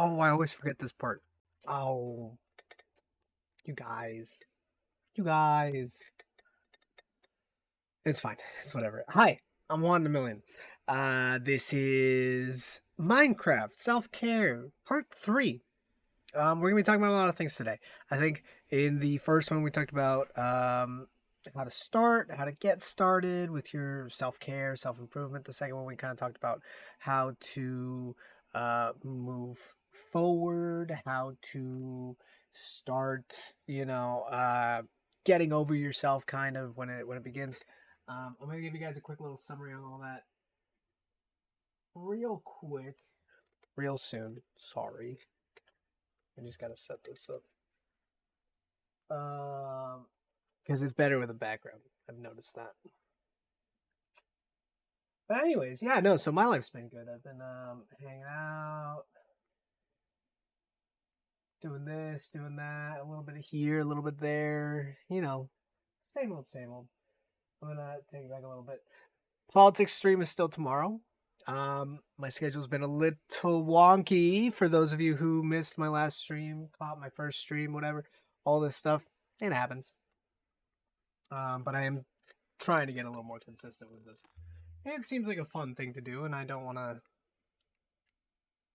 Oh, I always forget this part. Oh, you guys. You guys. It's fine. It's whatever. Hi, I'm Juan Million. This is Minecraft Self-Care Part 3. We're going to be talking about a lot of things today. I think in the first one we talked about how to get started with your self-care, self-improvement. The second one we kind of talked about how to move forward, how to start, getting over yourself kind of when it begins. I'm going to give you guys a quick little summary on all that real quick, real soon. Sorry. I just got to set this up. Because it's better with a background. I've noticed that. But anyways, yeah, no. So my life's been good. I've been hanging out, doing this, doing that, a little bit of here, a little bit there. Same old, same old. I'm gonna take it back a little bit. Politics stream is still tomorrow. My schedule's been a little wonky for those of you who missed my last stream, caught my first stream, whatever. All this stuff, it happens. But I am trying to get a little more consistent with this. It seems like a fun thing to do, and I don't want to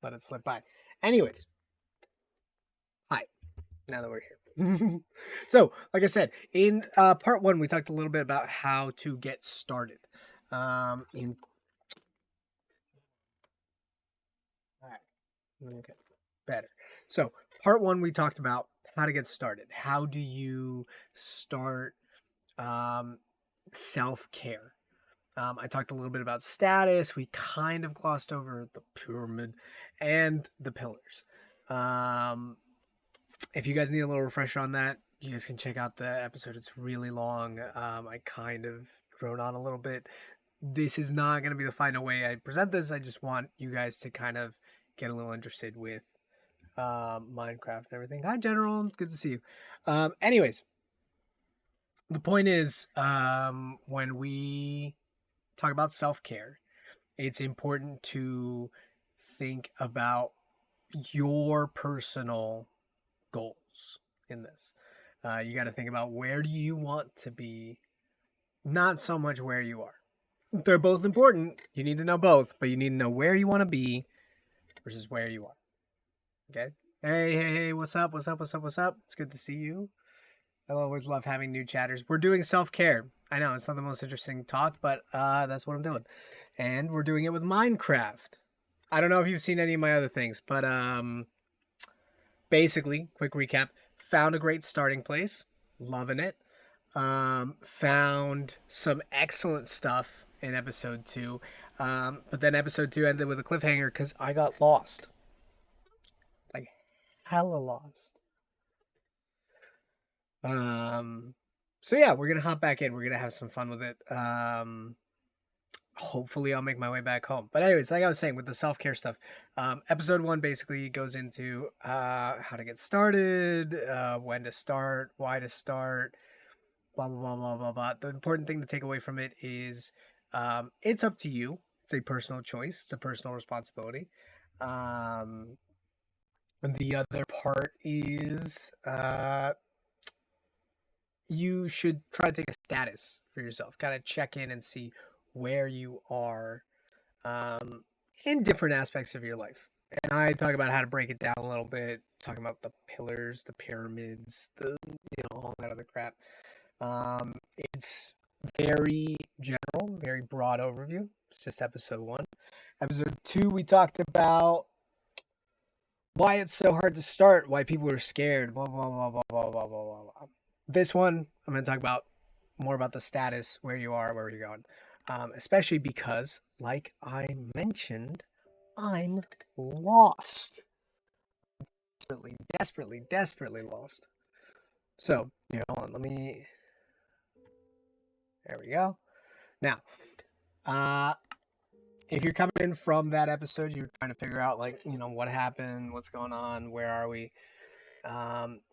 let it slip by. Anyways, hi. Now that we're here. So, like I said, in part 1, we talked a little bit about how to get started. Okay, better. So, part 1, we talked about how to get started. How do you start self-care? I talked a little bit about status. We kind of glossed over the pyramid and the pillars. If you guys need a little refresher on that, you guys can check out the episode. It's really long. I kind of drone on a little bit. This is not going to be the final way I present this. I just want you guys to kind of get a little interested with Minecraft and everything. Hi, General. Good to see you. Anyways, the point is, when we talk about self-care, it's important to think about your personal goals in this. You got to think about where do you want to be, not so much where you are. They're both important. You need to know both, but you need to know where you want to be versus where you are. Okay? Hey, what's up? It's good to see you. I always love having new chatters. We're doing self-care. I know it's not the most interesting talk, but that's what I'm doing. And we're doing it with Minecraft. I don't know if you've seen any of my other things, but basically, quick recap, found a great starting place. Loving it. Found some excellent stuff in episode 2. But then episode 2 ended with a cliffhanger because I got lost. Like, hella lost. So yeah, we're gonna hop back in. We're gonna have some fun with it. Hopefully I'll make my way back home. But anyways, like I was saying with the self-care stuff, episode 1 basically goes into how to get started, when to start, why to start, blah blah blah blah blah blah. The important thing to take away from it is it's up to you. It's a personal choice. It's a personal responsibility. And the other part is you should try to take a status for yourself, kind of check in and see where you are in different aspects of your life. And I talk about how to break it down a little bit, talking about the pillars, the pyramids, all that other crap. It's very general, very broad overview. It's just episode 1. Episode 2, we talked about why it's so hard to start, why people are scared, blah, blah, blah, blah, blah, blah, blah, blah. This one, I'm going to talk about more about the status, where you are, where you're going. Especially because, like I mentioned, I'm lost. Desperately lost. So, hold on, let me... There we go. Now, if you're coming in from that episode, you're trying to figure out, what happened, what's going on, where are we?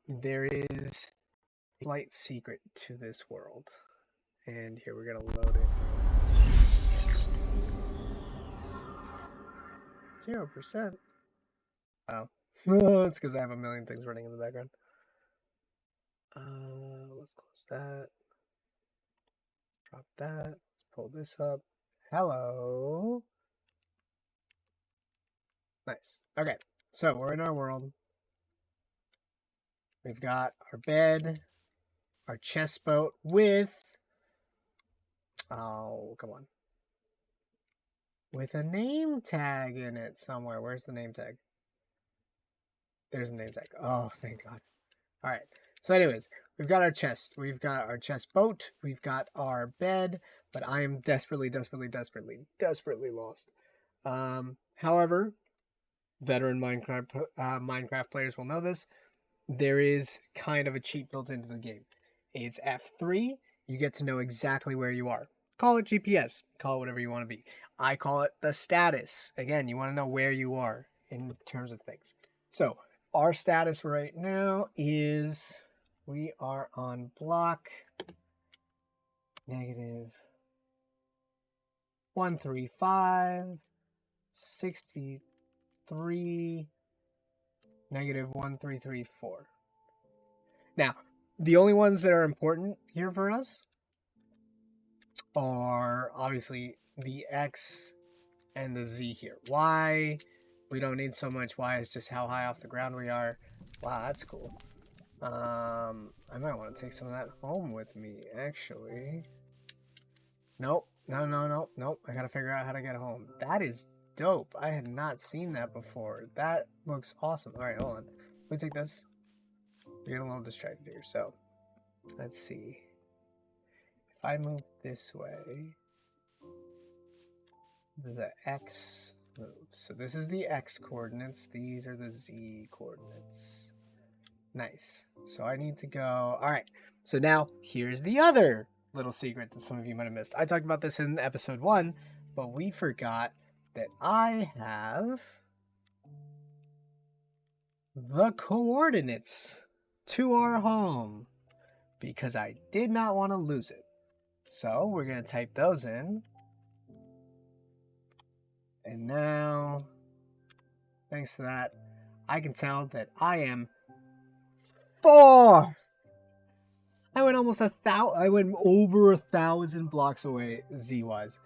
There is a slight secret to this world. And here, we're going to load it. 0%. Oh. It's because I have a million things running in the background. Let's close that. Drop that. Let's pull this up. Hello. Nice. Okay, so we're in our world. We've got our bed, our chest boat with... Oh, come on. With a name tag in it somewhere. Where's the name tag? There's a name tag. Oh, thank God. All right. So anyways, we've got our chest. We've got our chest boat. We've got our bed. But I am desperately lost. However, veteran Minecraft players will know this. There is kind of a cheat built into the game. It's F3. You get to know exactly where you are. Call it GPS. Call it whatever you want to be. I call it the status. Again, you want to know where you are in terms of things. So our status right now is we are on block negative 135, 63, negative 1334. Now, the only ones that are important here for us are obviously the X and the Z here. Y, we don't need so much. Y is just how high off the ground we are. Wow, that's cool. I might want to take some of that home with me, actually. Nope. Nope. I gotta figure out how to get home. That is dope. I had not seen that before. That looks awesome. Alright, hold on. Let me take this. You're getting a little distracted here, so let's see. If I move this way, the X moves. So this is the X coordinates. These are the Z coordinates. Nice. So I need to go. All right. So now here's the other little secret that some of you might have missed. I talked about this in episode 1, but we forgot that I have the coordinates to our home because I did not want to lose it. So we're going to type those in. And now, thanks to that, I can tell that I am far. I went almost I went over 1,000 blocks away Z-wise.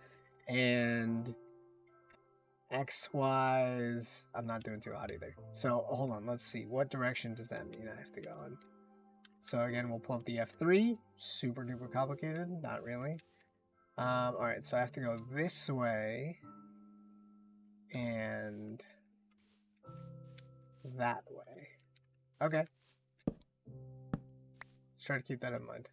And X-wise, I'm not doing too hot either. So hold on, let's see. What direction does that mean I have to go in? So again, we'll pull up the F3. Super duper complicated. Not really. Alright, so I have to go this way. And that way. Okay. Let's try to keep that in mind.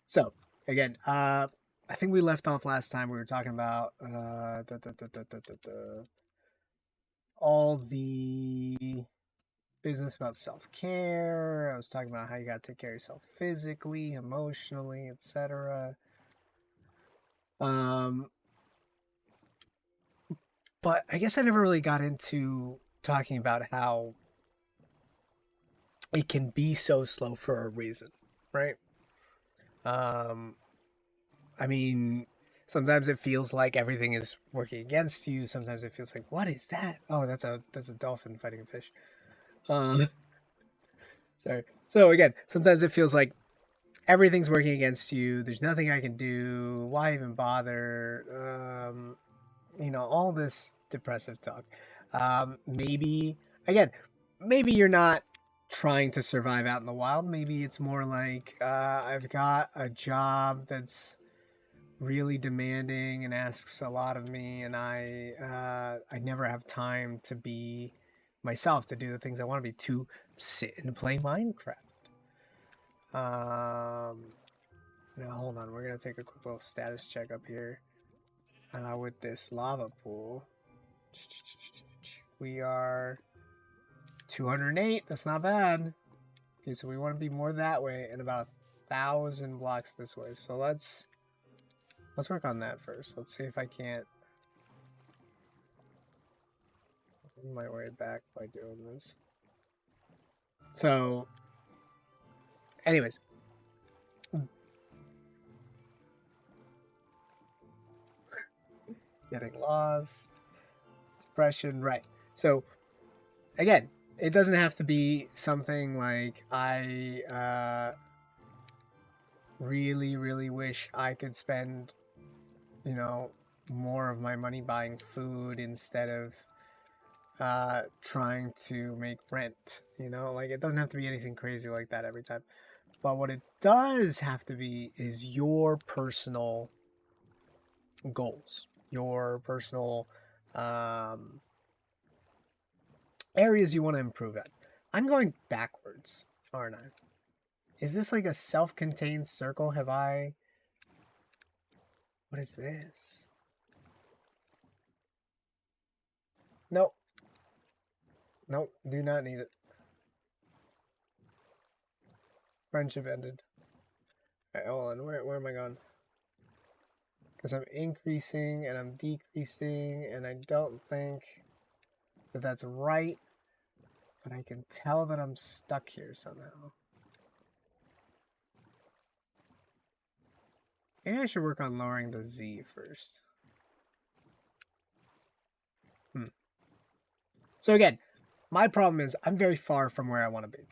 So, again, I think we left off last time. We were talking about all the business about self-care. I was talking about how you got to take care of yourself physically, emotionally, etc. But I guess I never really got into talking about how it can be so slow for a reason, right? I mean, sometimes it feels like everything is working against you. Sometimes it feels like, what is that? Oh, that's a dolphin fighting a fish. Sorry. So again, sometimes it feels like everything's working against you. There's nothing I can do. Why even bother? All this depressive talk. Maybe again, maybe you're not trying to survive out in the wild. Maybe it's more like I've got a job that's really demanding and asks a lot of me, and I never have time to be myself, to do the things I want to be, to sit and play Minecraft. Now hold on, we're gonna take a quick little status check up here with this lava pool. We are 208. That's not bad. Okay, so we want to be more that way and about 1,000 blocks this way. So let's work on that first. Let's see if I can't work my way back by doing this. So, anyways. Getting lost. Depression, right. So again, it doesn't have to be something like I really, really wish I could spend, you know, more of my money buying food instead of trying to make rent. Like it doesn't have to be anything crazy like that every time. But what it does have to be is your personal goals, your personal um, areas you want to improve at. I'm going backwards, aren't I? Is this like a self-contained circle? Have I? What is this? Nope. Nope. Do not need it. Friendship ended. Alright, hold on. Where am I going? Because I'm increasing and I'm decreasing, and I don't think that that's right. But I can tell that I'm stuck here somehow. Maybe I should work on lowering the Z first. So again, my problem is I'm very far from where I want to be.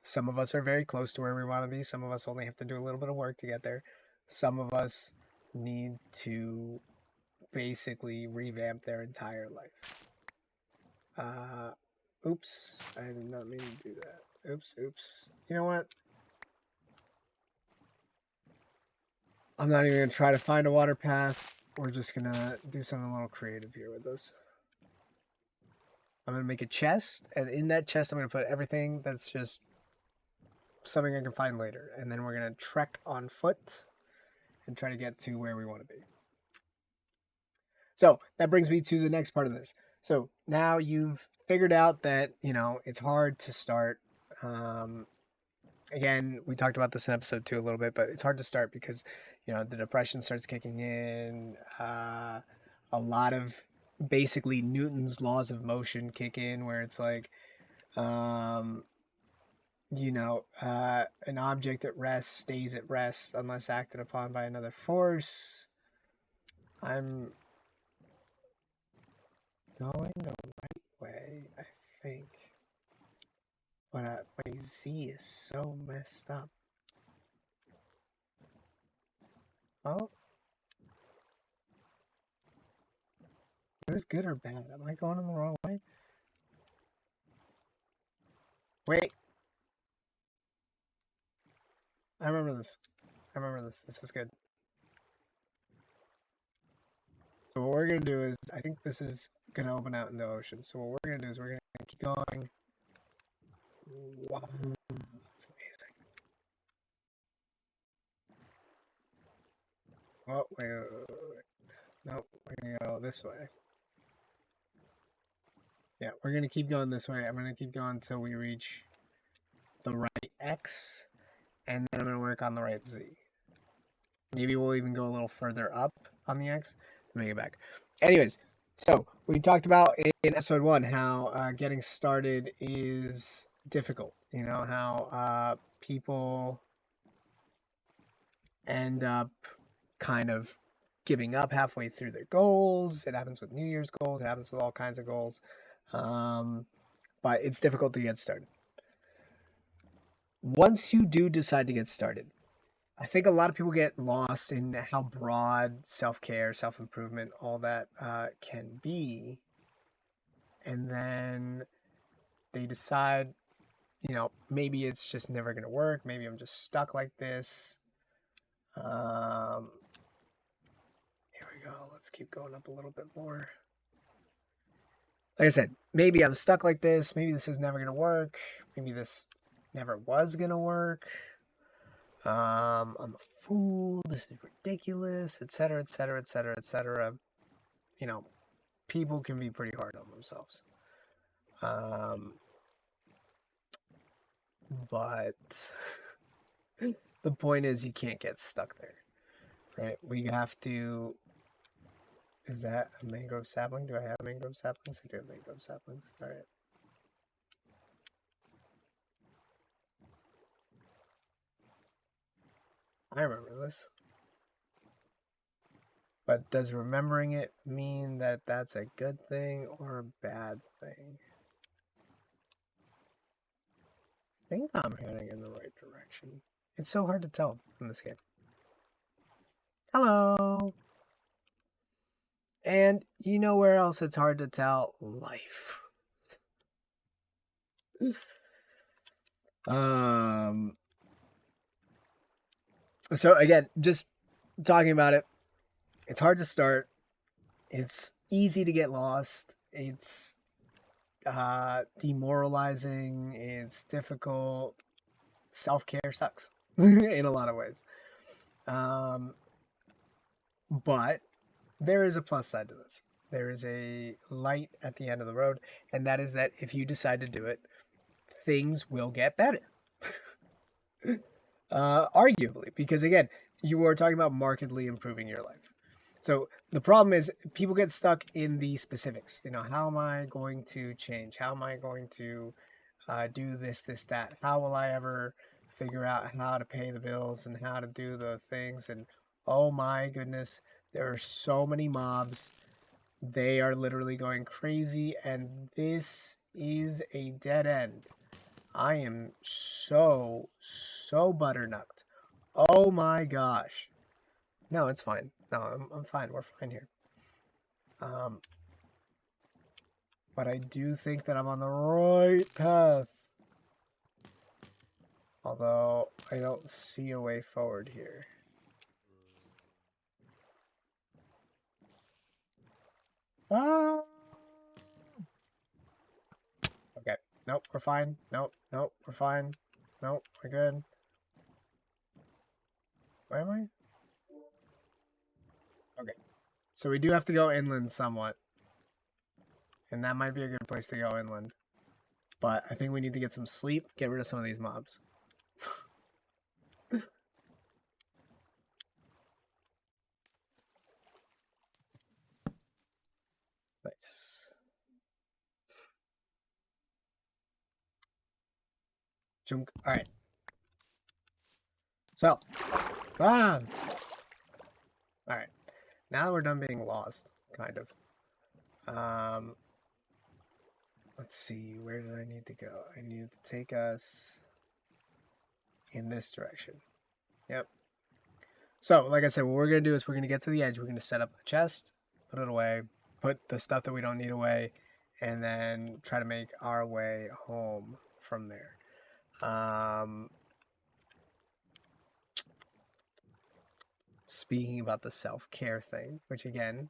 Some of us are very close to where we want to be. Some of us only have to do a little bit of work to get there. Some of us need to basically revamp their entire life. Oops. I did not mean to do that. Oops. You know what? I'm not even going to try to find a water path. We're just going to do something a little creative here with this. I'm going to make a chest, and in that chest I'm going to put everything that's just something I can find later. And then we're going to trek on foot and try to get to where we want to be. So that brings me to the next part of this. So now you've figured out that, it's hard to start. Again, we talked about this in episode 2 a little bit, but it's hard to start because, the depression starts kicking in. A lot of basically Newton's laws of motion kick in where it's like, an object at rest stays at rest unless acted upon by another force. I'm going the right way, I think. But my Z is so messed up. Oh. Is this good or bad? Am I going in the wrong way? Wait. I remember this. This is good. So what we're going to do is, I think this is going to open out in the ocean. So what we're going to do is we're going to keep going. Wow. That's amazing. Oh, wait. Nope, we're going to go this way. Yeah, we're going to keep going this way. I'm going to keep going until we reach the right X, and then I'm going to work on the right Z. Maybe we'll even go a little further up on the X to make it back. Anyways, so we talked about in episode 1 how getting started is difficult. How people end up kind of giving up halfway through their goals. It happens with New Year's goals. It happens with all kinds of goals. But it's difficult to get started. Once you do decide to get started, I think a lot of people get lost in how broad self-care, self-improvement, all that can be. And then they decide, maybe it's just never going to work. Maybe I'm just stuck like this. Here we go. Let's keep going up a little bit more. Like I said, maybe I'm stuck like this. Maybe this is never going to work. Maybe this never was going to work. I'm a fool. This is ridiculous, etc., etc., etc., etc. People can be pretty hard on themselves. But the point is, you can't get stuck there, right? We have to. Is that a mangrove sapling? Do I have mangrove saplings? I do have mangrove saplings. All right. I remember this. But does remembering it mean that that's a good thing or a bad thing? I think I'm heading in the right direction. It's so hard to tell in this game. Hello! And you know where else it's hard to tell? Life. So again, just talking about it, it's hard to start. It's easy to get lost. It's demoralizing. It's difficult. Self-care sucks in a lot of ways. But there is a plus side to this. There is a light at the end of the road, and that is that if you decide to do it, things will get better. Arguably, because again, you are talking about markedly improving your life. So the problem is people get stuck in the specifics. You know, how am I going to change? How am I going to do this, that? How will I ever figure out how to pay the bills and how to do the things? And oh my goodness, there are so many mobs. They are literally going crazy, and this is a dead end. I am so butternucked. Oh my gosh. No, it's fine. No, I'm fine. We're fine here. But I do think that I'm on the right path. Although I don't see a way forward here. Ah! Okay. Nope, we're fine. Nope, we're fine. Nope, we're good. Where am I? Okay. So we do have to go inland somewhat. And that might be a good place to go inland. But I think we need to get some sleep, get rid of some of these mobs. Nice. Junk. Alright. So. Ah! Alright. Now that we're done being lost, kind of. Let's see, where did I need to go? I need to take us in this direction. Yep. So, like I said, what we're going to do is we're going to get to the edge. We're going to set up a chest, put it away, put the stuff that we don't need away, and then try to make our way home from there. Speaking about the self-care thing, which again,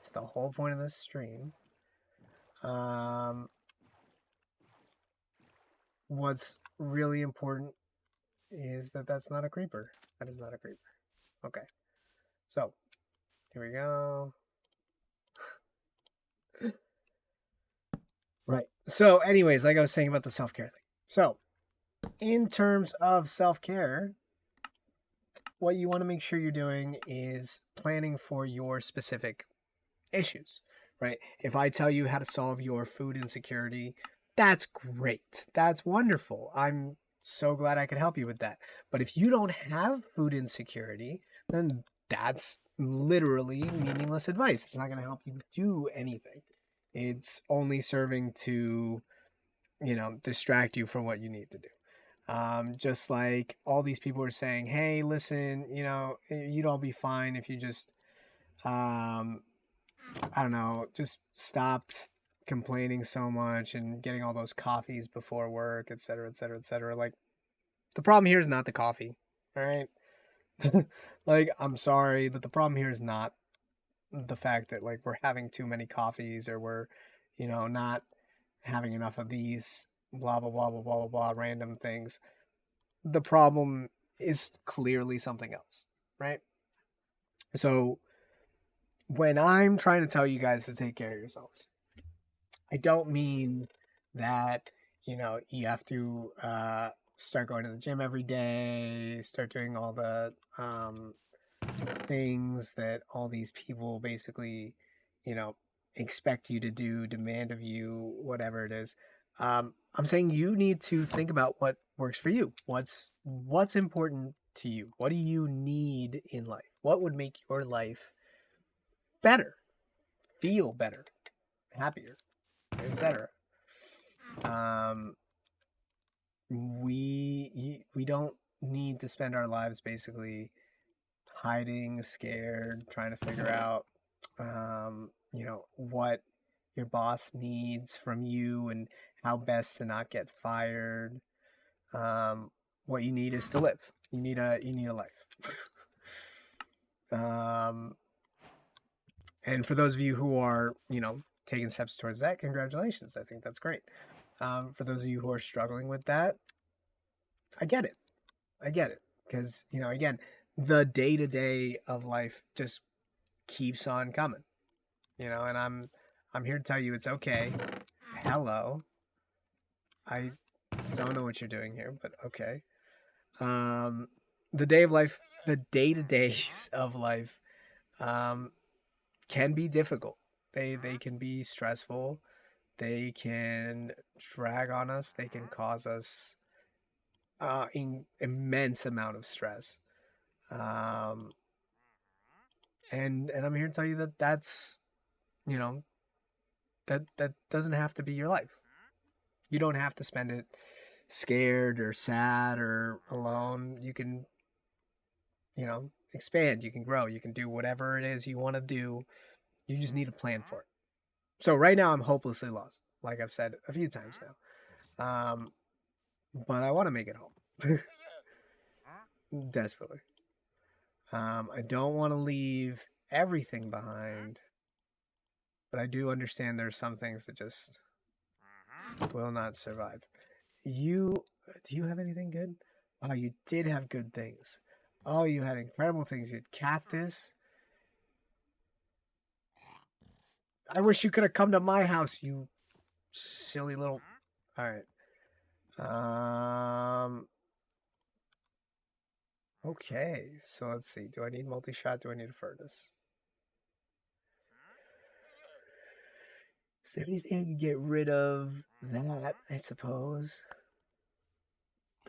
is the whole point of this stream. What's really important is that that's not a creeper. That is not a creeper. Okay. So, here we go. Right. So, anyways, like I was saying about the self-care thing. So, in terms of self-care, what you want to make sure you're doing is planning for your specific issues, right? If I tell you how to solve your food insecurity, that's great. That's wonderful. I'm so glad I could help you with that. But if you don't have food insecurity, then that's literally meaningless advice. It's not going to help you do anything. It's only serving to, distract you from what you need to do. Just like all these people are saying, hey, listen, you'd all be fine if you just, I don't know, just stopped complaining so much and getting all those coffees before work, et cetera, et cetera, et cetera. Like, the problem here is not the coffee, all right? Like, I'm sorry, but the problem here is not the fact that, like, we're having too many coffees or we're, not having enough of these blah, blah, blah, blah, blah, blah, blah, random things. The problem is clearly something else, right? So, when I'm trying to tell you guys to take care of yourselves, I don't mean that, you have to start going to the gym every day, start doing all the things that all these people basically, expect you to do, demand of you, whatever it is. I'm saying you need to think about what works for you. What's important to you? What do you need in life? What would make your life better, feel better, happier, etc. We don't need to spend our lives basically hiding, scared, trying to figure out, what your boss needs from you and how best to not get fired. What you need is to live. You need a life. um, and for those of you who are, taking steps towards that, congratulations. I think that's great. For those of you who are struggling with that, I get it. I get it. Because, again, the day to day of life just keeps on coming. And I'm here to tell you it's okay. Hello. I don't know what you're doing here, but okay. The day of life, the day to days of life, can be difficult. They can be stressful. They can drag on us. They can cause us immense amount of stress. Um, and I'm here to tell you that you know that doesn't have to be your life. You don't have to spend it scared or sad or alone. You can, expand. You can grow. You can do whatever it is you want to do. You just need a plan for it. So right now I'm hopelessly lost, like I've said a few times now. But I want to make it home desperately. I don't want to leave everything behind, but I do understand there's some things that just will not survive. Do you have anything good? Oh, you did have good things. Oh, you had incredible things. You had cactus. I wish you could have come to my house, you silly little. All right. Okay. So let's see. Do I need multi-shot? Do I need a furnace? Is there anything I can get rid of that? I suppose.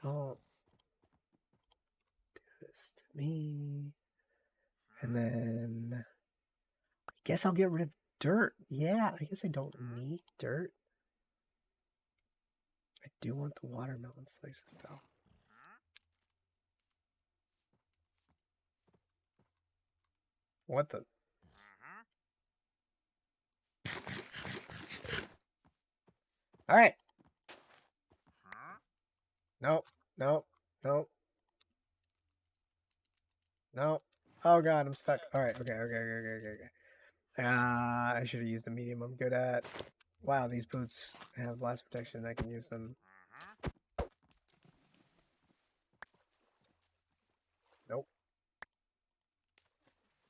Don't do this to me. And then I guess I'll get rid of dirt. Yeah, I guess I don't need dirt. I do want the watermelon slices though. What the? All right. Nope. Nope. Nope. Nope. Oh god, I'm stuck. All right. Okay. I should have used the medium I'm good at. Wow, these boots have blast protection. I can use them. Nope.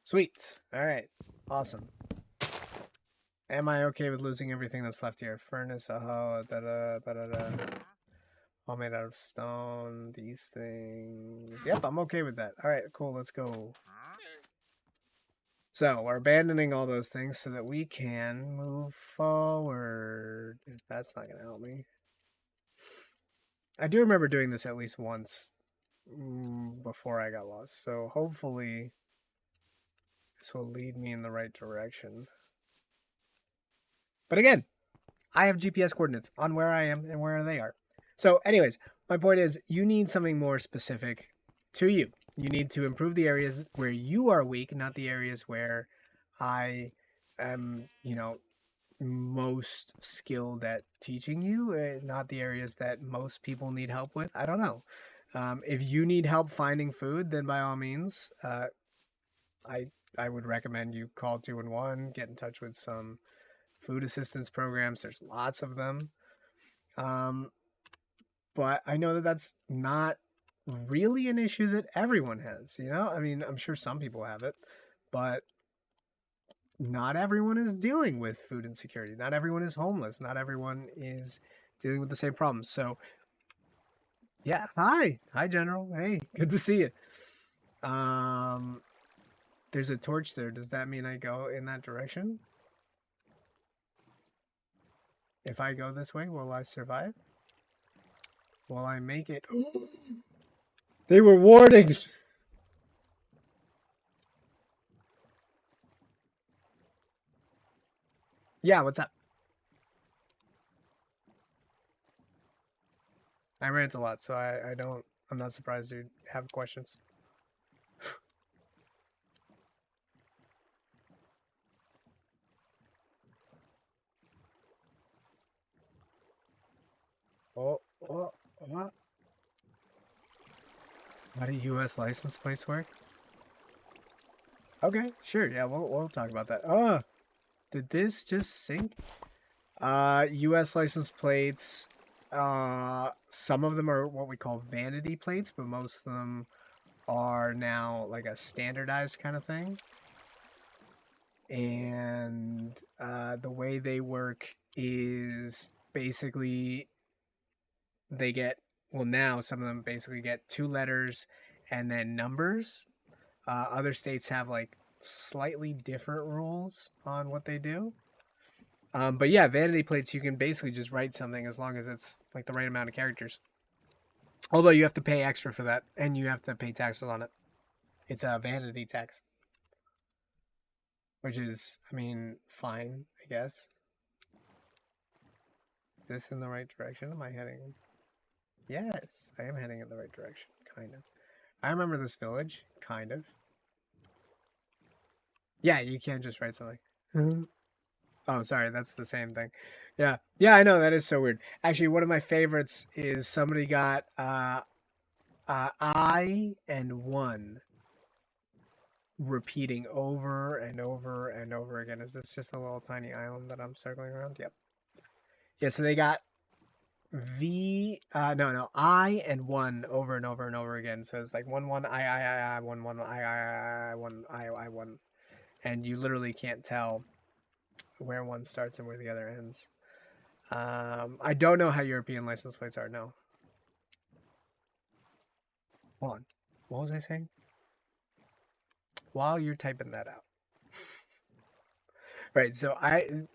Sweet. All right. Awesome. Am I okay with losing everything that's left here? Furnace, oh, all made out of stone. These things. Yep, I'm okay with that. All right, cool. Let's go. So we're abandoning all those things so that we can move forward. That's not gonna help me. I do remember doing this at least once before I got lost. So hopefully this will lead me in the right direction. But again, I have GPS coordinates on where I am and where they are. So anyways, my point is you need something more specific to you. You need to improve the areas where you are weak, not the areas where I am, most skilled at teaching you, not the areas that most people need help with. I don't know. If you need help finding food, then by all means, I I would recommend you call 211, get in touch with some food assistance programs. There's lots of them. Um, but I know that that's not really an issue that everyone has. I mean, I'm sure some people have it, but not everyone is dealing with food insecurity. Not everyone is homeless. Not everyone is dealing with the same problems. So, yeah, hi, General. Hey, good to see you. There's a torch there. Does that mean I go in that direction? If I go this way, will I survive? Will I make it? They were warnings. Yeah, what's up? I rant a lot, so I don't. I'm not surprised you have questions. What? How do U.S. license plates work? Okay, sure. Yeah, we'll talk about that. Oh, did this just sync? U.S. license plates. Some of them are what we call vanity plates, but most of them are now like a standardized kind of thing. And the way they work is basically they get, well, now some of them basically get two letters and then numbers. Other states have like slightly different rules on what they do. But yeah, vanity plates, you can basically just write something as long as it's like the right amount of characters. Although you have to pay extra for that and you have to pay taxes on it. It's a vanity tax, which is, I mean, fine, I guess. Is this in the right direction? Am I heading? Yes, I am heading in the right direction, kind of. I remember this village, kind of. Yeah, you can't just write something. Oh, sorry, that's the same thing. Yeah, yeah, I know that is so weird. Actually, one of my favorites is somebody got I and one repeating over and over and over again. Is this just a little tiny island that I'm circling around? Yep. Yeah, so they got no, I and one over and over and over again. So it's like one I one I one I one, and you literally can't tell where one starts and where the other ends. I don't know how European license plates are. No, hold on. What was I saying? While you're typing that out, right? So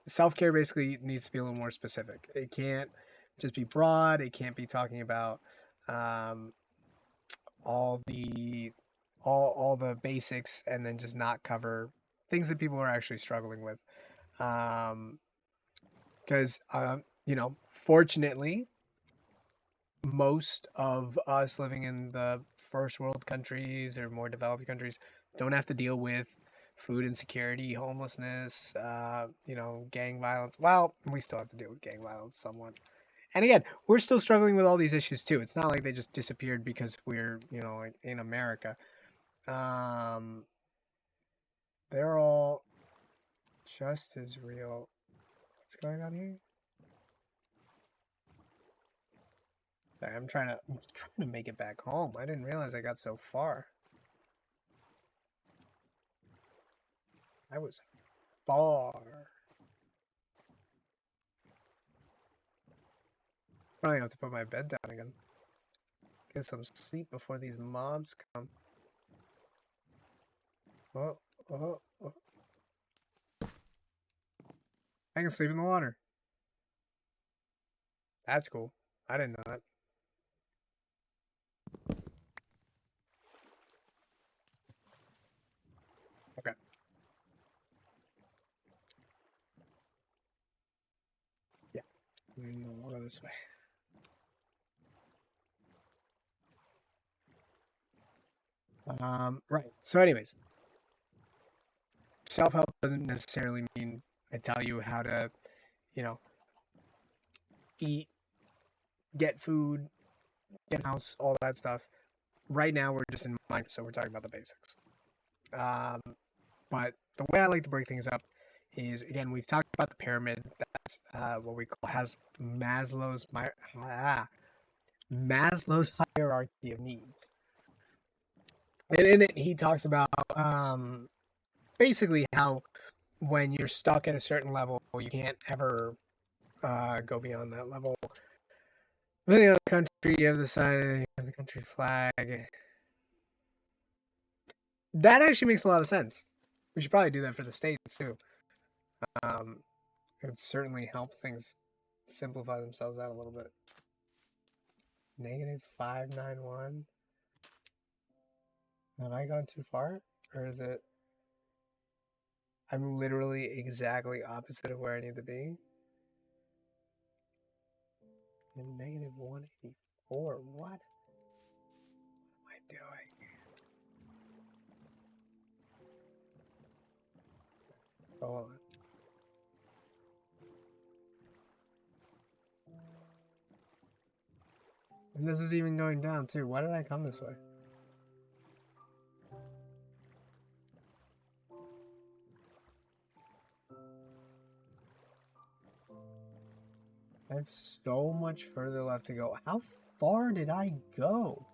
self care basically needs to be a little more specific. It can't just be broad. It can't be talking about um, all the all the basics and then just not cover things that people are actually struggling with. Because fortunately, most of us living in the first world countries or more developed countries don't have to deal with food insecurity, homelessness, gang violence. Well, we still have to deal with gang violence somewhat. And again, we're still struggling with all these issues too. It's not like they just disappeared because we're, like in America. Um, they're all just as real. What's going on here? Sorry, I'm trying to make it back home. I didn't realize I got so far. I was far. Probably have to put my bed down again. Get some sleep before these mobs come. Oh, oh, oh. I can sleep in the water. That's cool. I didn't know that. Okay. Yeah. We'll go this way. Right. So, anyways, self help doesn't necessarily mean I tell you how to, you know, eat, get food, get a house, all that stuff. Right now, we're just in mind, so we're talking about the basics. Um, but the way I like to break things up is, again, we've talked about the pyramid. That's what we call has Maslow's hierarchy of needs, and in it he talks about basically how when you're stuck at a certain level, you can't ever go beyond that level. Depending on the country, you have the sign, the country flag. That actually makes a lot of sense. We should probably do that for the states too. Um, it would certainly help things simplify themselves out a little bit. -591. Have I gone too far? Or is it? I'm literally exactly opposite of where I need to be. And negative 184. What am I doing? Hold on. And this is even going down too. Why did I come this way? I have so much further left to go. How far did I go?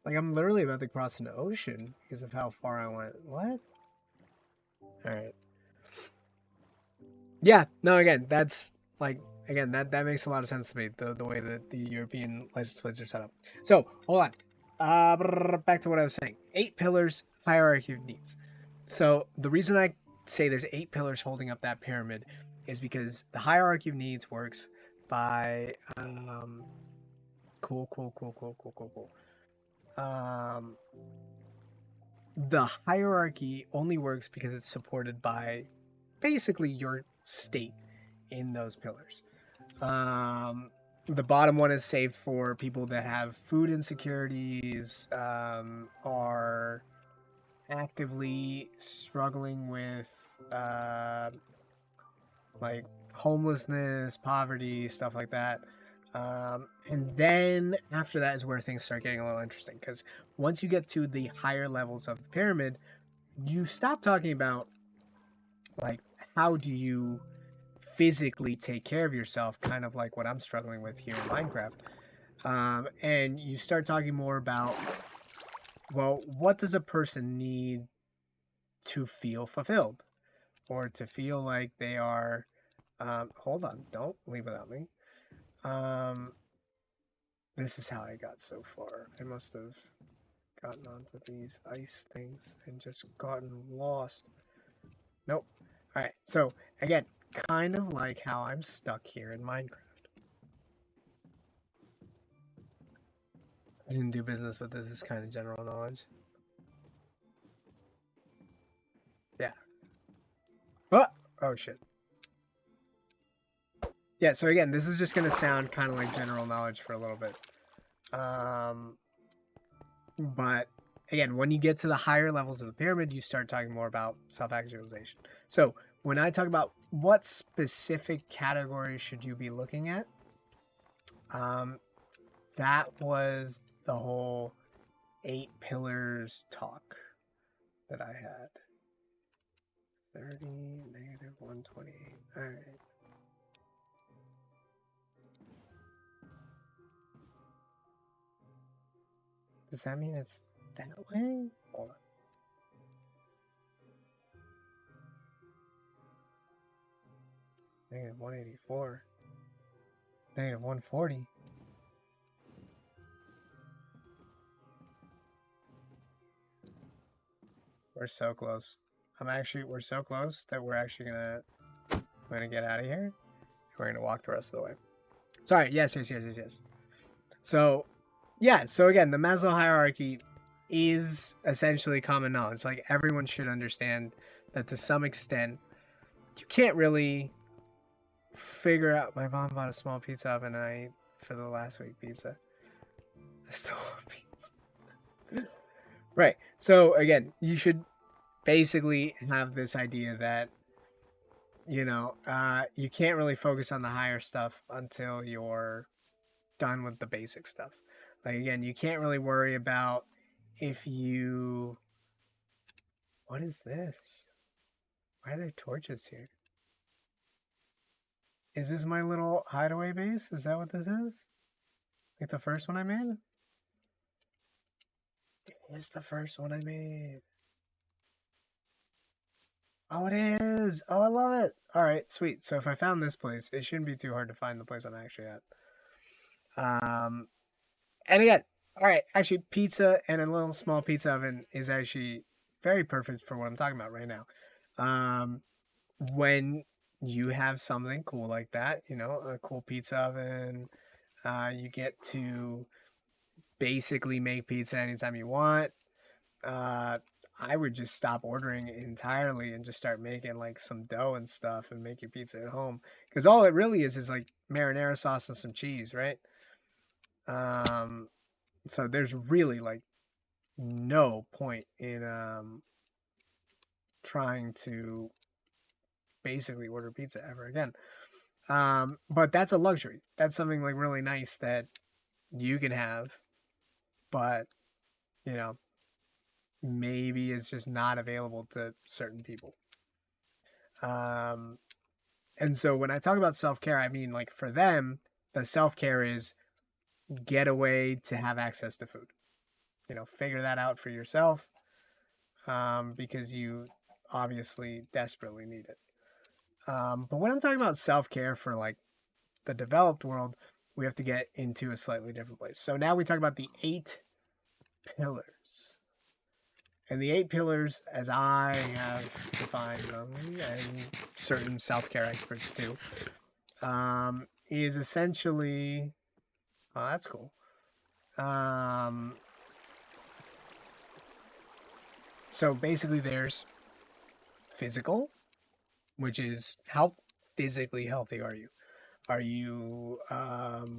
Like, I'm literally about to cross an ocean because of how far I went. What? Alright. Yeah, no, again, that's like, again, that makes a lot of sense to me, the way that the European license plates are set up. So, hold on. Back to what I was saying. 8 pillars, hierarchy of needs. So, the reason I say there's 8 pillars holding up that pyramid is because the hierarchy of needs works by cool. The hierarchy only works because it's supported by basically your state in those pillars. The bottom one is saved for people that have food insecurities, are actively struggling with like homelessness, poverty, stuff like that. And then after that is where things start getting a little interesting because once you get to the higher levels of the pyramid, you stop talking about like how do you physically take care of yourself, kind of like what I'm struggling with here in Minecraft. And you start talking more about, well, what does a person need to feel fulfilled or to feel like they are. Hold on, don't leave without me. Um, this is how I got so far. I must have gotten onto these ice things and just gotten lost. Nope. All right. So again, kind of like how I'm stuck here in Minecraft. I didn't do business, but this is kind of general knowledge. Yeah. Oh, oh shit. Yeah, so again, this is just going to sound kind of like general knowledge for a little bit. But again, when you get to the higher levels of the pyramid, you start talking more about self-actualization. So when I talk about what specific categories should you be looking at, that was the whole 8 pillars talk that I had. 30, negative 128. All right. Does that mean it's that way? Hold on. Negative 184. Negative 140. We're so close. We're so close that we're actually gonna get out of here. We're gonna walk the rest of the way. Sorry, yes. So, yeah, so again, the Maslow hierarchy is essentially common knowledge. Like, everyone should understand that to some extent, you can't really figure out. My mom bought a small pizza oven and I ate for the last week pizza. I still want pizza. Right. So, again, you should basically have this idea that you can't really focus on the higher stuff until you're done with the basic stuff. Like, again, you can't really worry about if you. What is this? Why are there torches here? Is this my little hideaway base? Is that what this is? Like the first one I made? It is the first one I made. Oh, it is. Oh, I love it. All right, sweet. So if I found this place, it shouldn't be too hard to find the place I'm actually at. And again, all right, actually, pizza and a little small pizza oven is actually very perfect for what I'm talking about right now. When you have something cool like that, a cool pizza oven, you get to basically make pizza anytime you want. I would just stop ordering entirely and just start making like some dough and stuff and make your pizza at home. Because all it really is like marinara sauce and some cheese, right? Um, so there's really like no point in trying to basically order pizza ever again. But that's a luxury. That's something like really nice that you can have, but you know, maybe it's just not available to certain people. Um, and so when I talk about self care, I mean like for them, the self care is get a way to have access to food. You know, figure that out for yourself, because you obviously desperately need it. But when I'm talking about self care for like the developed world, we have to get into a slightly different place. So now we talk about the 8 pillars. And the 8 pillars, as I have defined them, and certain self care experts too, is essentially. Oh, that's cool. So basically, there's physical, which is how physically healthy are you? Are you, I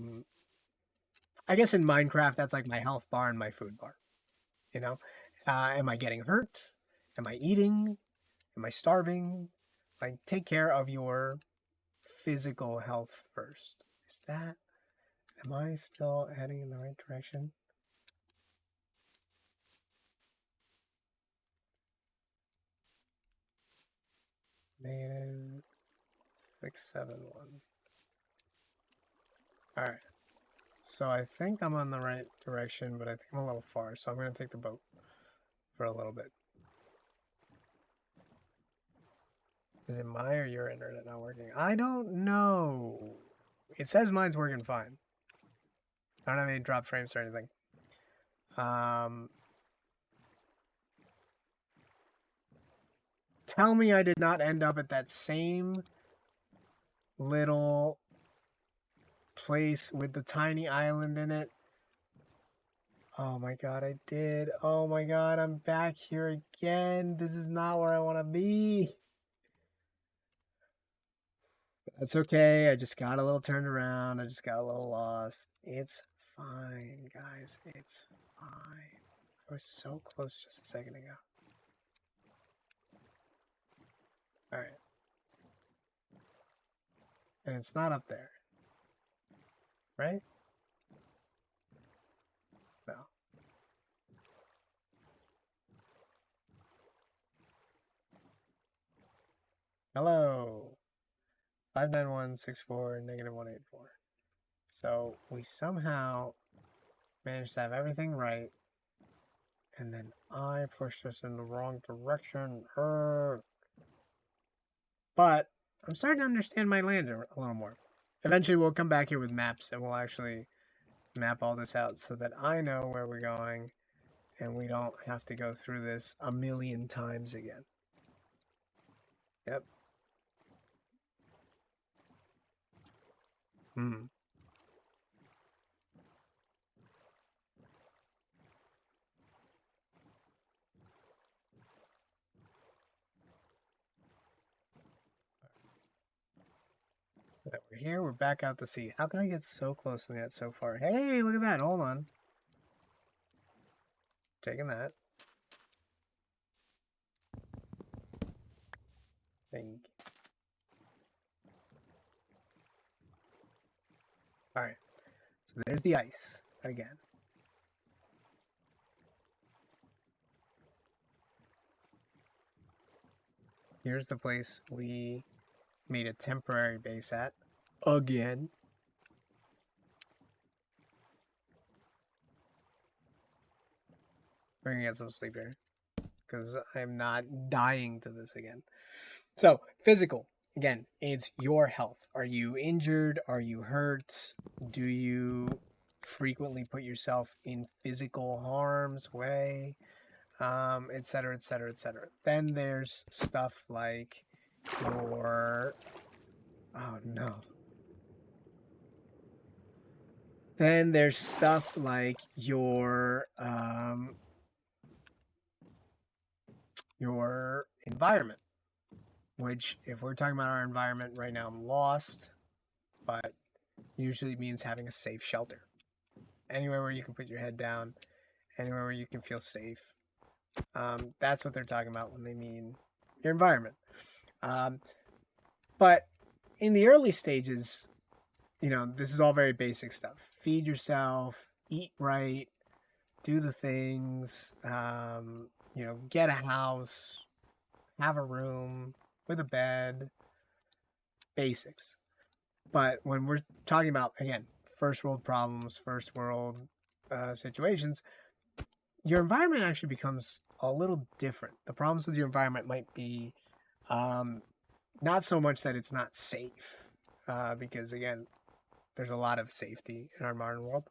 guess in Minecraft, that's like my health bar and my food bar. You know, am I getting hurt? Am I eating? Am I starving? Like, take care of your physical health first. Is that, am I still heading in the right direction? Negative 671. All right. So I think I'm on the right direction, but I think I'm a little far. So I'm going to take the boat for a little bit. Is it my or your internet not working? I don't know. It says mine's working fine. I don't have any drop frames or anything. Tell me I did not end up at that same little place with the tiny island in it. Oh my god, I did. Oh my god, I'm back here again. This is not where I want to be. That's okay. I just got a little turned around. I just got a little lost. It's fine, guys. It's fine. I was so close just a second ago. Alright. And it's not up there. Right? No. Hello. 59164 -184. So we somehow managed to have everything right. And then I pushed us in the wrong direction. But I'm starting to understand my land a little more. Eventually, we'll come back here with maps and we'll actually map all this out so that I know where we're going and we don't have to go through this a million times again. Yep. Hmm. So that we're here, we're back out to sea. How can I get so close and yet so far? Hey, look at that. Hold on. Taking that. Think. Alright. So there's the ice again. Here's the place we made a temporary base at. Again. We're gonna get some sleep here because I'm not dying to this again. So, physical. Again, it's your health. Are you injured? Are you hurt? Do you frequently put yourself in physical harm's way? Et cetera, et cetera, et cetera. Then there's stuff like your. Oh no. Then there's stuff like your your environment, which, if we're talking about our environment right now, I'm lost, but usually means having a safe shelter. Anywhere where you can put your head down, anywhere where you can feel safe. That's what they're talking about when they mean your environment. Um, but in the early stages, this is all very basic stuff. Feed yourself, eat right, do the things, get a house, have a room with a bed, basics. But when we're talking about, again, first world problems, first world situations, your environment actually becomes a little different. The problems with your environment might be not so much that it's not safe, because, again, there's a lot of safety in our modern world.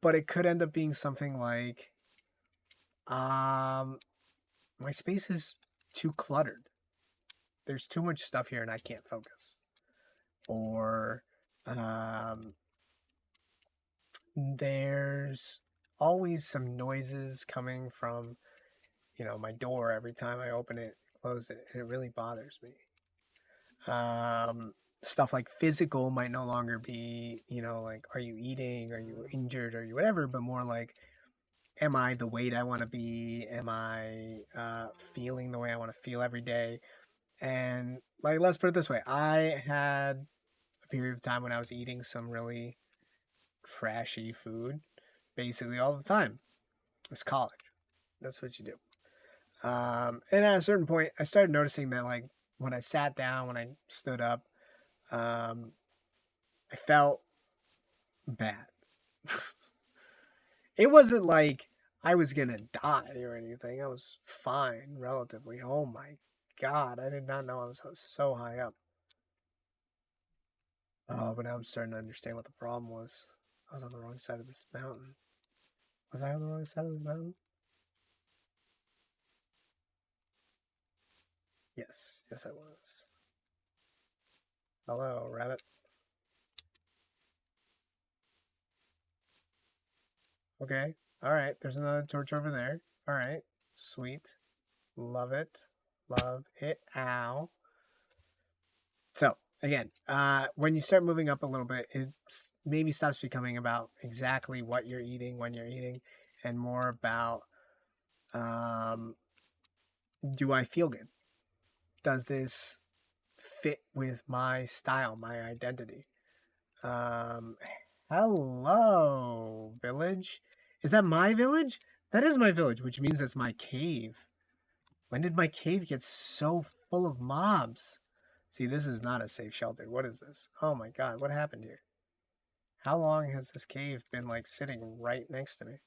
But it could end up being something like, my space is too cluttered. There's too much stuff here and I can't focus. Or there's always some noises coming from, my door every time I open it, close it, and it really bothers me. Stuff like physical might no longer be, like, are you eating? Are you injured? Are you whatever? But more like, am I the weight I want to be? Am I feeling the way I want to feel every day? And, like, let's put it this way. I had a period of time when I was eating some really trashy food basically all the time. It was college. That's what you do. And at a certain point, I started noticing that, like, when I sat down, when I stood up, I felt bad. It wasn't like I was gonna die or anything. I was fine, relatively. Oh my god, I did not know I was so high up. Oh, but now I'm starting to understand what the problem was. I was on the wrong side of this mountain. Was I on the wrong side of this mountain? Yes, yes I was. Hello, rabbit. Okay, alright, there's another torch over there. Alright, sweet. Love it. Love it. Ow. So, again, when you start moving up a little bit, it maybe stops becoming about exactly what you're eating, when you're eating, and more about, um, do I feel good? Does this fit with my style, my identity? Um, hello, village. Is that my village? That is my village, which means that's my cave. When did my cave get so full of mobs? See, this is not a safe shelter. What is this? Oh my god, what happened here? How long has this cave been, like, sitting right next to me?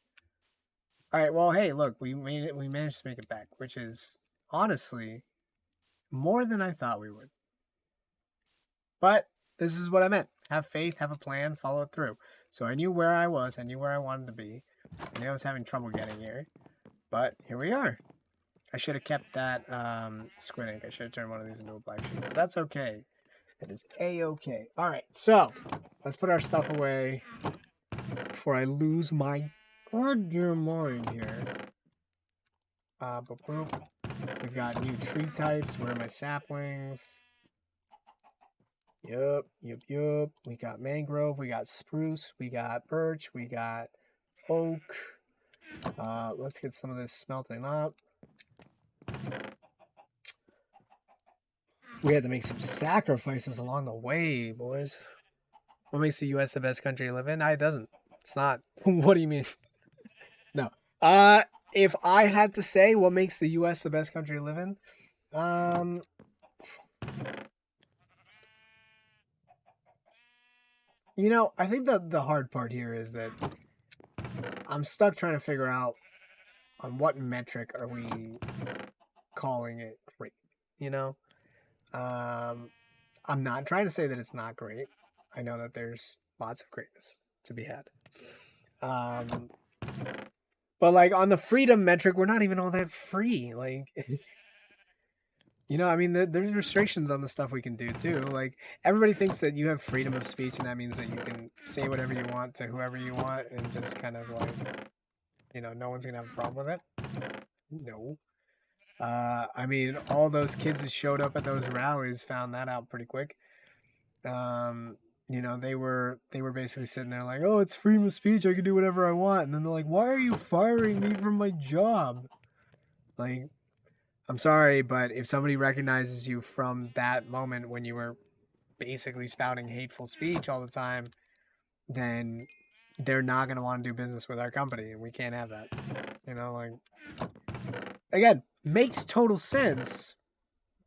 Alright, well, hey, look, we made it. We managed to make it back, which is honestly more than I thought we would. But this is what I meant. Have faith, have a plan, follow it through. So I knew where I was, I knew where I wanted to be. I knew I was having trouble getting here. But here we are. I should have kept that squid ink. I should have turned one of these into a black sheep. But that's okay. It is a-okay. Alright, so let's put our stuff away before I lose my goddamn mind here. Boop boop. We've got new tree types. Where are my saplings? Yup, yup, yup. We got mangrove, we got spruce, we got birch, we got oak. Let's get some of this smelting up. We had to make some sacrifices along the way, boys. What makes the U.S. the best country to live in? It doesn't. It's not. What do you mean? No. If I had to say what makes the U.S. the best country to live in, I think the hard part here is that I'm stuck trying to figure out on what metric are we calling it great. I'm not trying to say that it's not great. I know that there's lots of greatness to be had. But, like, on the freedom metric, we're not even all that free. Like, I mean, there's restrictions on the stuff we can do too. Like, everybody thinks that you have freedom of speech, and that means that you can say whatever you want to whoever you want, and just kind of, like, no one's gonna have a problem with it. No. I mean, all those kids that showed up at those rallies found that out pretty quick. Um, you know, they were basically sitting there like, "Oh, it's freedom of speech. I can do whatever I want." And then they're like, "Why are you firing me from my job?" Like, I'm sorry, but if somebody recognizes you from that moment when you were basically spouting hateful speech all the time, then they're not going to want to do business with our company, and we can't have that. You know, like, again, makes total sense,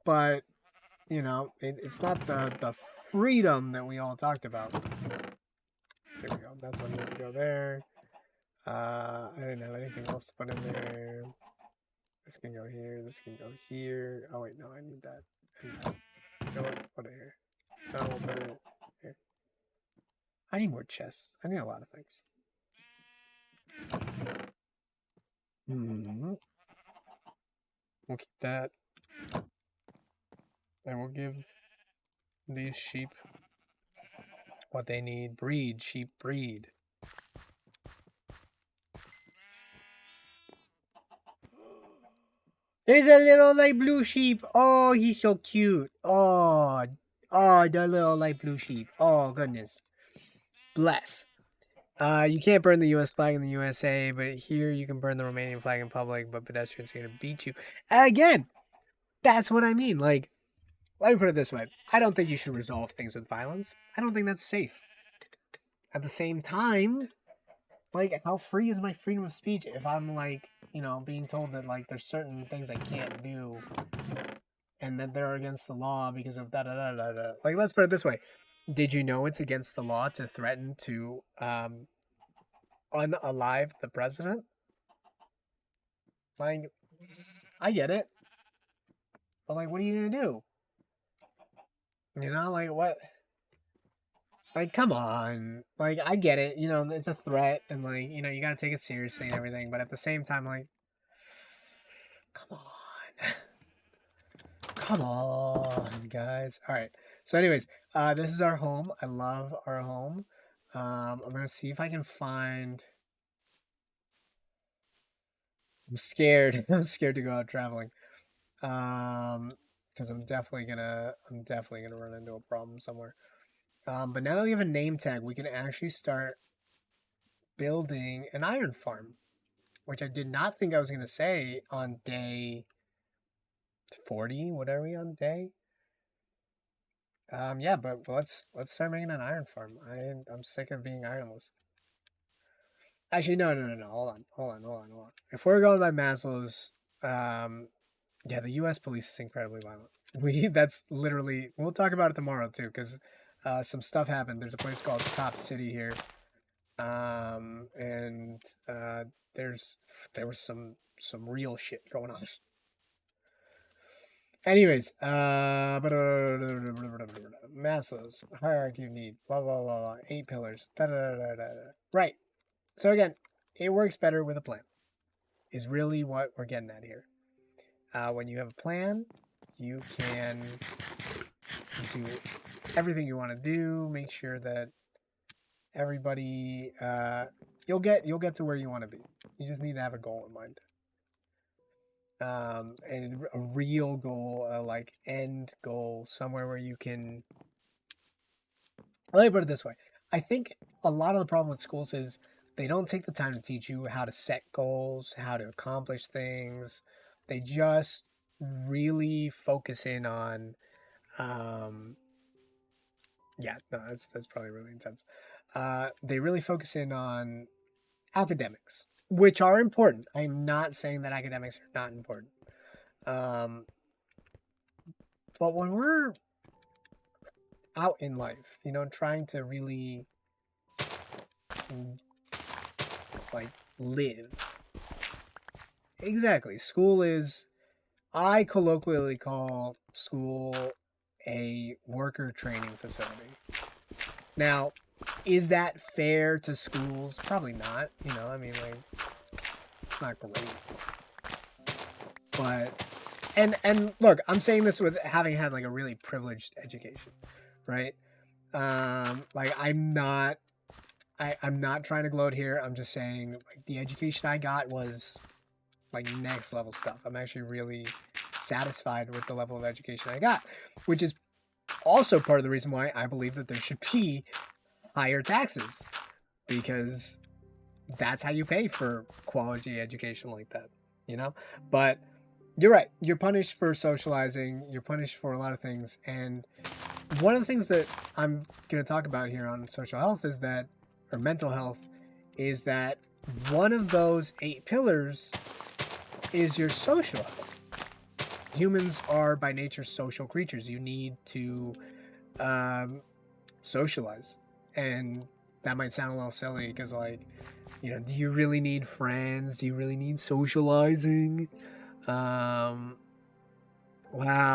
but you know, it's not the freedom that we all talked about. There we go. That's one need to go there. I didn't have anything else to put in there. This can go here. This can go here. Oh wait, no, I need that. And that. You know what? Put it here. No, we'll put it here. I need more chests. I need a lot of things. Hmm. We'll keep that, and we'll give these sheep what they need. Breed, sheep, breed. There's a little light blue sheep. Oh, he's so cute. Oh, the little light blue sheep. Oh, goodness. Bless. You can't burn the U.S. flag in the USA, but here you can burn the Romanian flag in public, but pedestrians are going to beat you. Again, that's what I mean. Like, let me put it this way. I don't think you should resolve things with violence. I don't think that's safe. At the same time, like, how free is my freedom of speech if I'm, like, you know, being told that, like, there's certain things I can't do and that they're against the law because of da da da da da. Like, let's put it this way. Did you know it's against the law to threaten to unalive the president? Like, I get it. But, like, what are you going to do? You know, like, what? Like, come on. Like, I get it. You know, it's a threat and, like, you know, you got to take it seriously and everything. But at the same time, like, come on. Come on, guys. All right. So, anyways, this is our home. I love our home. I'm gonna see if I can find. I'm scared. I'm scared to go out traveling. Because I'm definitely gonna run into a problem somewhere. But now that we have a name tag, we can actually start building an iron farm, which I did not think I was gonna say on day 40. What are we on day? Yeah, but let's start making an iron farm. I'm sick of being ironless. Actually, no. Hold on. If we're going by Maslow's, yeah, the U.S. police is incredibly violent. That's literally. We'll talk about it tomorrow too, because some stuff happened. There's a place called Cop City here, and there's there was some real shit going on. Anyways, Maslow's hierarchy of need, blah blah blah blah, 8 pillars, da da da da da. Right. So again, it works better with a plan. Is really what we're getting at here. When you have a plan, you can do everything you want to do. Make sure that everybody, you'll get to where you want to be. You just need to have a goal in mind. And a real goal, like end goal, somewhere where you can. Let me put it this way: I think a lot of the problem with schools is they don't take the time to teach you how to set goals, how to accomplish things. They just really focus in on, um, yeah, no, that's probably really intense. They really focus in on academics, which are important. I'm not saying that academics are not important. Um, but when we're out in life, you know, trying to really like live. Exactly. School is, I colloquially call school a worker training facility. Now, is that fair to schools? Probably not. You know, I mean, like, it's not great. But, and look, I'm saying this with having had like a really privileged education, right? Like I'm not trying to gloat here. I'm just saying like the education I got was like next level stuff. I'm actually really satisfied with the level of education I got, which is also part of the reason why I believe that there should be higher taxes, because that's how you pay for quality education like that, you know? But you're right. You're punished for socializing. You're punished for a lot of things. And one of the things that I'm going to talk about here on social health is that, or mental health, is that one of those 8 pillars is your social health. Humans are by nature social creatures. You need to socialize. And that might sound a little silly because, like, you know, do you really need friends? Do you really need socializing? Wow,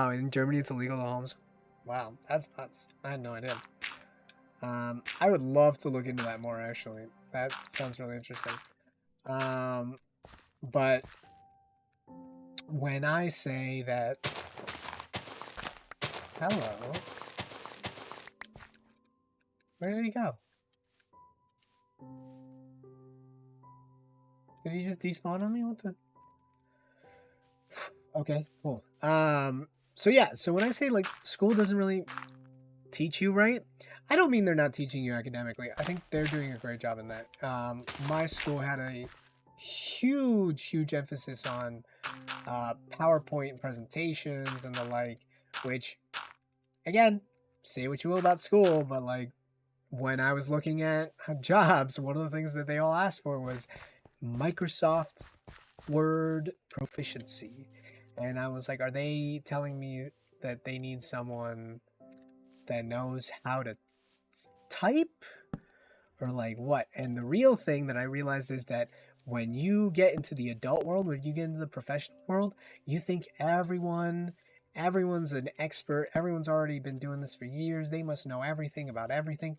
in Germany it's illegal to homes. Wow, that's nuts. I had no idea. I would love to look into that more, actually. That sounds really interesting. But when I say that... Hello? Where did he go? Did he just despawn on me? What the... Okay, cool. So yeah, so when I say, like, school doesn't really teach you right, I don't mean they're not teaching you academically. I think they're doing a great job in that. My school had a huge emphasis on PowerPoint presentations and the like, which, again, say what you will about school, but, like, when I was looking at jobs, one of the things that they all asked for was Microsoft Word proficiency. And I was like, are they telling me that they need someone that knows how to type? Or, like, what? And the real thing that I realized is that when you get into the adult world, when you get into the professional world, you think everyone's an expert. Everyone's already been doing this for years. They must know everything about everything.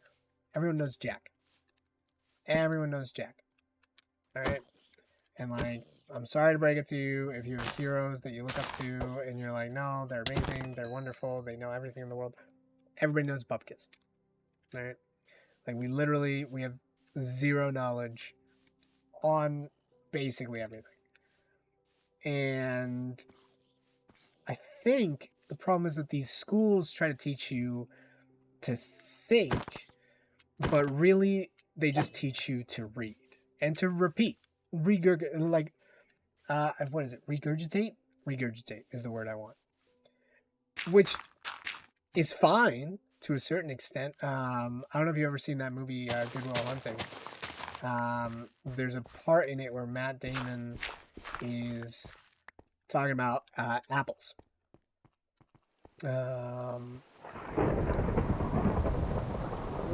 Everyone knows Jack. Everyone knows Jack. All right? And, like, I'm sorry to break it to you, if you have heroes that you look up to and you're like, no, they're amazing, they're wonderful, they know everything in the world. Everybody knows Bupkis. All right? Like, we have zero knowledge on basically everything. And I think the problem is that these schools try to teach you to think, but really they just teach you to read and to repeat. Like, what is it? Regurgitate? Regurgitate is the word I want. Which is fine to a certain extent. I don't know if you've ever seen that movie, Good Will Hunting. There's a part in it where Matt Damon is talking about apples.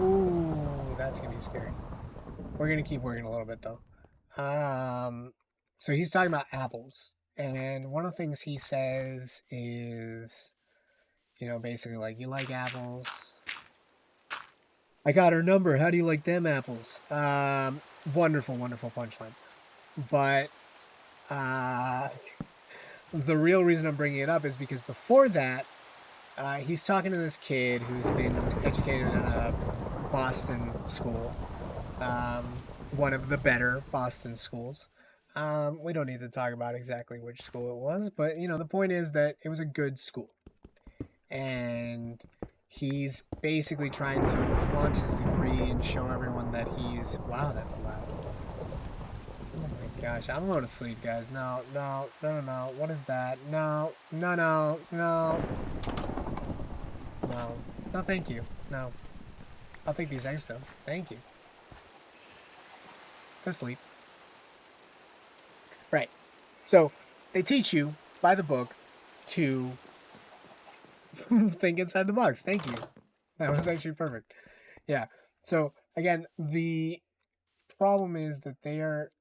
Ooh, that's gonna be scary. We're gonna keep working a little bit though. So he's talking about apples, and one of the things he says is, you know, basically like, you like apples? I got her number. How do you like them apples? Wonderful punchline. But the real reason I'm bringing it up is because before that, he's talking to this kid who's been educated in a Boston school, one of the better Boston schools. We don't need to talk about exactly which school it was, but, you know, the point is that it was a good school. And he's basically trying to flaunt his degree and show everyone that he's... Wow, that's loud. Oh my gosh, I'm going to sleep, guys. No. What is that? No. No, thank you. No. I'll take these eggs, though. Thank you. To sleep. Right. So, they teach you, by the book, to think inside the box. Thank you. That was actually perfect. Yeah. So, again, the problem is that they are...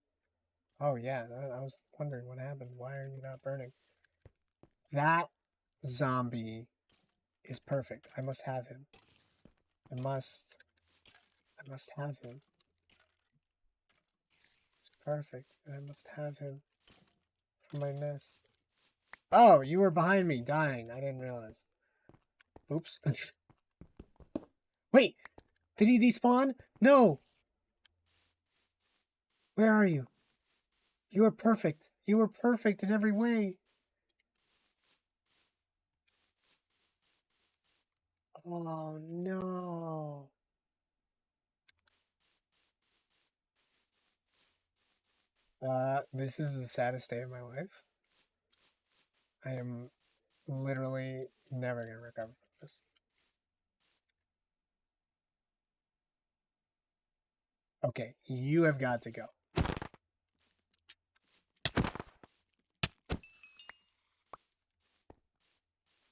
Oh, yeah. I was wondering what happened. Why are you not burning? That zombie is perfect. I must have him. I must have him. It's perfect. And I must have him for my nest. Oh, you were behind me, dying. I didn't realize. Oops. Wait! Did he despawn? No! Where are you? You are perfect. You were perfect in every way. Oh no. This is the saddest day of my life. I am literally never gonna recover from this. Okay, you have got to go.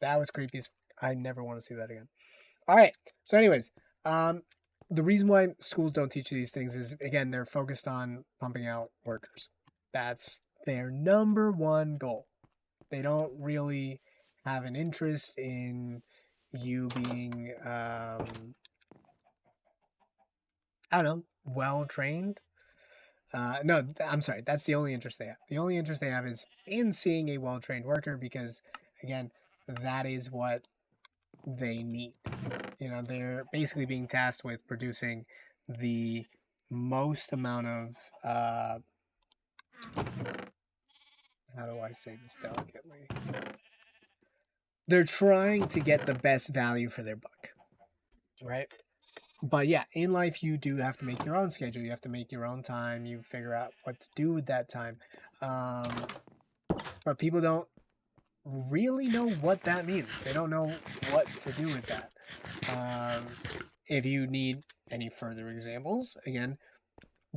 That was creepy as I never want to see that again. All right. So, anyways, um, the reason why schools don't teach these things is again they're focused on pumping out workers. That's their number one goal. They don't really have an interest in you being, I don't know, well trained. No, I'm sorry. That's the only interest they have. The only interest they have is in seeing a well trained worker because, again, that is what they need. You know, they're basically being tasked with producing the most amount of, how do I say this delicately? They're trying to get the best value for their buck, right? But yeah, in life, you do have to make your own schedule. You have to make your own time. You figure out what to do with that time. Um, but people don't really know what that means. They don't know what to do with that. Um, if you need any further examples, again,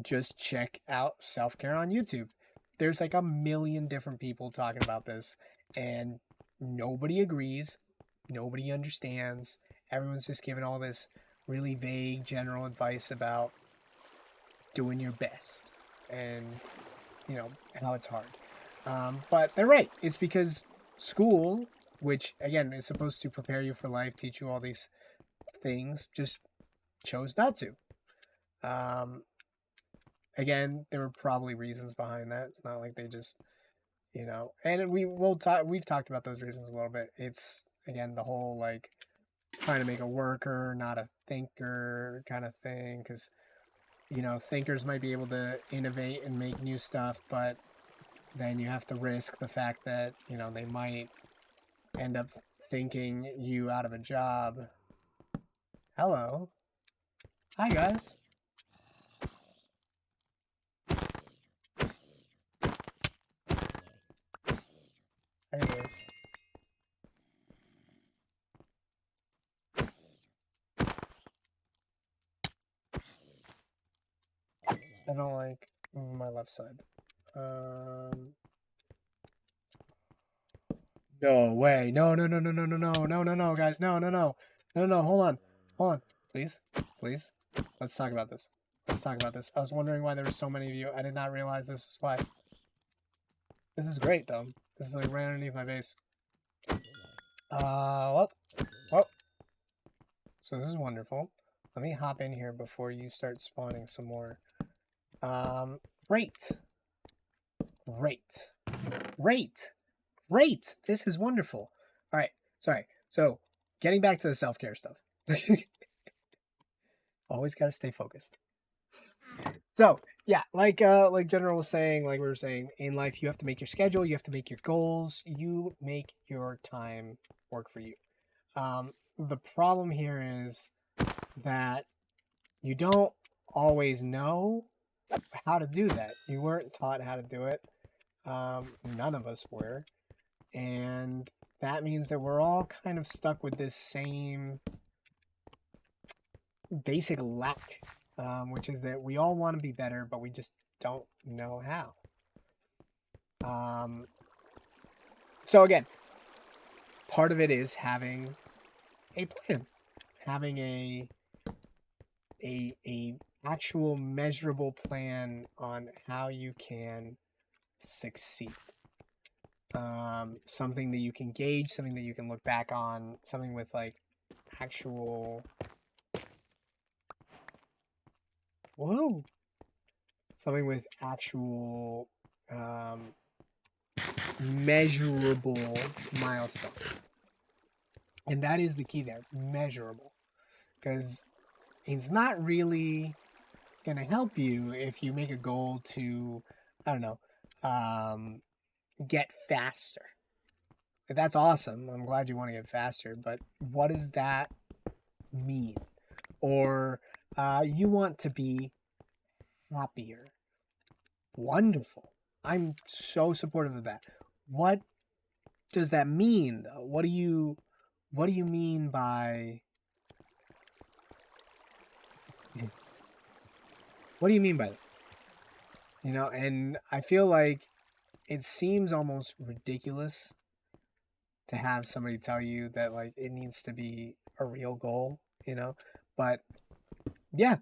just check out self care on YouTube. There's like a million different people talking about this, and nobody agrees, nobody understands. Everyone's just giving all this really vague general advice about doing your best and, you know, how it's hard. But they're right. It's because school, which again is supposed to prepare you for life, teach you all these things, just chose not to. Um, Again, there were probably reasons behind that. It's not like they just, you know, and we've talked about those reasons a little bit. It's again the whole like trying to make a worker, not a thinker kind of thing, because you know thinkers might be able to innovate and make new stuff, but then you have to risk the fact that you know they might end up thinking you out of a job. Hello, hi guys. There it is. I don't like my left side. Um, No way. No, no, no, no, no, no, no, no, no, no, guys. No, no, no. No, no, hold on. Hold on. Please. Please. Let's talk about this. Let's talk about this. I was wondering why there were so many of you. I did not realize this is why. This is great, though. This is like right underneath my base. Well. Well. So this is wonderful. Let me hop in here before you start spawning some more. Great. Great. Great. Great. This is wonderful. All right. Sorry. So getting back to the self-care stuff. Always got to stay focused. So yeah, like General was saying, like we were saying, in life you have to make your schedule, you have to make your goals, you make your time work for you. The problem here is that you don't always know how to do that. You weren't taught how to do it. None of us were, and that means that we're all kind of stuck with this same basic lack, which is that we all want to be better, but we just don't know how. Um, so again, part of it is having a plan, having a actual measurable plan on how you can succeed. Something that you can gauge, something that you can look back on, something with like actual whoa, something with actual measurable milestones. And that is the key there, measurable. Because it's not really going to help you if you make a goal to, I don't know, get faster. That's awesome. I'm glad you want to get faster, but what does that mean? Or you want to be happier. Wonderful. I'm so supportive of that. What does that mean though? What do you mean by what do you mean by that? And I feel like it seems almost ridiculous to have somebody tell you that like it needs to be a real goal. But yeah,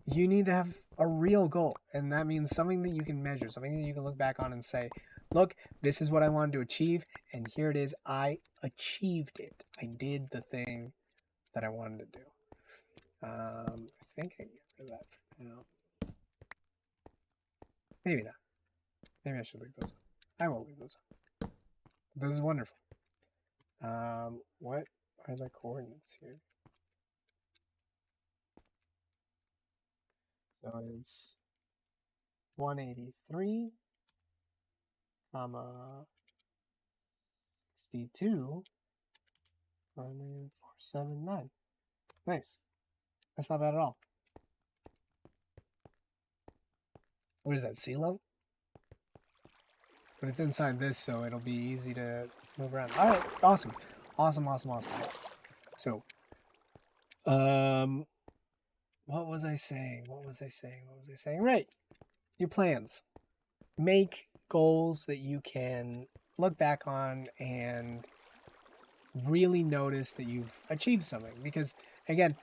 you need to have a real goal, and that means something that you can measure, something that you can look back on and say, look, this is what I wanted to achieve, and here it is. I achieved it. I did the thing that I wanted to do. I think I can get rid of that for now. Maybe not. Maybe I should leave those up. I won't leave those up. This is wonderful. What are the coordinates here? So it's 183, comma 62, 479. Nice. That's not bad at all. What is that, sea level? But it's inside this, so it'll be easy to move around. All right, awesome. Awesome. So, what was I saying? Right. Your plans. Make goals that you can look back on and really notice that you've achieved something. Because, again,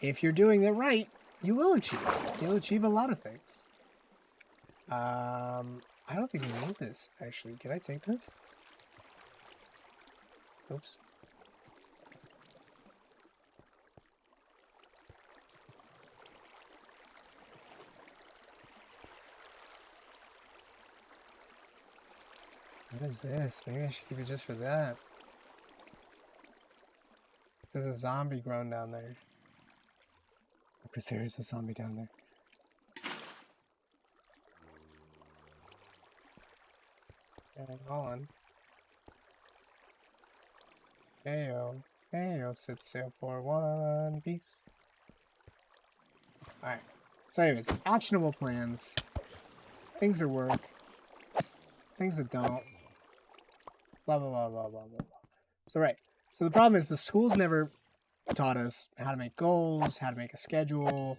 if you're doing it right, you will achieve. You'll achieve a lot of things. I don't think we need this, actually. Can I take this? Oops. What is this? Maybe I should keep it just for that. There's a zombie growing down there. Because there is a zombie down there. Hang on. Heyo, sit sail for One Piece. Alright. So anyways, actionable plans. Things that work. Things that don't. Blah, blah, blah, blah, blah, blah, blah. So right. So the problem is the schools never taught us how to make goals, how to make a schedule.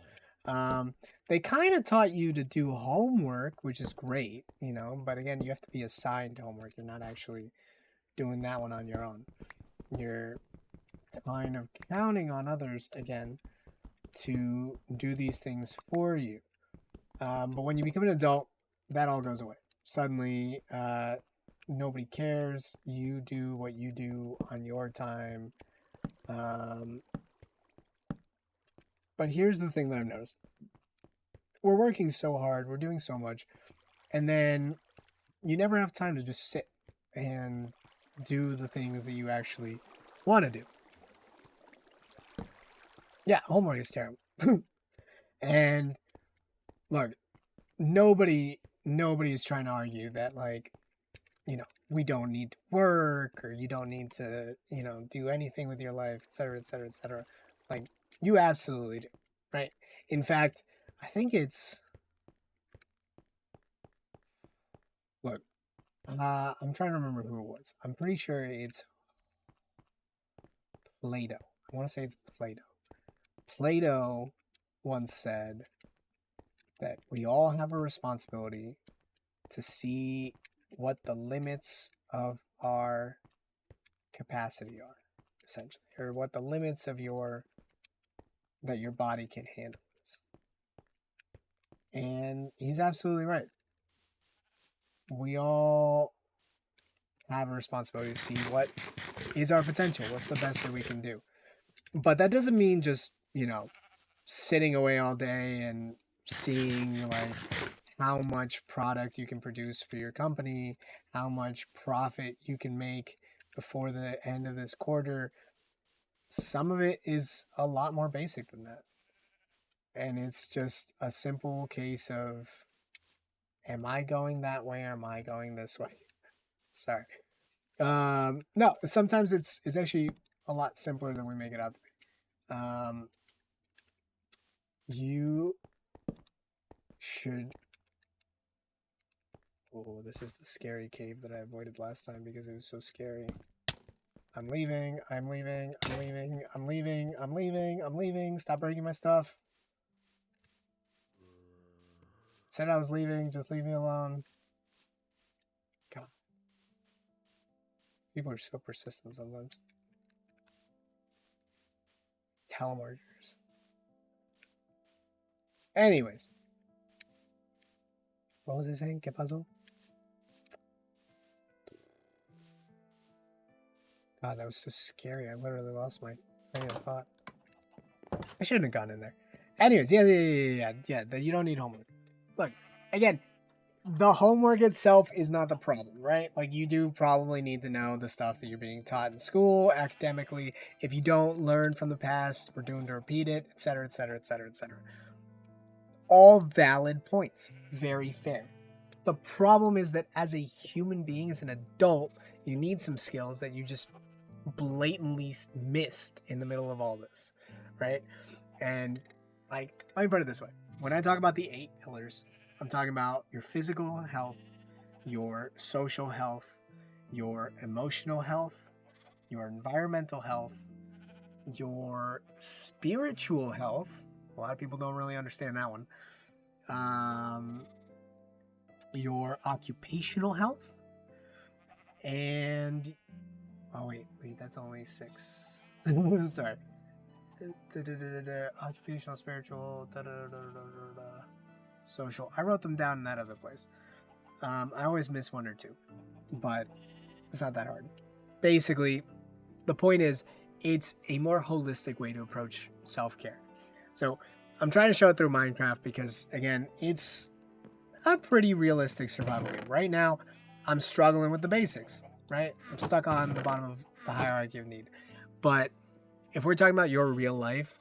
They kind of taught you to do homework, which is great, but again, you have to be assigned homework. You're not actually doing that one on your own. You're kind of counting on others, again, to do these things for you. But when you become an adult, that all goes away. Suddenly, nobody cares. You do what you do on your time. But here's the thing that I've noticed. We're working so hard, we're doing so much, and then you never have time to just sit and do the things that you actually want to do. Yeah, homework is terrible. And look, nobody is trying to argue that, like, we don't need to work, or you don't need to, do anything with your life, etc., etc., etc. Like, you absolutely do, right? In fact, I think it's... Look, I'm trying to remember who it was. I'm pretty sure it's Plato. I want to say it's Plato. Plato once said that we all have a responsibility to see what the limits of our capacity are, essentially, or what the limits of that your body can handle is. And he's absolutely right. We all have a responsibility to see what is our potential, what's the best that we can do. But that doesn't mean just, sitting away all day and seeing like how much product you can produce for your company, how much profit you can make before the end of this quarter. Some of it is a lot more basic than that. And it's just a simple case of, Am I going that way or am I going this way? Sorry. No, sometimes it's actually a lot simpler than we make it out to be. You should. Oh, this is the scary cave that I avoided last time because it was so scary. I'm leaving. I'm leaving. I'm leaving. I'm leaving. I'm leaving. I'm leaving. Stop breaking my stuff. Said I was leaving. Just leave me alone. God. People are so persistent sometimes. Telemarketers. Anyways. What was I saying? ¿Qué pasó? God, that was so scary. I literally lost my train of thought. I shouldn't have gone in there. Anyways, yeah. That you don't need homework. Look, again, the homework itself is not the problem, right? Like, you do probably need to know the stuff that you're being taught in school, academically. If you don't learn from the past, we're doomed to repeat it, etc., etc., etc., etc. All valid points. Very fair. The problem is that as a human being, as an adult, you need some skills that you just blatantly missed in the middle of all this, right? And, like, let me put it this way. When I talk about the 8 pillars, I'm talking about your physical health, your social health, your emotional health, your environmental health, your spiritual health. A lot of people don't really understand that one. Your occupational health, and wait, that's only 6. Sorry. Occupational, spiritual, social. I wrote them down in that other place. I always miss 1 or 2, but it's not that hard. Basically, the point is, it's a more holistic way to approach self-care. So I'm trying to show it through Minecraft because, again, it's a pretty realistic survival game. Right now, I'm struggling with the basics, right? I'm stuck on the bottom of the hierarchy of need. But if we're talking about your real life,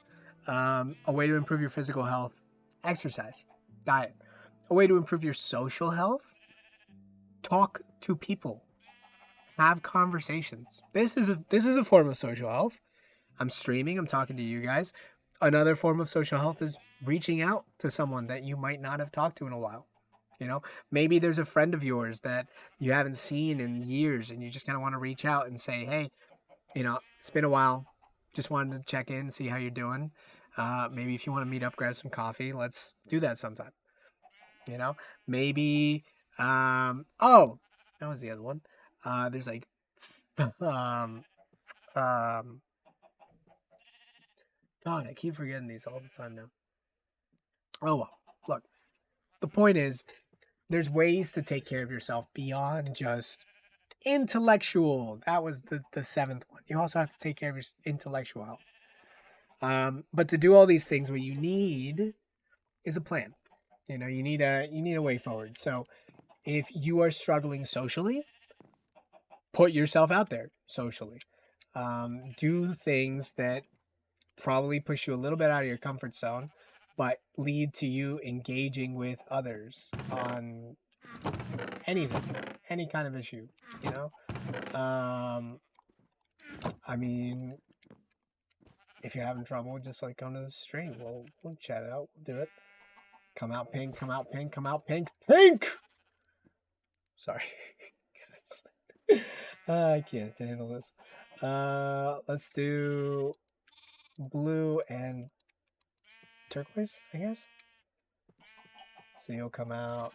a way to improve your physical health, exercise, diet. A way to improve your social health, talk to people, have conversations. This is a form of social health. I'm streaming, I'm talking to you guys. Another form of social health is reaching out to someone that you might not have talked to in a while. You know, maybe there's a friend of yours that you haven't seen in years and you just kind of want to reach out and say, hey, it's been a while. Just wanted to check in, see how you're doing. Maybe if you want to meet up, grab some coffee, let's do that sometime. Maybe, oh, that was the other one. There's like, um, um, God, I keep forgetting these all the time now. Oh, well, look, the point is, there's ways to take care of yourself beyond just intellectual. That was the 7th one. You also have to take care of your intellectual health. But to do all these things, what you need is a plan. You need a way forward. So if you are struggling socially, put yourself out there socially. Do things that probably push you a little bit out of your comfort zone, but lead to you engaging with others on anything, any kind of issue, you know? I mean, if you're having trouble, just like come to the stream. We'll chat it out. We'll do it. Come out pink, come out pink, come out pink. Pink! Sorry. I can't handle this. Let's do blue and turquoise, I guess. So you'll come out.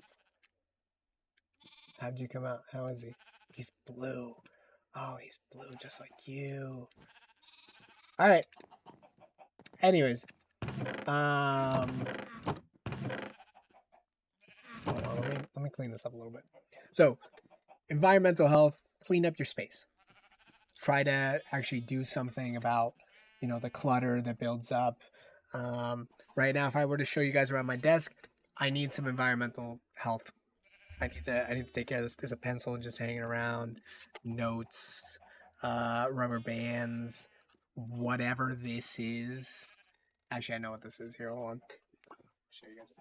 How'd you come out? How is he? He's blue. Oh, he's blue just like you. Alright. Anyways. Hold on, let me clean this up a little bit. So, environmental health, clean up your space. Try to actually do something about, the clutter that builds up. Right now, if I were to show you guys around my desk, I need some environmental health. I need to take care of this. There's a pencil just hanging around, notes, rubber bands, whatever this is. Actually, I know what this is. Here, hold on. I'll show you guys.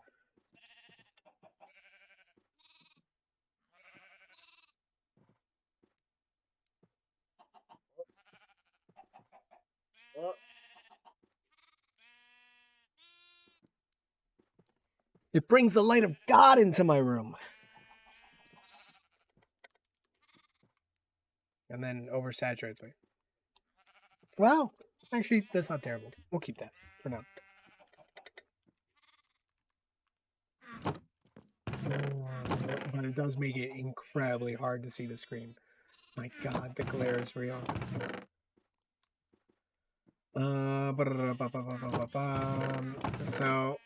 It brings the light of God into my room. And then oversaturates me. Well, actually, that's not terrible. We'll keep that for now. But it does make it incredibly hard to see the screen. My God, the glare is real. So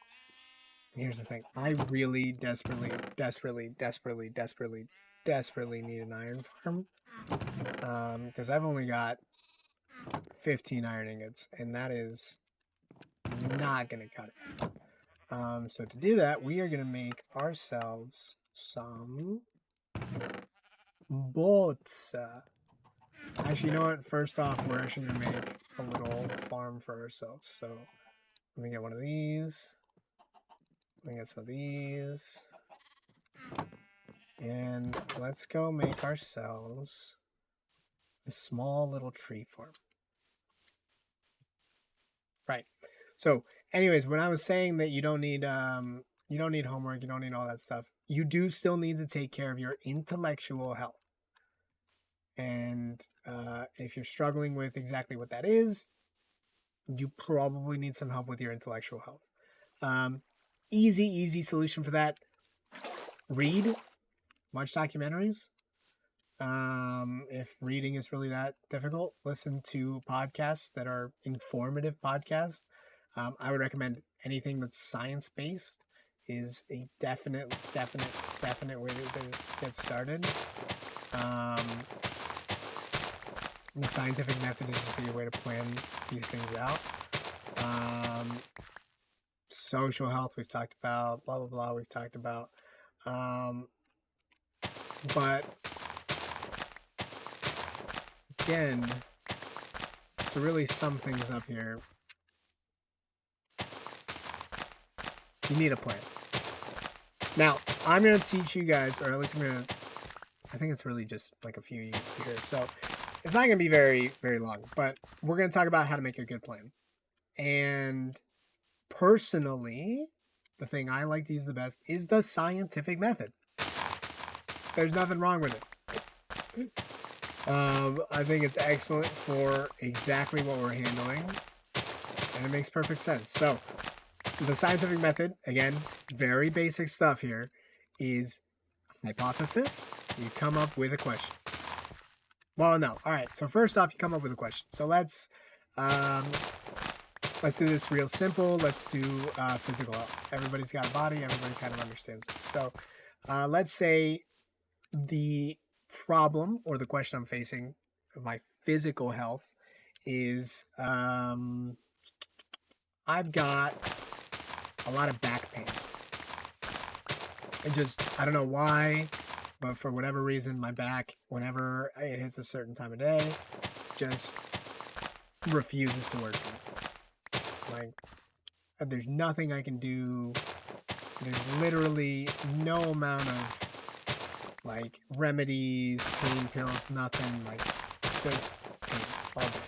here's the thing. I really desperately need an iron farm. Because I've only got 15 iron ingots, and that is not gonna cut it. So to do that, we are gonna make ourselves some boats. Actually, you know what? First off, we're actually gonna make a little farm for ourselves. So let me get one of these. Let me get some of these. And let's go make ourselves a small little tree farm. Right. So, anyways, when I was saying that you don't need homework, you don't need all that stuff. You do still need to take care of your intellectual health. And if you're struggling with exactly what that is, you probably need some help with your intellectual health. Easy solution for that. Read, watch documentaries. If reading is really that difficult, listen to podcasts that are informative podcasts. I would recommend anything that's science-based is a definite way to get started. The scientific method is just a good way to plan these things out. Social health we've talked about, blah blah blah we've talked about. But again, to really sum things up here, you need a plan. Now, I'm going to teach you guys, or at least I think it's really just like a few here. So it's not going to be very, very long, but we're going to talk about how to make a good plan. And personally, the thing I like to use the best is the scientific method. There's nothing wrong with it. I think it's excellent for exactly what we're handling, and it makes perfect sense. So the scientific method, again, very basic stuff here, is hypothesis. You come up with a question. Well, no. All right. So first off, you come up with a question. So let's do this real simple. Let's do physical health. Everybody's got a body. Everybody kind of understands this. So let's say the problem or the question I'm facing of my physical health is I've got a lot of back pain. I don't know why, but for whatever reason, my back, whenever it hits a certain time of day, just refuses to work for me. Like, there's nothing I can do. There's literally no amount of, like, remedies, pain pills, nothing. Like, just pain all day.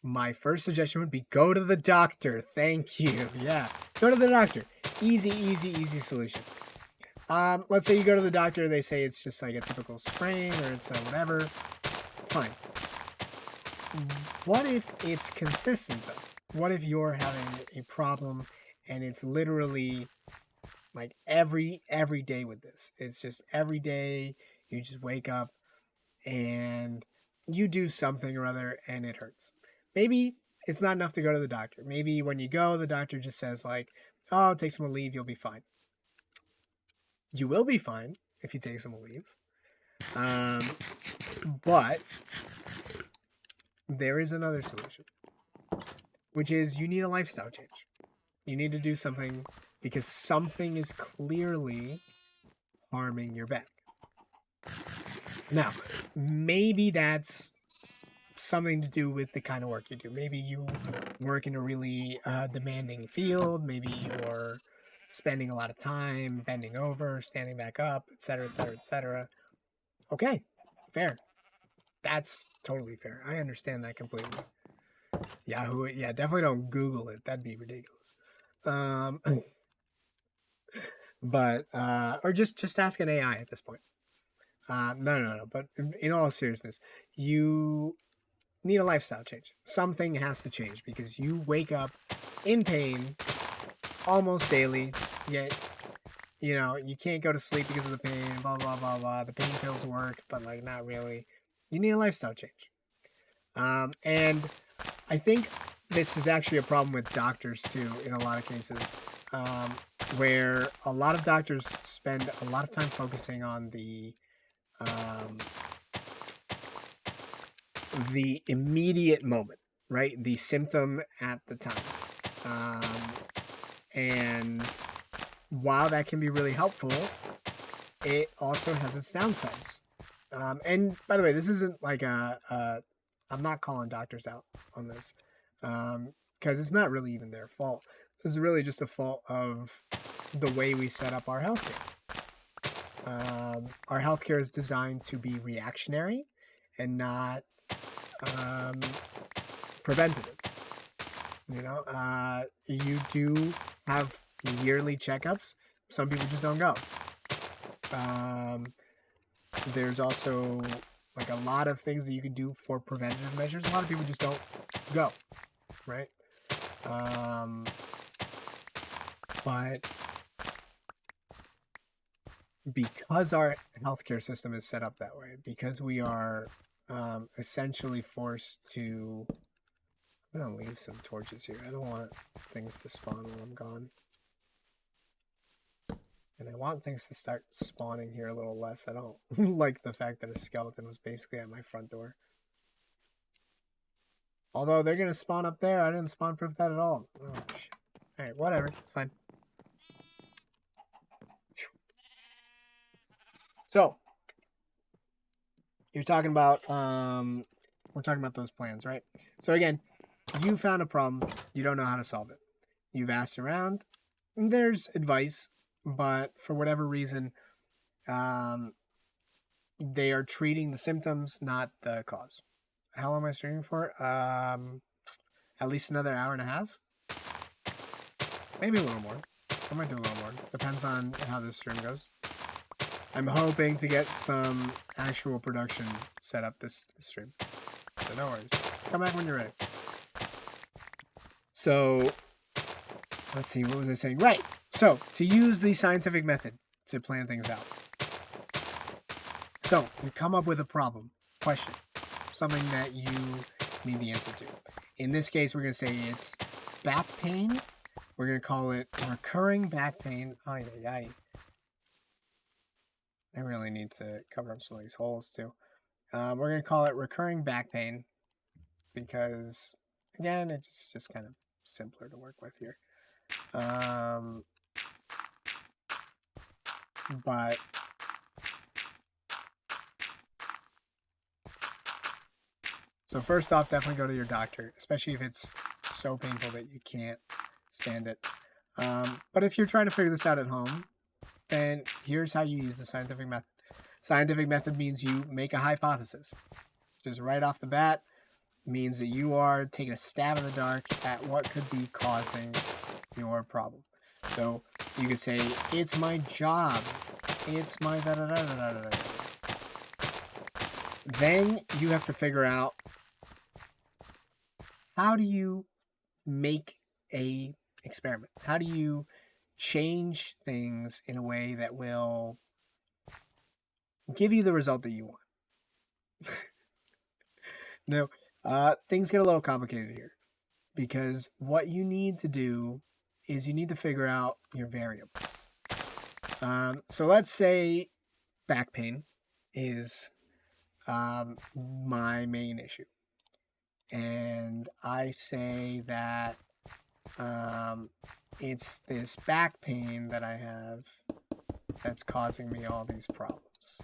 My first suggestion would be go to the doctor. Thank you. Yeah, go to the doctor. Easy solution. Let's say you go to the doctor, they say it's just like a typical sprain or it's a whatever. Fine. What if it's consistent though? What if you're having a problem and it's literally like every day with this? It's just every day you just wake up and you do something or other and it hurts. Maybe it's not enough to go to the doctor. Maybe when you go, the doctor just says like, oh, take some leave, you'll be fine. You will be fine if you take some leave. But there is another solution, which is you need a lifestyle change. You need to do something because something is clearly harming your back. Now, maybe that's something to do with the kind of work you do. Maybe you work in a really demanding field. Maybe you're spending a lot of time bending over, standing back up, etc., etc., etc. Okay, fair. That's totally fair. I understand that completely. Yahoo, yeah, definitely don't Google it. That'd be ridiculous. Um, but or just ask an AI at this point. No. But in all seriousness, you need a lifestyle change. Something has to change because you wake up in pain almost daily. Yet you can't go to sleep because of the pain. Blah blah blah blah. The pain pills work, but like not really. You need a lifestyle change. And I think this is actually a problem with doctors too, in a lot of cases, um, where a lot of doctors spend a lot of time focusing on um, the immediate moment, right? The symptom at the time. Um, and while that can be really helpful, it also has its downsides. And by the way, this isn't like I'm not calling doctors out on this because it's not really even their fault. This is really just a fault of the way we set up our healthcare. Our healthcare is designed to be reactionary and not um, preventative. You do have yearly checkups. Some people just don't go. Um, there's also like a lot of things that you can do for preventative measures. A lot of people just don't go, right? Um, but because our healthcare system is set up that way, because we are essentially forced to. I'm gonna leave some torches here. I don't want things to spawn while I'm gone. And I want things to start spawning here a little less. I don't like the fact that a skeleton was basically at my front door. Although they're gonna spawn up there. I didn't spawn proof that at all. Oh, shit. Alright, whatever. It's fine. So, you're talking about, we're talking about those plans, right? So again, you found a problem. You don't know how to solve it. You've asked around. There's advice, but for whatever reason, um, they are treating the symptoms, not the cause. How long am I streaming for? At least another hour and a half. Maybe a little more. I might do a little more. Depends on how this stream goes. I'm hoping to get some actual production set up this stream. So no worries. Come back when you're ready. So let's see, what was I saying? Right. So to use the scientific method to plan things out. So you come up with a problem, question, something that you need the answer to. In this case, we're going to say it's back pain. We're going to call it recurring back pain. Ay, ay, ay. I really need to cover up some of these holes too. We're going to call it recurring back pain because, again, it's just kind of simpler to work with here. But so first off, definitely go to your doctor, especially if it's so painful that you can't stand it. But if you're trying to figure this out at home, then here's how you use the scientific method. Scientific method means you make a hypothesis. Just right off the bat, means that you are taking a stab in the dark at what could be causing your problem. So you could say, it's my job. It's my da da da da da da. Then you have to figure out, how do you make a experiment? How do you change things in a way that will give you the result that you want? No, things get a little complicated here because what you need to do is you need to figure out your variables. So let's say back pain is my main issue. And I say that it's this back pain that I have that's causing me all these problems.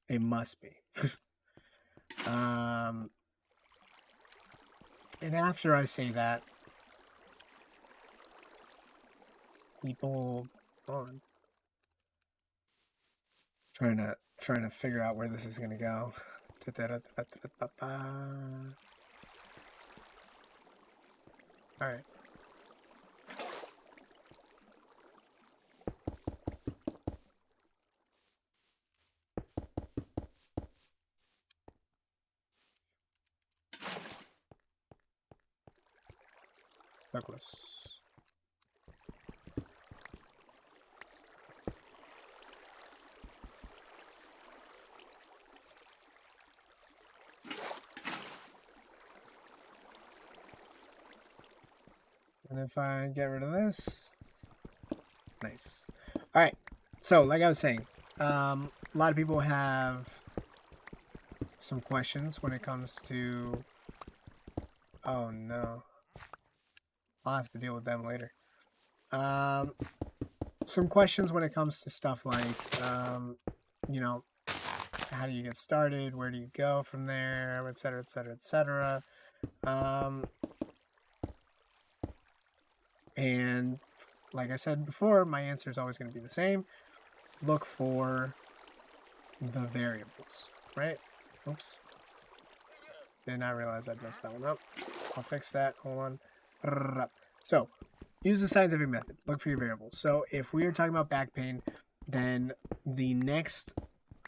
It must be. And after I say that, people on trying to figure out where this is gonna go. All right. Douglas. And if I get rid of this, nice. All right. So, like I was saying, a lot of people have some questions when it comes to. Oh no, I'll have to deal with them later. Some questions when it comes to stuff like, you know, how do you get started? Where do you go from there? Et cetera, et cetera, et cetera. And like I said before, my answer is always going to be the same. Look for the variables, right? Oops. Did not realize I'd messed that one up. I'll fix that. Hold on. So, use the scientific method. Look for your variables. So, if we are talking about back pain, then the next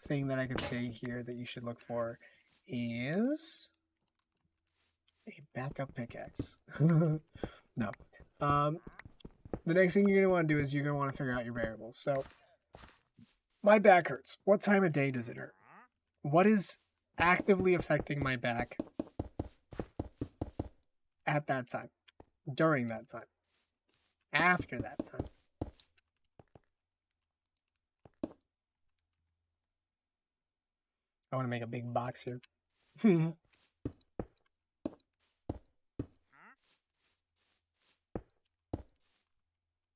thing that I could say here that you should look for is a backup pickaxe. No. The next thing you're going to want to do is you're going to want to figure out your variables. So, my back hurts. What time of day does it hurt? What is actively affecting my back at that time, during that time, after that time? I want to make a big box here.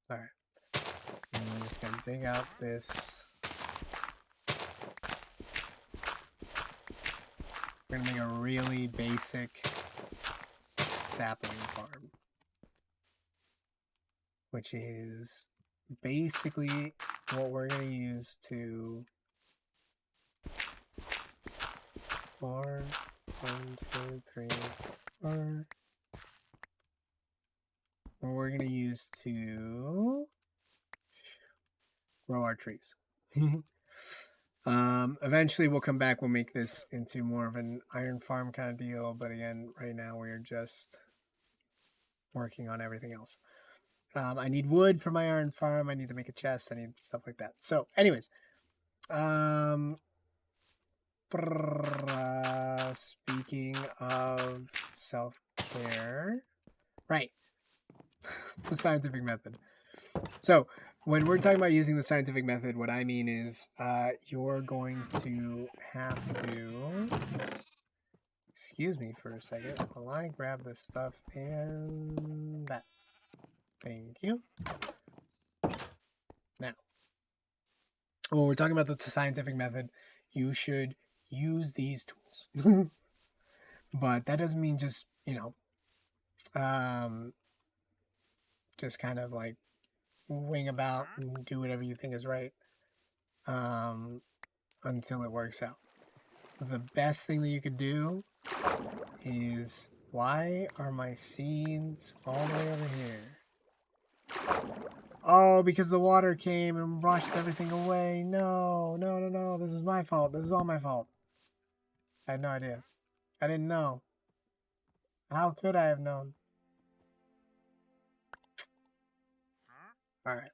Alright. I'm just going to dig out this. We're going to make a really basic sapling farm, which is basically what we're going to use to four, 1, 2, 3, 4. What we're going to use to grow our trees. Eventually we'll come back, we'll make this into more of an iron farm kind of deal, but again, right now we're just working on everything else. I need wood for my iron farm, I need to make a chest, I need stuff like that. So anyways, speaking of self-care, right, the scientific method. So when we're talking about using the scientific method, what I mean is you're going to have to, excuse me for a second while I grab this stuff and that. Thank you. Now, when we're talking about the scientific method, you should use these tools. But that doesn't mean just, just kind of like wing about and do whatever you think is right until it works out. The best thing that you could do is, why are my seeds all the way over here? Oh, because the water came and washed everything away. No, no, no, no. This is my fault. This is all my fault. I had no idea. I didn't know. How could I have known? Alright.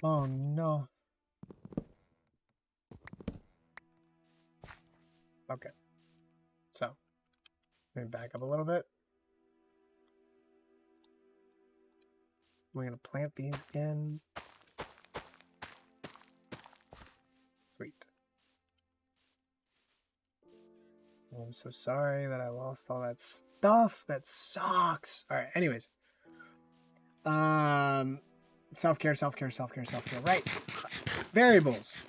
Oh, no. Okay. So, let me back up a little bit. We're going to plant these again. Sweet. Oh, I'm so sorry that I lost all that stuff. That sucks. Alright, anyways. Self-care, self-care, self-care, self-care. Right. Variables.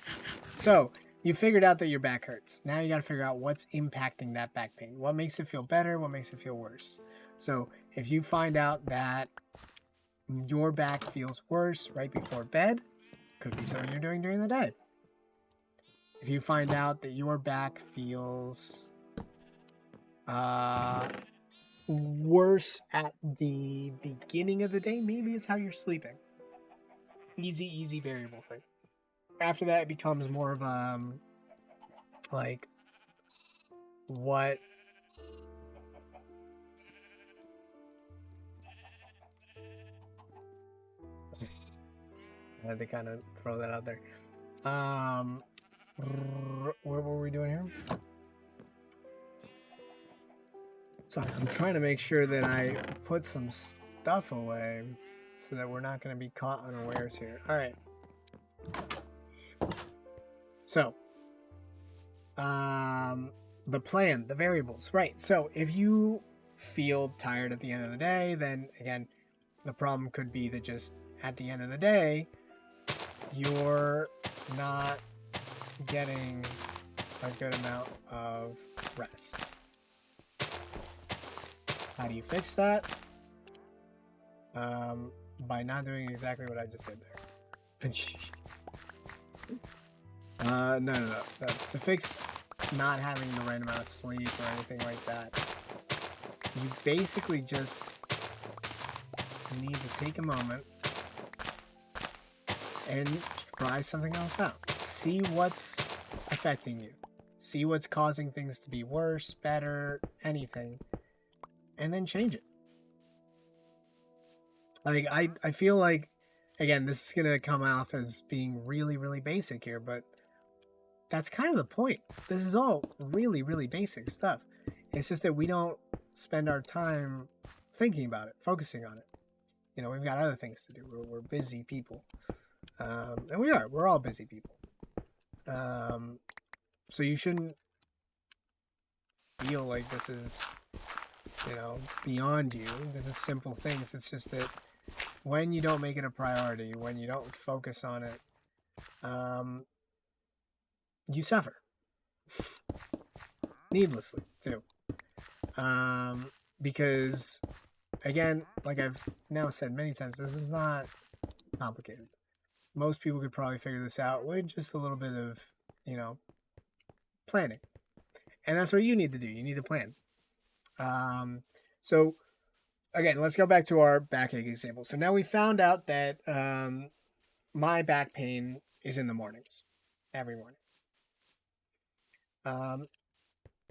So, you figured out that your back hurts. Now you got to figure out what's impacting that back pain. What makes it feel better? What makes it feel worse? So, if you find out that your back feels worse right before bed, could be something you're doing during the day. if you find out that your back feels worse at the beginning of the day, maybe it's how you're sleeping. Easy variable thing. After that, it becomes more of like what I had to kind of throw that out there. What were we doing here? Sorry, I'm trying to make sure that I put some stuff away so that we're not going to be caught unawares here. All right. So, the plan, the variables, right? So if you feel tired at the end of the day, then again, the problem could be that just at the end of the day, you're not getting a good amount of rest. How do you fix that? By not doing exactly what I just did there. No. To fix not having the right amount of sleep or anything like that, you basically just need to take a moment and try something else out. See what's affecting you. See what's causing things to be worse, better, anything, and then change it. Like, I feel like, again, this is going to come off as being really basic here, but that's kind of the point. This is all really basic stuff. It's just that we don't spend our time thinking about it, focusing on it. You know, we've got other things to do. We're busy people. And we're all busy people. So you shouldn't feel like this is, you know, beyond you. This is simple things. It's just that when you don't make it a priority, when you don't focus on it, you suffer. Needlessly, too. Because, again, like I've now said many times, this is not complicated. Most people could probably figure this out with just a little bit of, you know, planning. And that's what you need to do. You need to plan. So, again, let's go back to our backache example. So now we found out that my back pain is in the mornings, every morning.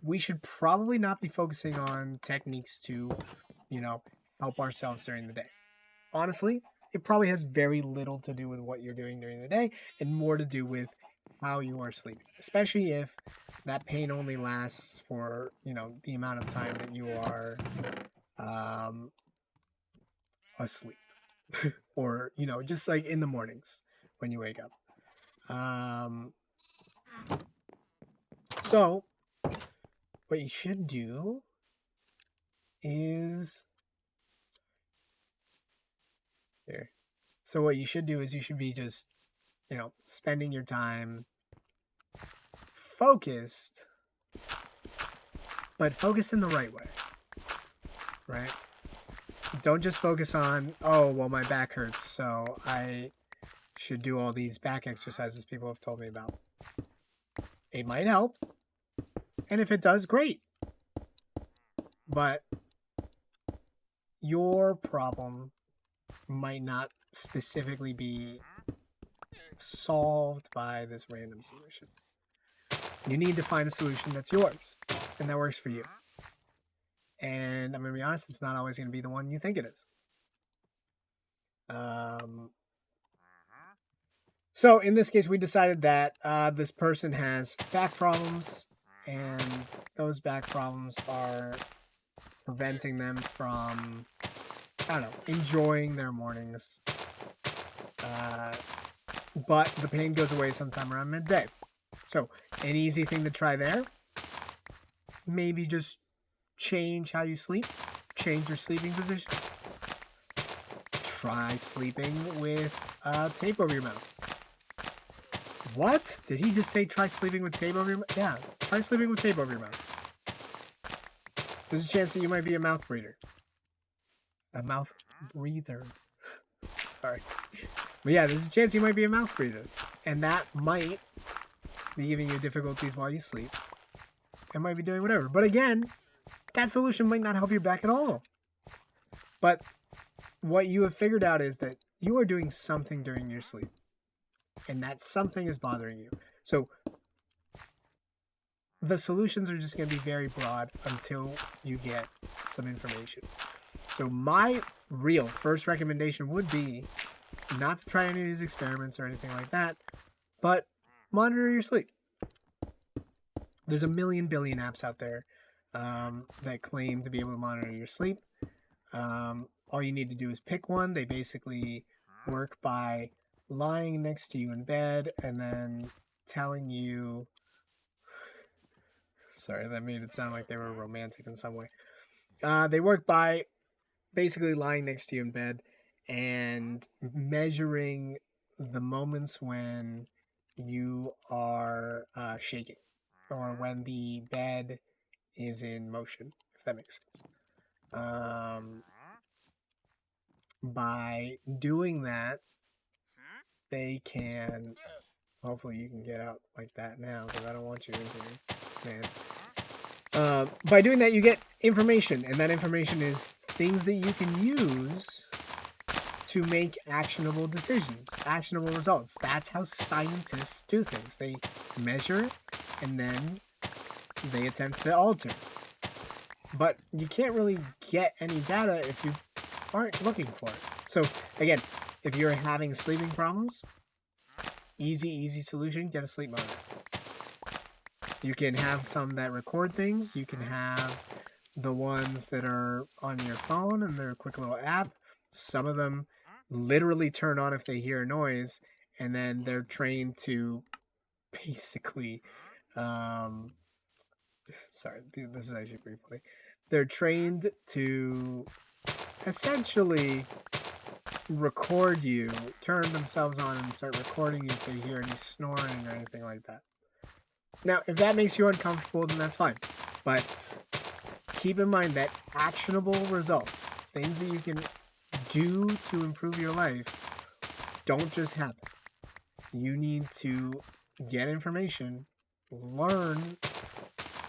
We should probably not be focusing on techniques to, you know, help ourselves during the day. Honestly, it probably has very little to do with what you're doing during the day and more to do with how you are sleeping, especially if that pain only lasts for, you know, the amount of time that you are asleep or, you know, just like in the mornings when you wake up. So what you should do is here. So what you should do is you should be just, you know, spending your time focused, but focused in the right way, right? Don't just focus on, oh, well, my back hurts, so I should do all these back exercises people have told me about. It might help, and if it does, great. But your problem might not specifically be solved by this random solution. You need to find a solution that's yours and that works for you. And I'm going to be honest, it's not always going to be the one you think it is. So in this case, we decided that this person has back problems, and those back problems are preventing them from, I don't know, enjoying their mornings. But the pain goes away sometime around midday. So an easy thing to try there, maybe just change how you sleep, change your sleeping position. Try sleeping with tape over your mouth. What? Did he just say try sleeping with tape over your mouth? Yeah, try sleeping with tape over your mouth. There's a chance that you might be a mouth breather. A mouth breather. Sorry. But yeah, there's a chance you might be a mouth breather. And that might be giving you difficulties while you sleep. It might be doing whatever. But again, that solution might not help your back at all. But what you have figured out is that you are doing something during your sleep. And that something is bothering you. So the solutions are just going to be very broad until you get some information. So my real first recommendation would be not to try any of these experiments or anything like that, but monitor your sleep. There's a million billion apps out there that claim to be able to monitor your sleep. All you need to do is pick one. They basically work by lying next to you in bed and then telling you... Sorry, that made it sound like they were romantic in some way. They work by basically lying next to you in bed and measuring the moments when you are shaking or when the bed is in motion, if that makes sense. By doing that, they can... Hopefully you can get out like that now, because I don't want you in here, man. By doing that, you get information, and that information is things that you can use to make actionable decisions, actionable results. That's how scientists do things. They measure, and then they attempt to alter. But you can't really get any data if you aren't looking for it. So, again, if you're having sleeping problems, easy solution, get a sleep monitor. You can have some that record things. You can have the ones that are on your phone, and they're a quick little app. Some of them literally turn on if they hear a noise, and then they're trained to basically... sorry, this is actually pretty funny. They're trained to essentially record you, turn themselves on and start recording you if they hear any snoring or anything like that. Now, if that makes you uncomfortable, then that's fine. But keep in mind that actionable results, things that you can do to improve your life, don't just happen. You need to get information, learn,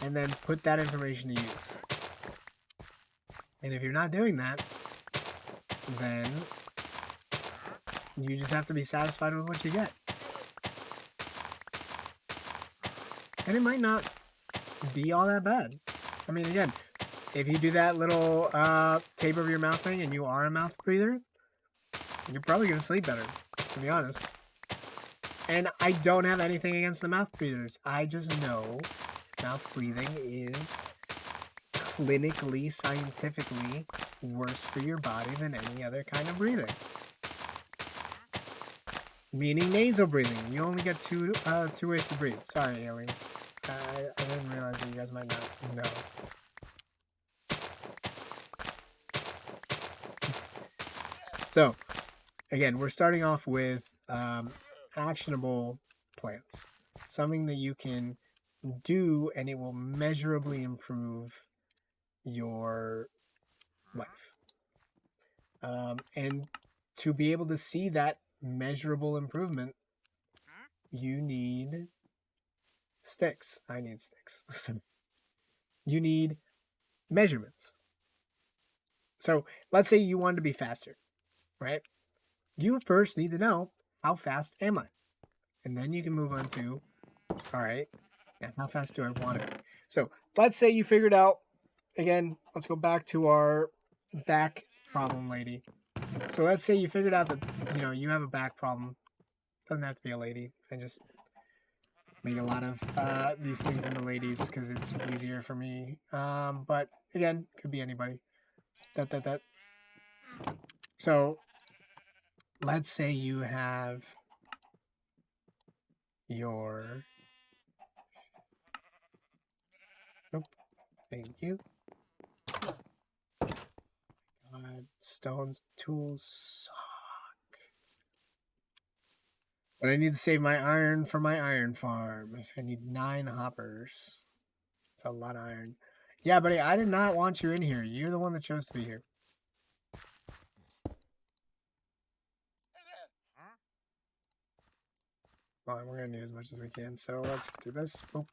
and then put that information to use. And if you're not doing that, then you just have to be satisfied with what you get. And it might not be all that bad. I mean, again, if you do that little tape over your mouth thing and you are a mouth breather, you're probably going to sleep better, to be honest. And I don't have anything against the mouth breathers. I just know mouth breathing is clinically, scientifically worse for your body than any other kind of breathing. Meaning nasal breathing. You only get two ways to breathe. Sorry, aliens. I didn't realize that you guys might not know. So, again, we're starting off with actionable plans. Something that you can do and it will measurably improve your life. And to be able to see that measurable improvement, you need sticks. I need sticks. You need measurements. So let's say you want to be faster, right? You first need to know, how fast am I? And then you can move on to, all right, how fast do I want to be? So let's say you figured out, again, let's go back to our back problem lady. So let's say you figured out that, you have a back problem. Doesn't have to be a lady. I just make a lot of these things into ladies because it's easier for me. But again, could be anybody. So let's say you have your... Nope. Thank you. God, stones, tools suck. But I need to save my iron for my iron farm. I need 9 hoppers. That's a lot of iron. Yeah, buddy, I did not want you in here. You're the one that chose to be here. Well, we're gonna need as much as we can, so let's just do this. Boop.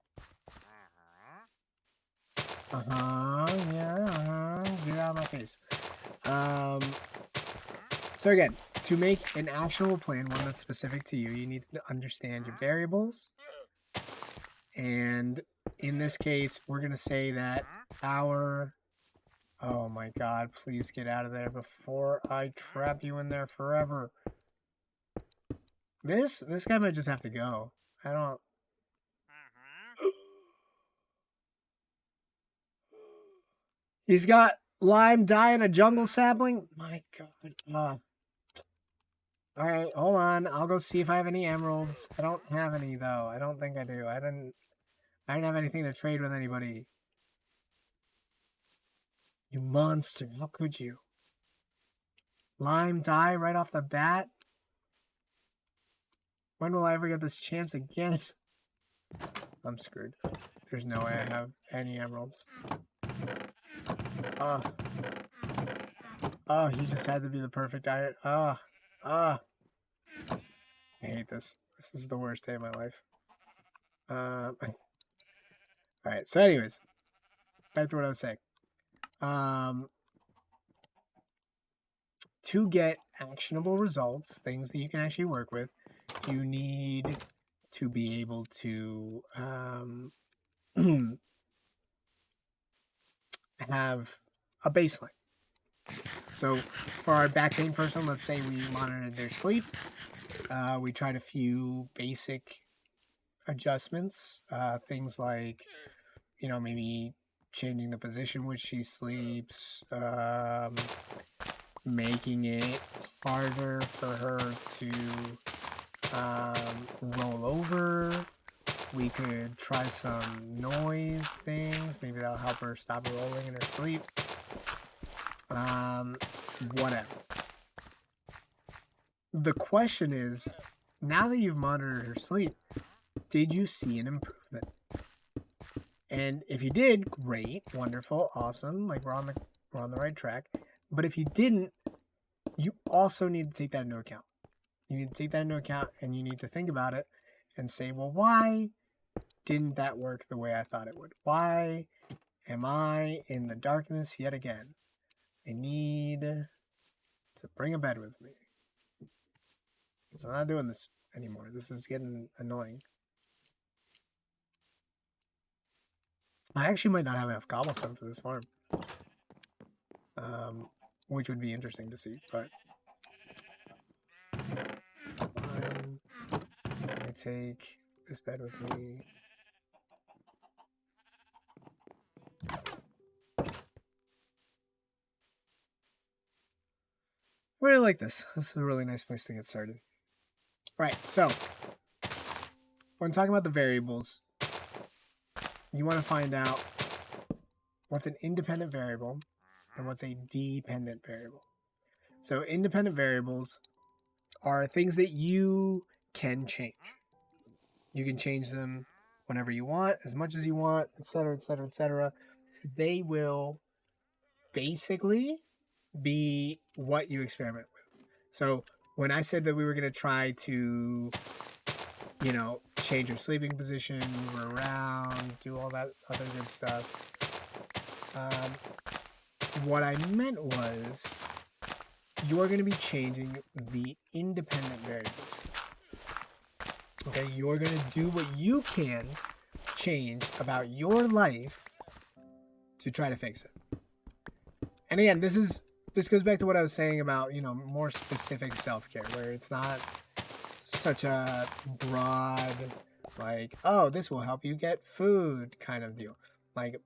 Yeah, get out of my face. So again, to make an actionable plan, one that's specific to you, you need to understand your variables. And in this case, we're gonna say that our... Oh my god, please get out of there before I trap you in there forever. This guy might just have to go. I don't... He's got lime dye and a jungle sapling? My god. Alright, hold on. I'll go see if I have any emeralds. I don't have any, though. I don't think I do. I didn't have anything to trade with anybody. You monster. How could you? Lime dye right off the bat? When will I ever get this chance again? I'm screwed. There's no way I have any emeralds. Oh, he just had to be the perfect diet. I hate this. This is the worst day of my life. Alright, so anyways, back to what I was saying. To get actionable results, things that you can actually work with, you need to be able to have a baseline. So for our back pain person, let's say we monitored their sleep. We tried a few basic adjustments, things like, you know, maybe changing the position which she sleeps, making it harder for her to roll over. We could try some noise things. Maybe that'll help her stop rolling in her sleep. Whatever. The question is, now that you've monitored her sleep, did you see an improvement? And if you did, great, wonderful, awesome. Like we're on the right track. But if you didn't, you also need to take that into account. You need to take that into account, and you need to think about it and say, well, why didn't that work the way I thought it would? Why am I in the darkness yet again? I need to bring a bed with me. So I'm not doing this anymore. This is getting annoying. I actually might not have enough cobblestone for this farm. Which would be interesting to see, but... Let me take this bed with me. I really like this. This is a really nice place to get started. Right, so when talking about the variables, you want to find out what's an independent variable and what's a dependent variable. So independent variables are things that you can change. You can change them whenever you want, as much as you want, etc., etc., etc. They will basically be what you experiment with. So when I said that we were going to try to, you know, change your sleeping position, move around, do all that other good stuff, what I meant was you're going to be changing the independent variables. Okay, you're going to do what you can change about your life to try to fix it. And again, this goes back to what I was saying about, you know, more specific self-care, where it's not such a broad, like, oh, this will help you get food kind of deal. Like,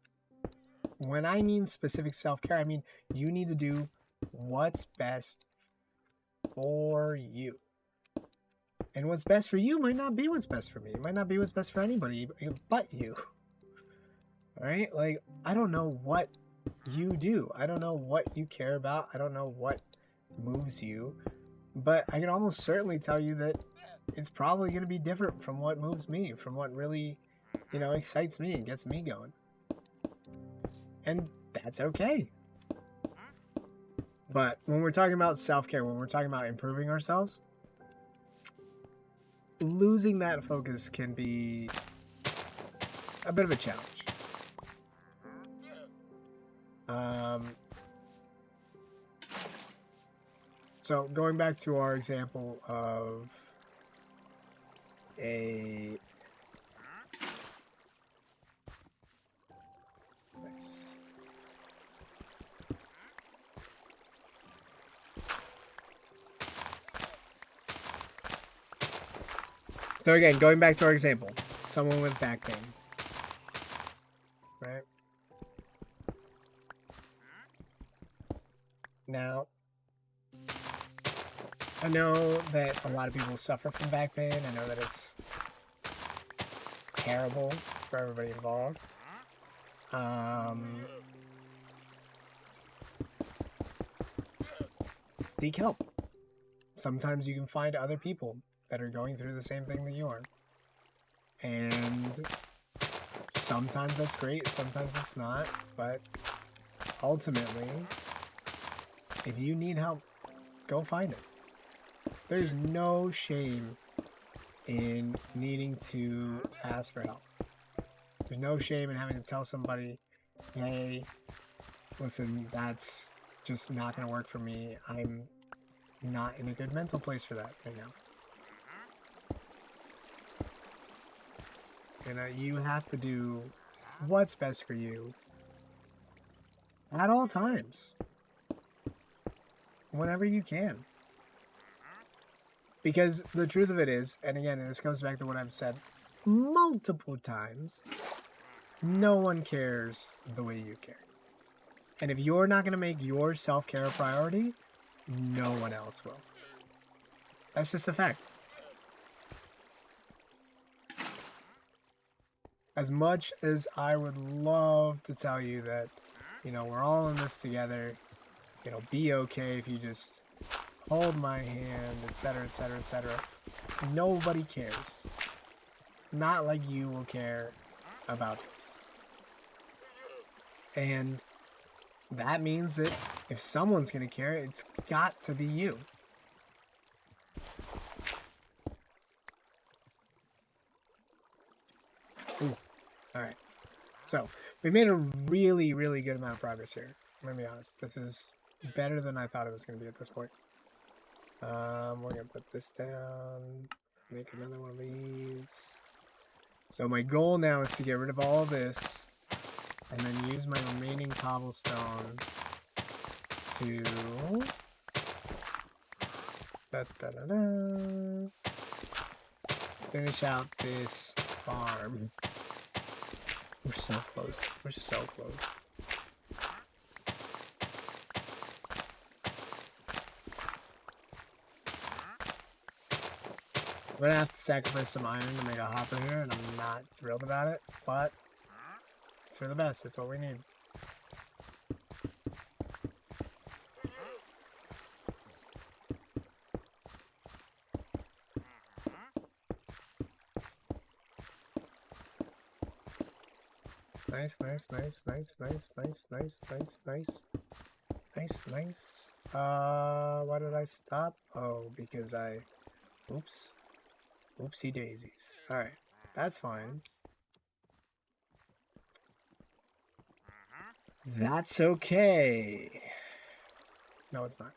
when I mean specific self-care, I mean you need to do what's best for you. And what's best for you might not be what's best for me. It might not be what's best for anybody but you. All right? Like, I don't know what you do. I don't know what you care about. I don't know what moves you. But I can almost certainly tell you that it's probably going to be different from what moves me, from what really, you know, excites me and gets me going. And that's okay. But when we're talking about self-care, when we're talking about improving ourselves, losing that focus can be a bit of a challenge. So going back to our example of a nice. So again, going back to our example, someone with back pain, right? Now, I know that a lot of people suffer from back pain. I know that it's terrible for everybody involved. Seek help. Sometimes you can find other people that are going through the same thing that you are. And sometimes that's great, sometimes it's not. But ultimately, if you need help, go find it. There's no shame in needing to ask for help. There's no shame in having to tell somebody, hey, listen, that's just not going to work for me. I'm not in a good mental place for that right now. You know, you have to do what's best for you at all times, whenever you can. Because the truth of it is, and again, this comes back to what I've said multiple times, no one cares the way you care. And if you're not going to make your self-care a priority, no one else will. That's just a fact. As much as I would love to tell you that, you know, we're all in this together, you know, be okay if you just hold my hand, etc., etc., etc. Nobody cares. Not like you will care about this. And that means that if someone's going to care, it's got to be you. Ooh. All right. So we made a really, really good amount of progress here. I'm going to be honest. This is better than I thought it was going to be at this point. We're going to put this down. Make another one of these. So my goal now is to get rid of all of this and then use my remaining cobblestone to finish out this farm. We're so close. We're so close. I'm gonna have to sacrifice some iron to make a hopper here, and I'm not thrilled about it, but it's for the best. It's what we need. Nice, nice, nice, nice, nice, nice, nice, nice, nice. Nice, nice. Why did I stop? Oh, because oops. Oopsie daisies. Alright, that's fine. That's okay. No, it's not.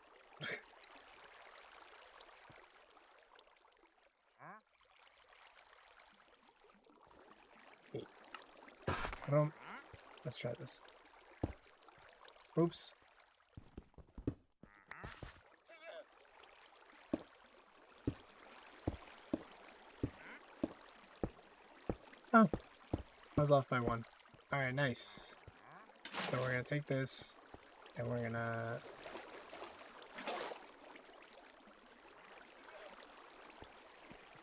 Let's try this. Oops. Oh, I was off by one. Alright, nice. So we're gonna take this, and we're gonna...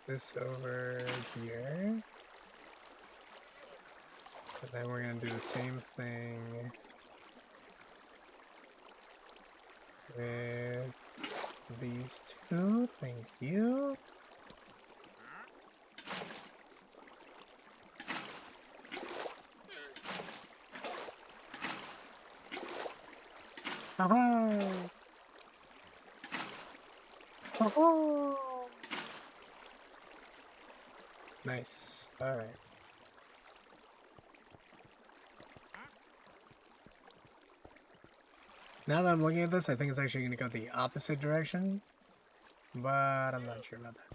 this over here. And then we're gonna do the same thing with these two. Thank you. Haha! Oh. Nice. All right. Now that I'm looking at this, I think it's actually going to go the opposite direction, but I'm not sure about that.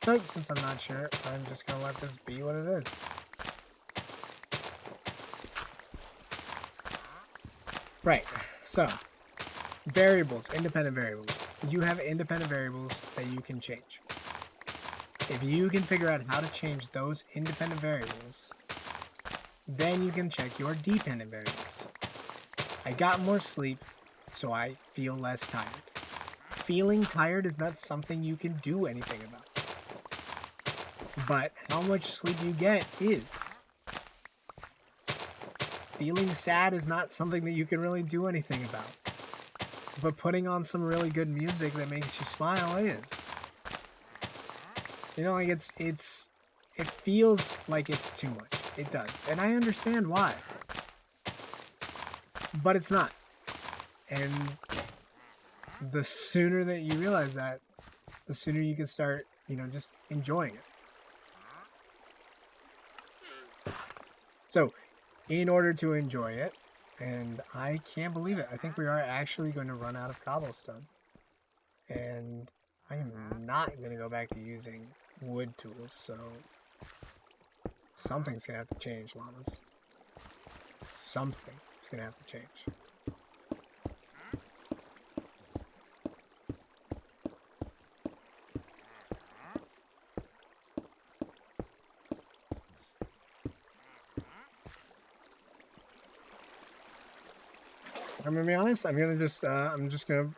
So, since I'm not sure, I'm just going to let this be what it is. Right. So, variables, independent variables. You have independent variables that you can change. If you can figure out how to change those independent variables, then you can check your dependent variables. I got more sleep, so I feel less tired. Feeling tired is not something you can do anything about. But how much sleep you get is. Feeling sad is not something that you can really do anything about. But putting on some really good music that makes you smile is. You know, like it feels like it's too much. It does. And I understand why. But it's not. And the sooner that you realize that, the sooner you can start, just enjoying it. So, in order to enjoy it, and I can't believe it, I think we are actually going to run out of cobblestone. And I am not going to go back to using wood tools, so something's going to have to change, llamas. Something is going to have to change. I'm gonna be honest. I'm just gonna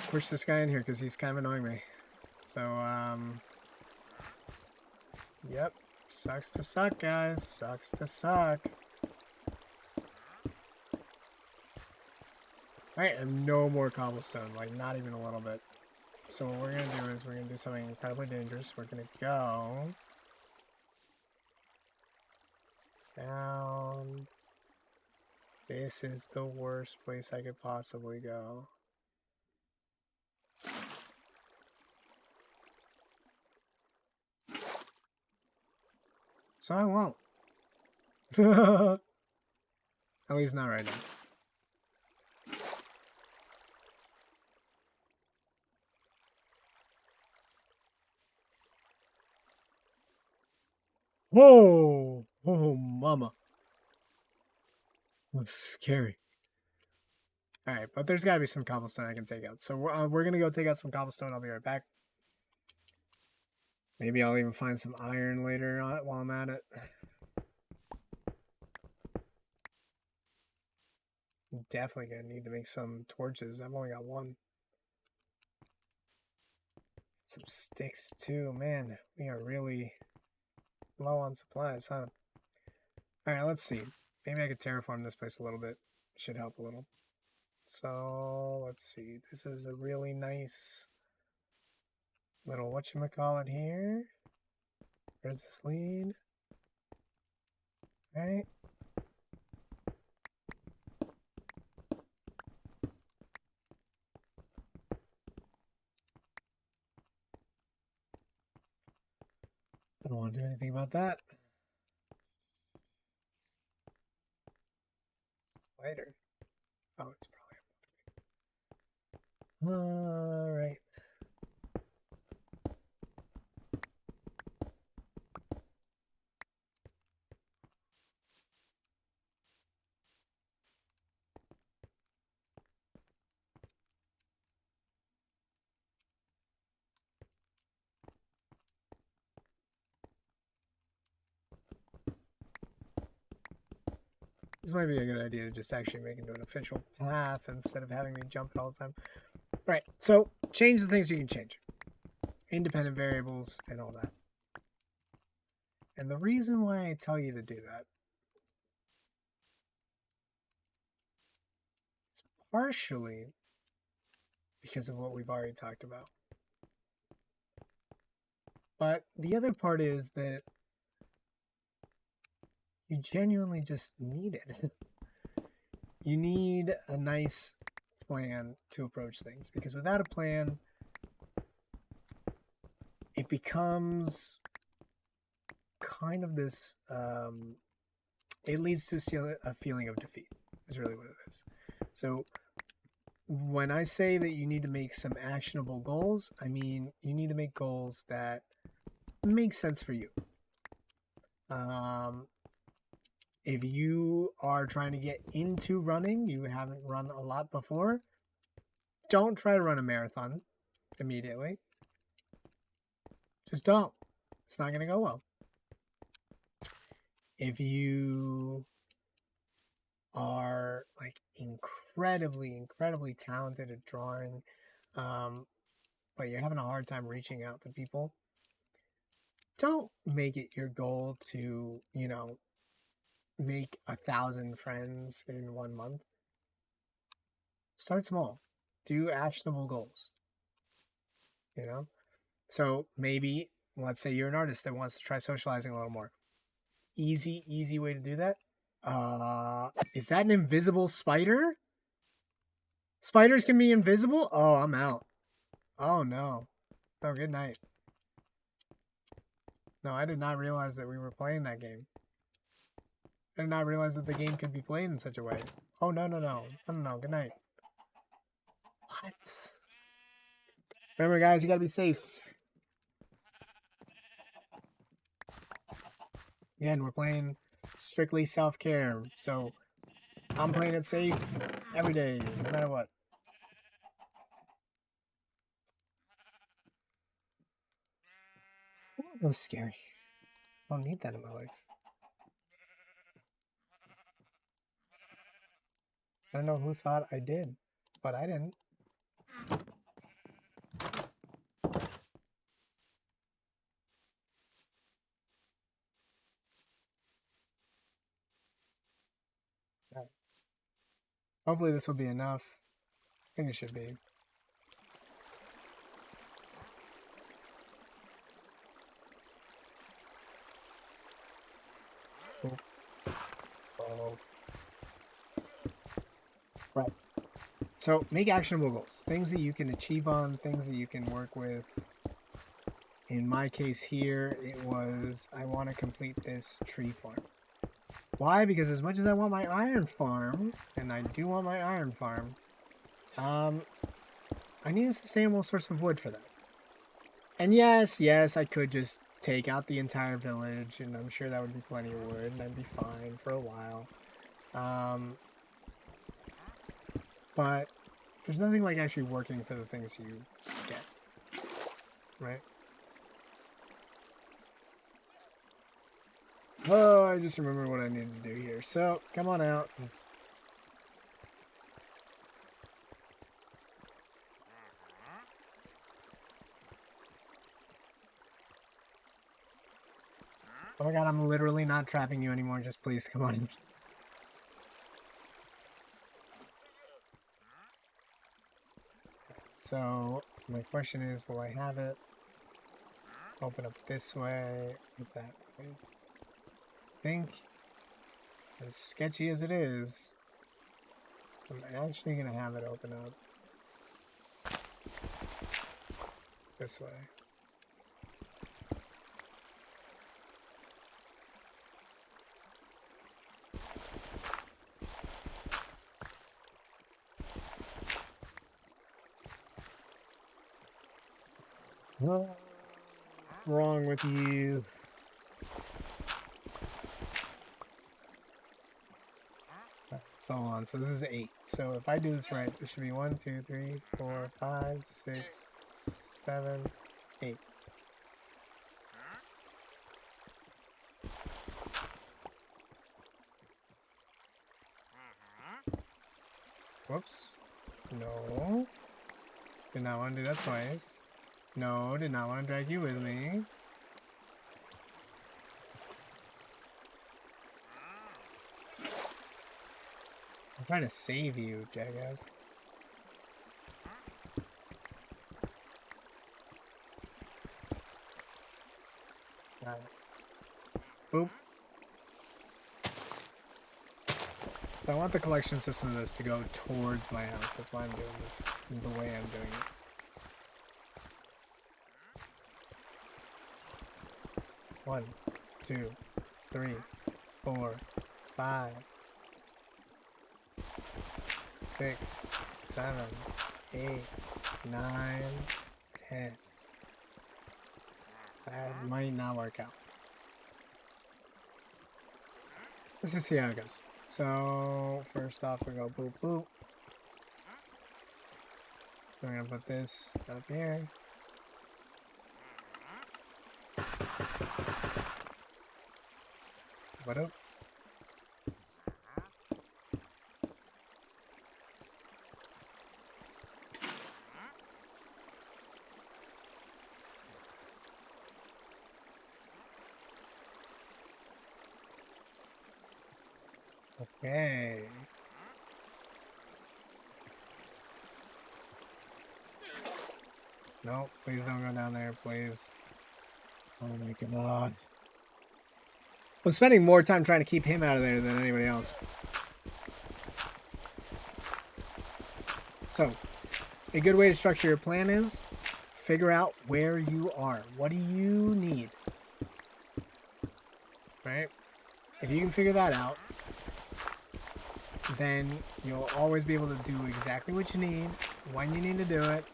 push this guy in here because he's kind of annoying me. So, yep. Sucks to suck, guys. Sucks to suck. Alright, and no more cobblestone. Like, not even a little bit. So what we're gonna do is we're gonna do something incredibly dangerous. We're gonna go down. This is the worst place I could possibly go. So I won't. At least not right now. Whoa! Oh, mama. That's scary. Alright, but there's gotta be some cobblestone I can take out. So we're gonna go take out some cobblestone. I'll be right back. Maybe I'll even find some iron later on while I'm at it. Definitely gonna need to make some torches. I've only got one. Some sticks too. Man, we are really low on supplies, huh? Alright, let's see. Maybe I could terraform this place a little bit. Should help a little. So, let's see. This is a really nice little whatchamacallit here. Where's this lead? Right? I don't want to do anything about that. Spider. Oh, it's probably. Alright. This might be a good idea to just actually make it into an official path instead of having me jump it all the time. Right, so change the things you can change. Independent variables and all that. And the reason why I tell you to do that is partially because of what we've already talked about. But the other part is that you genuinely just need it. You need a nice plan to approach things, because without a plan, it becomes kind of this, it leads to a feeling of defeat, is really what it is. So when I say that you need to make some actionable goals, I mean you need to make goals that make sense for you. If you are trying to get into running, you haven't run a lot before, don't try to run a marathon immediately. Just don't. It's not going to go well. If you are like incredibly talented at drawing, but you're having a hard time reaching out to people, don't make it your goal to, make 1,000 friends in 1 month. Start small. Do actionable goals. So maybe, let's say you're an artist that wants to try socializing a little more. Easy way to do that. Is that an invisible spider? Spiders can be invisible? Oh, I'm out. Oh, no. Oh, good night. No, I did not realize that we were playing that game. I did not realize that the game could be played in such a way. Oh, no. Good night. What? Remember, guys, you gotta be safe. Again, we're playing strictly self-care, so I'm playing it safe every day, no matter what. Oh, that was scary. I don't need that in my life. I don't know who thought I did, but I didn't. Right. Hopefully this will be enough. I think it should be. Cool. Oh. Right. So make actionable goals. Things that you can achieve on, things that you can work with. In my case here, it was I want to complete this tree farm. Why? Because as much as I want my iron farm, and I do want my iron farm, I need a sustainable source of wood for that. And yes, I could just take out the entire village, and I'm sure that would be plenty of wood, and I'd be fine for a while. But there's nothing like actually working for the things you get, right? Oh, I just remembered what I needed to do here. So, come on out. Oh my god, I'm literally not trapping you anymore. Just please, come on in. So, my question is, will I have it open up this way, or that way? I think, as sketchy as it is, I'm actually going to have it open up this way. What's wrong with you? So on. So this is 8. So if I do this right, this should be 1, 2, 3, 4, 5, 6, 7, 8. Whoops. No. Did not want to do that twice. No, did not want to drag you with me. I'm trying to save you, jackass. Got it. Boop. So I want the collection system of this to go towards my house. That's why I'm doing this the way I'm doing it. 1, 2, 3, 4, 5, 6, 7, 8, 9, 10. That might not work out. Let's just see how it goes. So, first off, we go boop boop. We're gonna put this up here. What up? Okay. No, please don't go down there, please. Oh my god. I'm spending more time trying to keep him out of there than anybody else. So, a good way to structure your plan is figure out where you are. What do you need? Right? If you can figure that out, then you'll always be able to do exactly what you need, when you need to do it,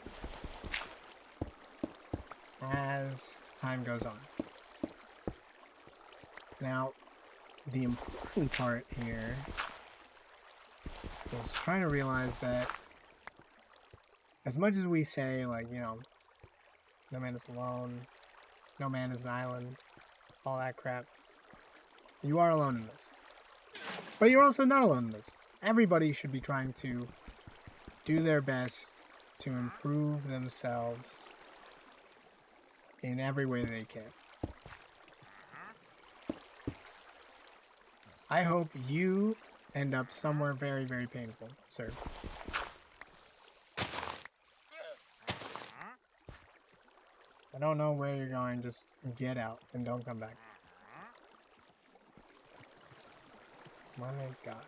as time goes on. Now, the important part here is trying to realize that as much as we say, like, you know, no man is alone, no man is an island, all that crap, you are alone in this. But you're also not alone in this. Everybody should be trying to do their best to improve themselves in every way they can. I hope you end up somewhere very, very painful, sir. I don't know where you're going, just get out and don't come back. My god.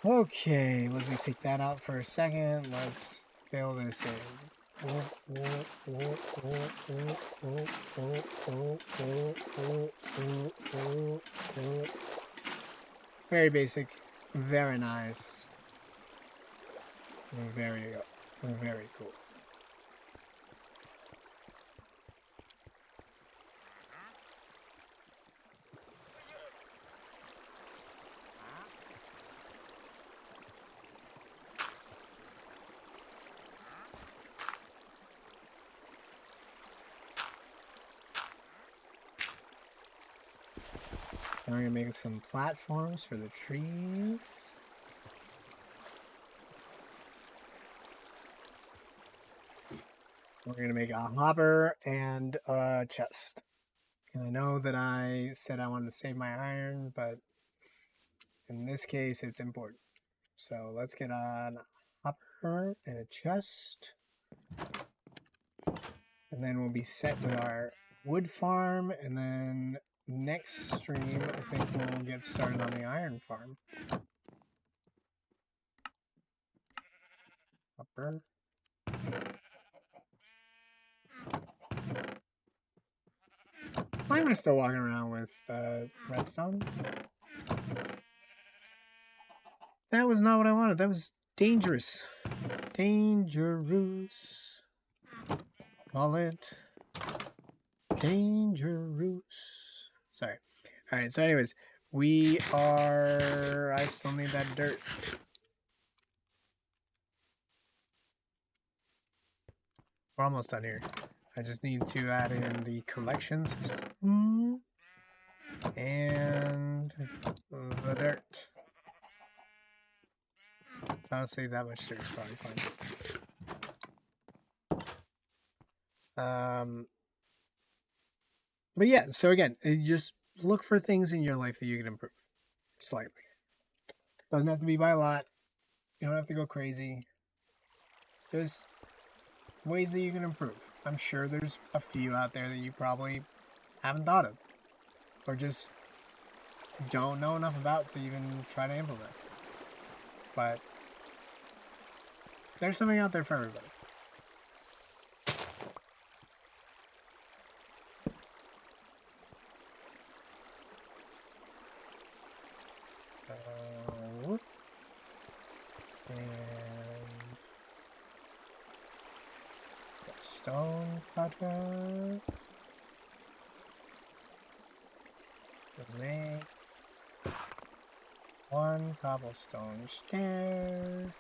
Okay, let me take that out for a second. Let's fill this in. Very basic, very nice, very cool. Now we're gonna make some platforms for the trees. We're gonna make a hopper and a chest. And I know that I said I wanted to save my iron, but in this case it's important. So let's get a hopper and a chest. And then we'll be set with our wood farm, and then next stream I think we'll get started on the iron farm. Hopper. Why am I still walking around with redstone? That was not what I wanted. That was dangerous. Dangerous. Call it dangerous. Sorry. Alright, so anyways, I still need that dirt. We're almost done here. I just need to add in the collection system and the dirt. Honestly, that much dirt is probably fine. But yeah, so again, you just look for things in your life that you can improve slightly. Doesn't have to be by a lot. You don't have to go crazy. Just ways that you can improve. I'm sure there's a few out there that you probably haven't thought of, or just don't know enough about to even try to implement. But there's something out there for everybody. whoop. And stone cutter. We'll make one cobblestone stair.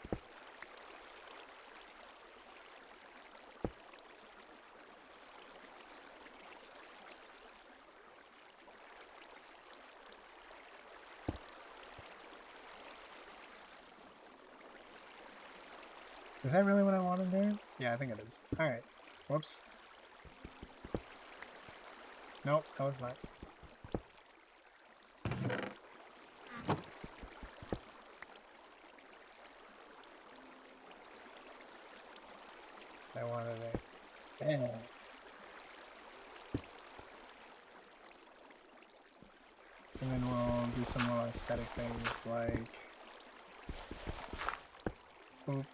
Is that really what I wanted there? Yeah, I think it is. Alright. Whoops. Nope, that was not. I wanted it. Yeah. And then we'll do some more aesthetic things like... Oop.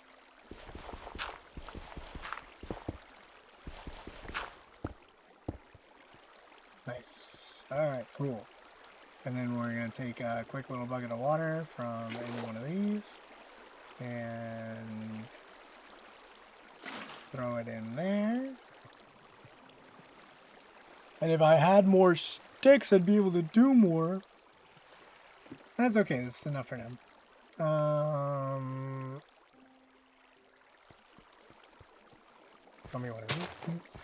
Nice. Alright, cool. And then we're going to take a quick little bucket of water from any one of these and throw it in there. And if I had more sticks, I'd be able to do more. That's okay. This is enough for now. Tell me what it is, please.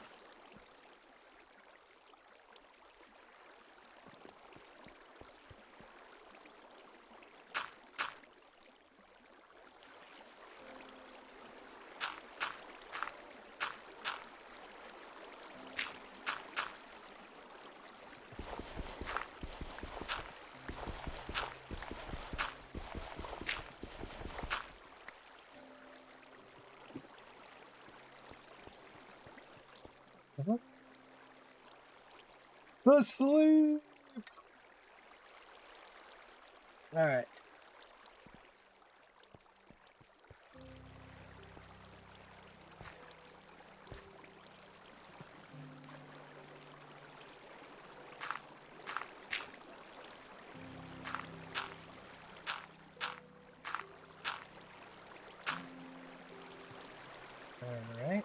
Asleep. All right. All right.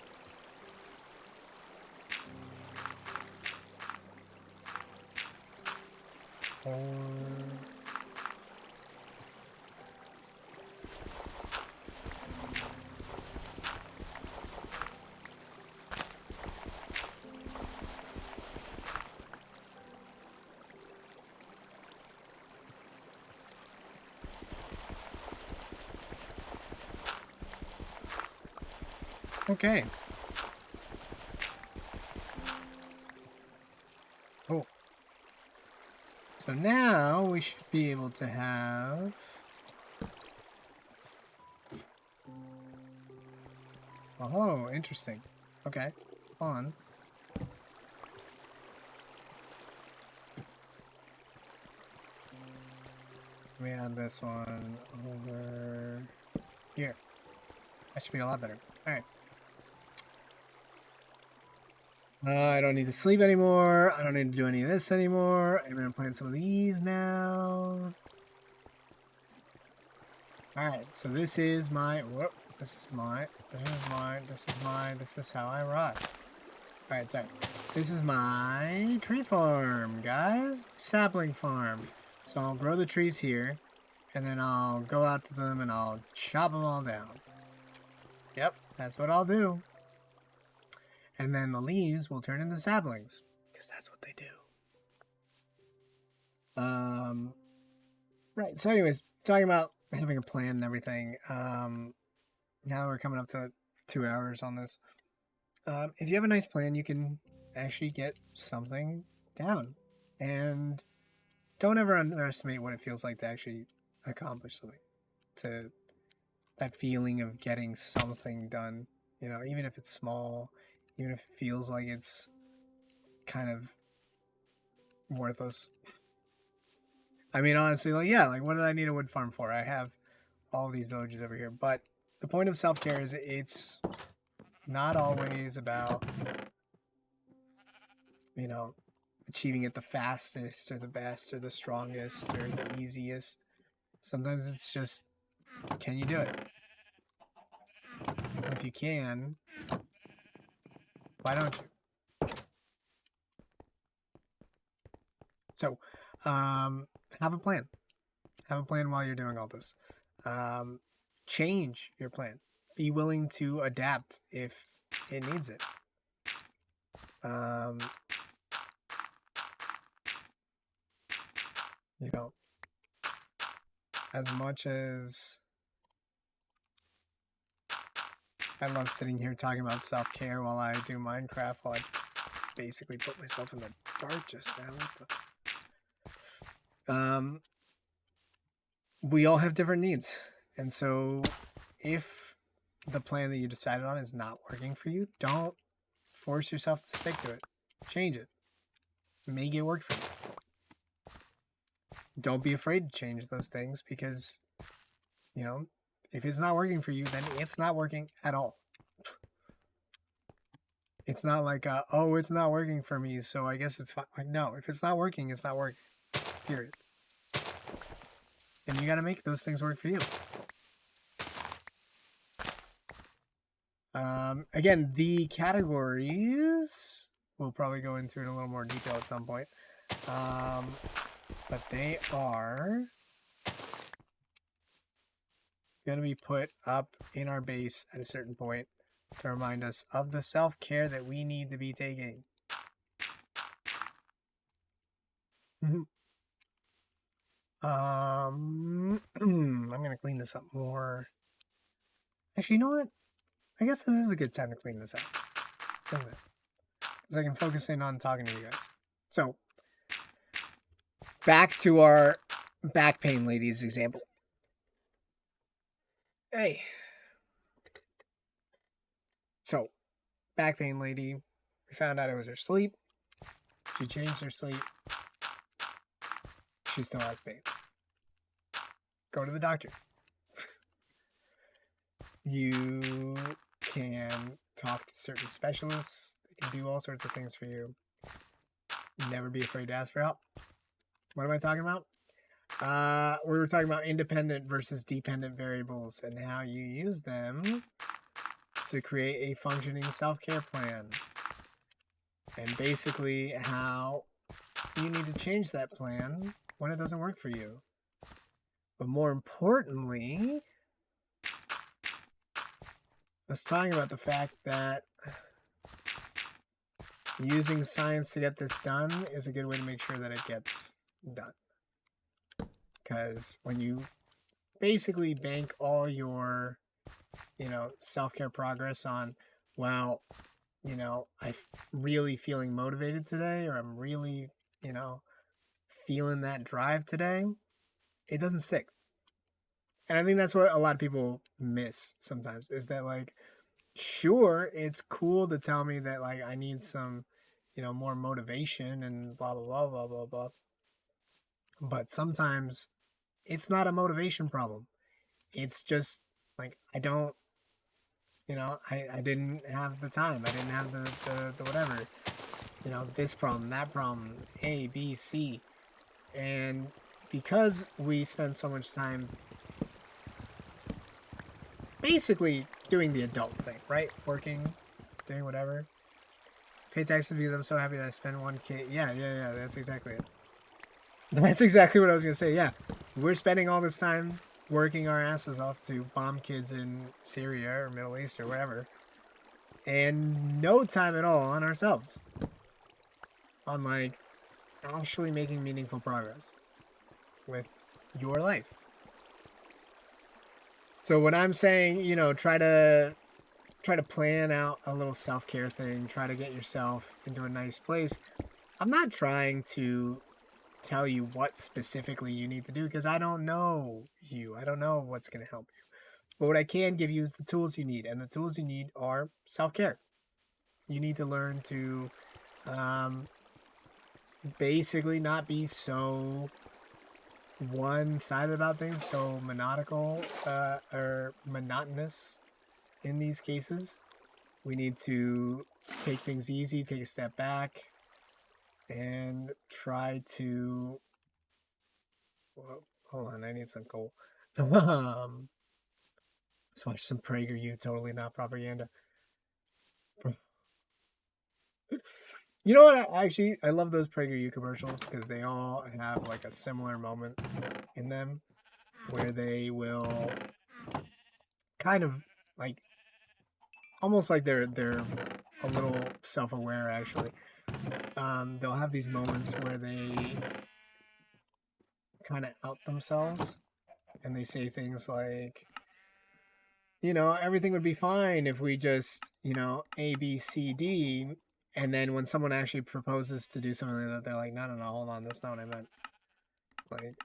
Okay. Oh. So now we should be able to have... Oh, interesting. Okay. Hold on. Let me add this one over here. That should be a lot better. Alright. I don't need to sleep anymore. I don't need to do any of this anymore. I'm going to plant some of these now. Alright, so this is my... Whoop. This is mine. This is mine. This is mine. This is how I ride. Alright, sorry. This is my tree farm, guys. Sapling farm. So I'll grow the trees here. And then I'll go out to them and I'll chop them all down. Yep, that's what I'll do. And then the leaves will turn into saplings. Because that's what they do. Right, so anyways, talking about having a plan and everything. Now we're coming up to 2 hours on this. If you have a nice plan, you can actually get something down. And don't ever underestimate what it feels like to actually accomplish something. To that feeling of getting something done. You know, even if it's small, even if it feels like it's kind of worthless. I mean, honestly, like, yeah, like, what did I need a wood farm for? I have all these villages over here. But the point of self-care is it's not always about, you know, achieving it the fastest or the best or the strongest or the easiest. Sometimes it's just, can you do it? If you can, why don't you? So, have a plan. Have a plan while you're doing all this. Change your plan. Be willing to adapt if it needs it. You know, as much as I love sitting here talking about self-care while I do Minecraft, while I basically put myself in the dark just now. We all have different needs. And so if the plan that you decided on is not working for you, don't force yourself to stick to it. Change it. Make it work for you. Don't be afraid to change those things because, you know, if it's not working for you, then it's not working at all. It's not like, oh, it's not working for me, so I guess it's fine. Like, no, if it's not working, it's not working. Period. And you got to make those things work for you. Again, the categories we'll probably go into in a little more detail at some point. But they are going to be put up in our base at a certain point to remind us of the self-care that we need to be taking. I'm going to clean this up more. Actually, you know what? I guess this is a good time to clean this up, isn't it? Because I can focus in on talking to you guys. So, back to our back pain ladies example. Hey. So, back pain lady, we found out it was her sleep. She changed her sleep. She still has pain. Go to the doctor. You can talk to certain specialists. They can do all sorts of things for you. Never be afraid to ask for help. What am I talking about? We were talking about independent versus dependent variables and how you use them to create a functioning self-care plan. And basically how you need to change that plan when it doesn't work for you. But more importantly, let's talk about the fact that using science to get this done is a good way to make sure that it gets done. Because when you basically bank all your, self-care progress on, well, I'm really feeling motivated today, or I'm really, feeling that drive today, it doesn't stick. And I think that's what a lot of people miss sometimes, is that, like, sure, it's cool to tell me that, like, I need some, more motivation and blah, blah, blah, blah, blah, blah. But sometimes it's not a motivation problem. It's just, like, I don't, I didn't have the time. I didn't have the whatever, this problem, that problem, A, B, C. And because we spend so much time basically doing the adult thing, right? Working, doing whatever. Pay taxes because I'm so happy that I spend 1K. Yeah, that's exactly it. That's exactly what I was going to say, yeah. We're spending all this time working our asses off to bomb kids in Syria or Middle East or wherever. And no time at all on ourselves. On, like, actually making meaningful progress with your life. So when I'm saying, try to plan out a little self-care thing, try to get yourself into a nice place, I'm not trying to tell you what specifically you need to do because I don't know you. I don't know what's going to help you. But what I can give you is the tools you need, and the tools you need are self-care. You need to learn to basically not be so one-sided about things, so or monotonous in these cases. We need to take things easy, take a step back, and try to... Hold on, I need some coal. Let's watch some PragerU. Totally not propaganda. You know what? Actually, I love those PragerU commercials because they all have like a similar moment in them where they will kind of like almost like they're a little self-aware actually. They'll have these moments where they kind of out themselves and they say things like, everything would be fine if we just, A, B, C, D. And then when someone actually proposes to do something like that, they're like, no, no, no, hold on. That's not what I meant. Like,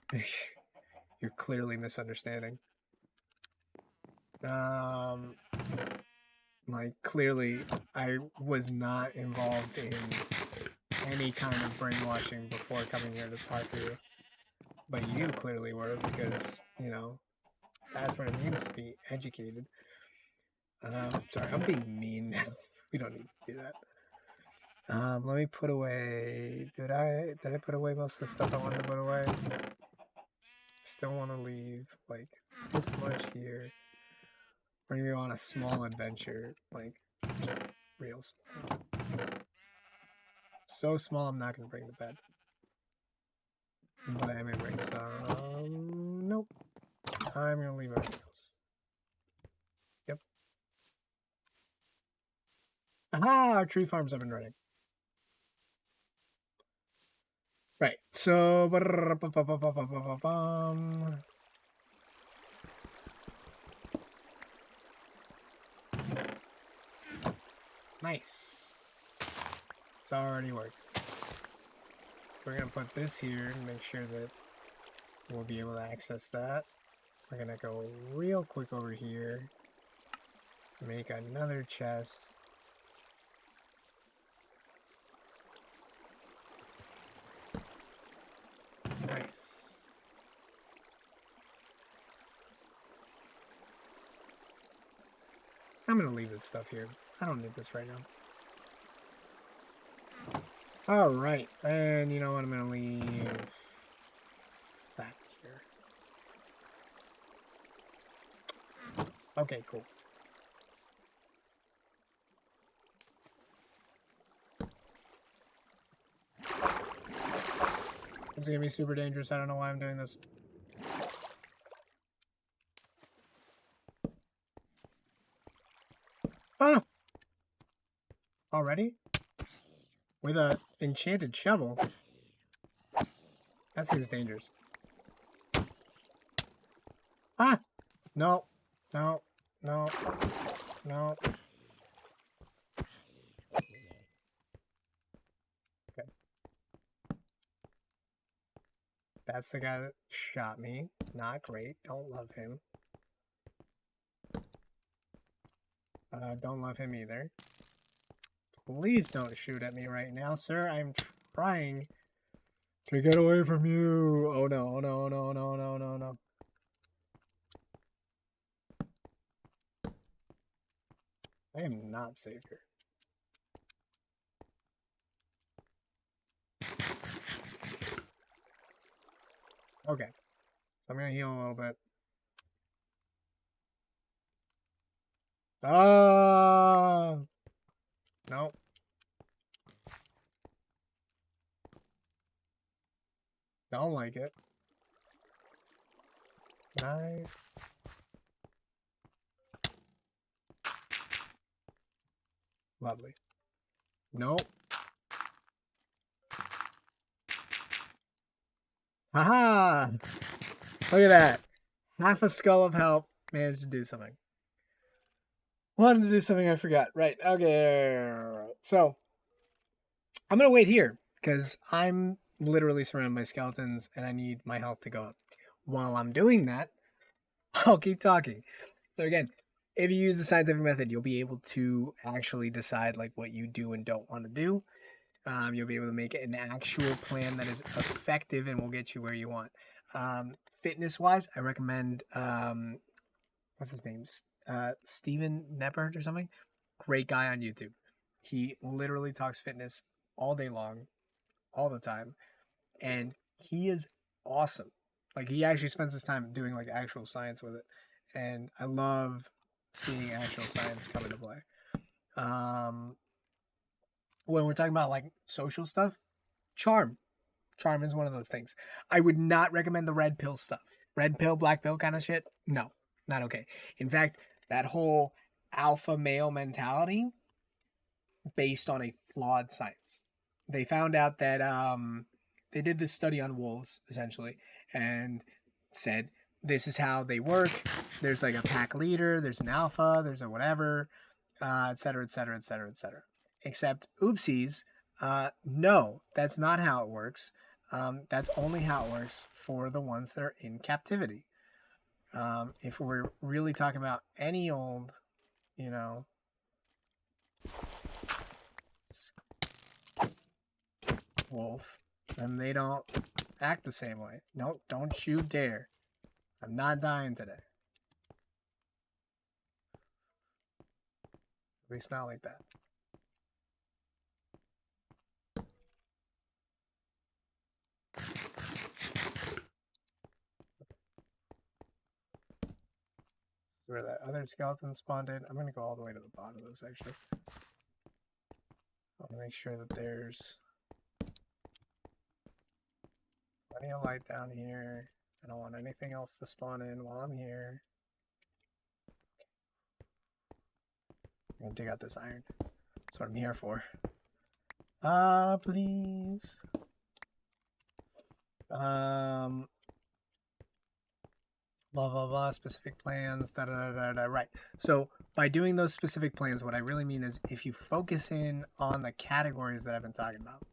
you're clearly misunderstanding. Like, clearly, I was not involved in any kind of brainwashing before coming here to talk to you. But you clearly were because, that's what it means to be educated. Sorry, I'm being mean now. We don't need to do that. Let me put away. Did I put away most of the stuff I wanted to put away? Still want to leave like this much here. We're gonna go on a small adventure, like real small. So small, I'm not gonna bring the bed. But I am gonna bring some. Nope. I'm gonna leave everything else. Yep. Aha! Our tree farm's up and running. Right. So. Nice. It's already working. So we're gonna put this here and make sure that we'll be able to access that. We're gonna go real quick over here. Make another chest. Nice. I'm gonna leave this stuff here. I don't need this right now. Alright, and you know what? I'm gonna leave that here. Okay, cool. It's gonna be super dangerous. I don't know why I'm doing this. Ah! Already? With a enchanted shovel? That seems dangerous. Ah! No. No. No. No. Okay. That's the guy that shot me. Not great. Don't love him. Don't love him either. Please don't shoot at me right now, sir. I'm trying to get away from you. Oh no, no, no, no, no, no, no. I am not safe here. Okay. So I'm gonna heal a little bit. Nope. Don't like it. Can I? Lovely. Nope. Haha! Look at that. Half a skull of help. Managed to do something. Wanted to do something I forgot. Right. Okay. So I'm gonna wait here because I'm literally surrounded by skeletons and I need my health to go up. While I'm doing that, I'll keep talking. So again, if you use the scientific method, you'll be able to actually decide like what you do and don't want to do. You'll be able to make an actual plan that is effective and will get you where you want. Fitness wise, I recommend what's his name? Steven Neppert or something. Great guy on YouTube. He literally talks fitness all day long, all the time, and he is awesome. Like he actually spends his time doing like actual science with it, and I love seeing actual science come into play. Um, when we're talking about like social stuff, charm. Charm is one of those things. I would not recommend the red pill stuff. Red pill, black pill kind of shit. No, not okay. In fact, that whole alpha male mentality based on a flawed science. They found out that they did this study on wolves essentially and said this is how they work. There's like a pack leader, there's an alpha, there's a whatever, et cetera, et cetera, et cetera, et cetera. Except, oopsies, no, that's not how it works. That's only how it works for the ones that are in captivity. If we're really talking about any old, you know, wolf, then they don't act the same way. Nope, don't you dare. I'm not dying today. At least not like that. Where that other skeleton spawned in. I'm going to go all the way to the bottom of this, actually. I want to make sure that there's plenty of light down here. I don't want anything else to spawn in while I'm here. I'm going to dig out this iron. That's what I'm here for. Please. Blah, blah, blah, specific plans, da, da, da, da, da. Right. So by doing those specific plans, what I really mean is if you focus in on the categories that I've been talking about,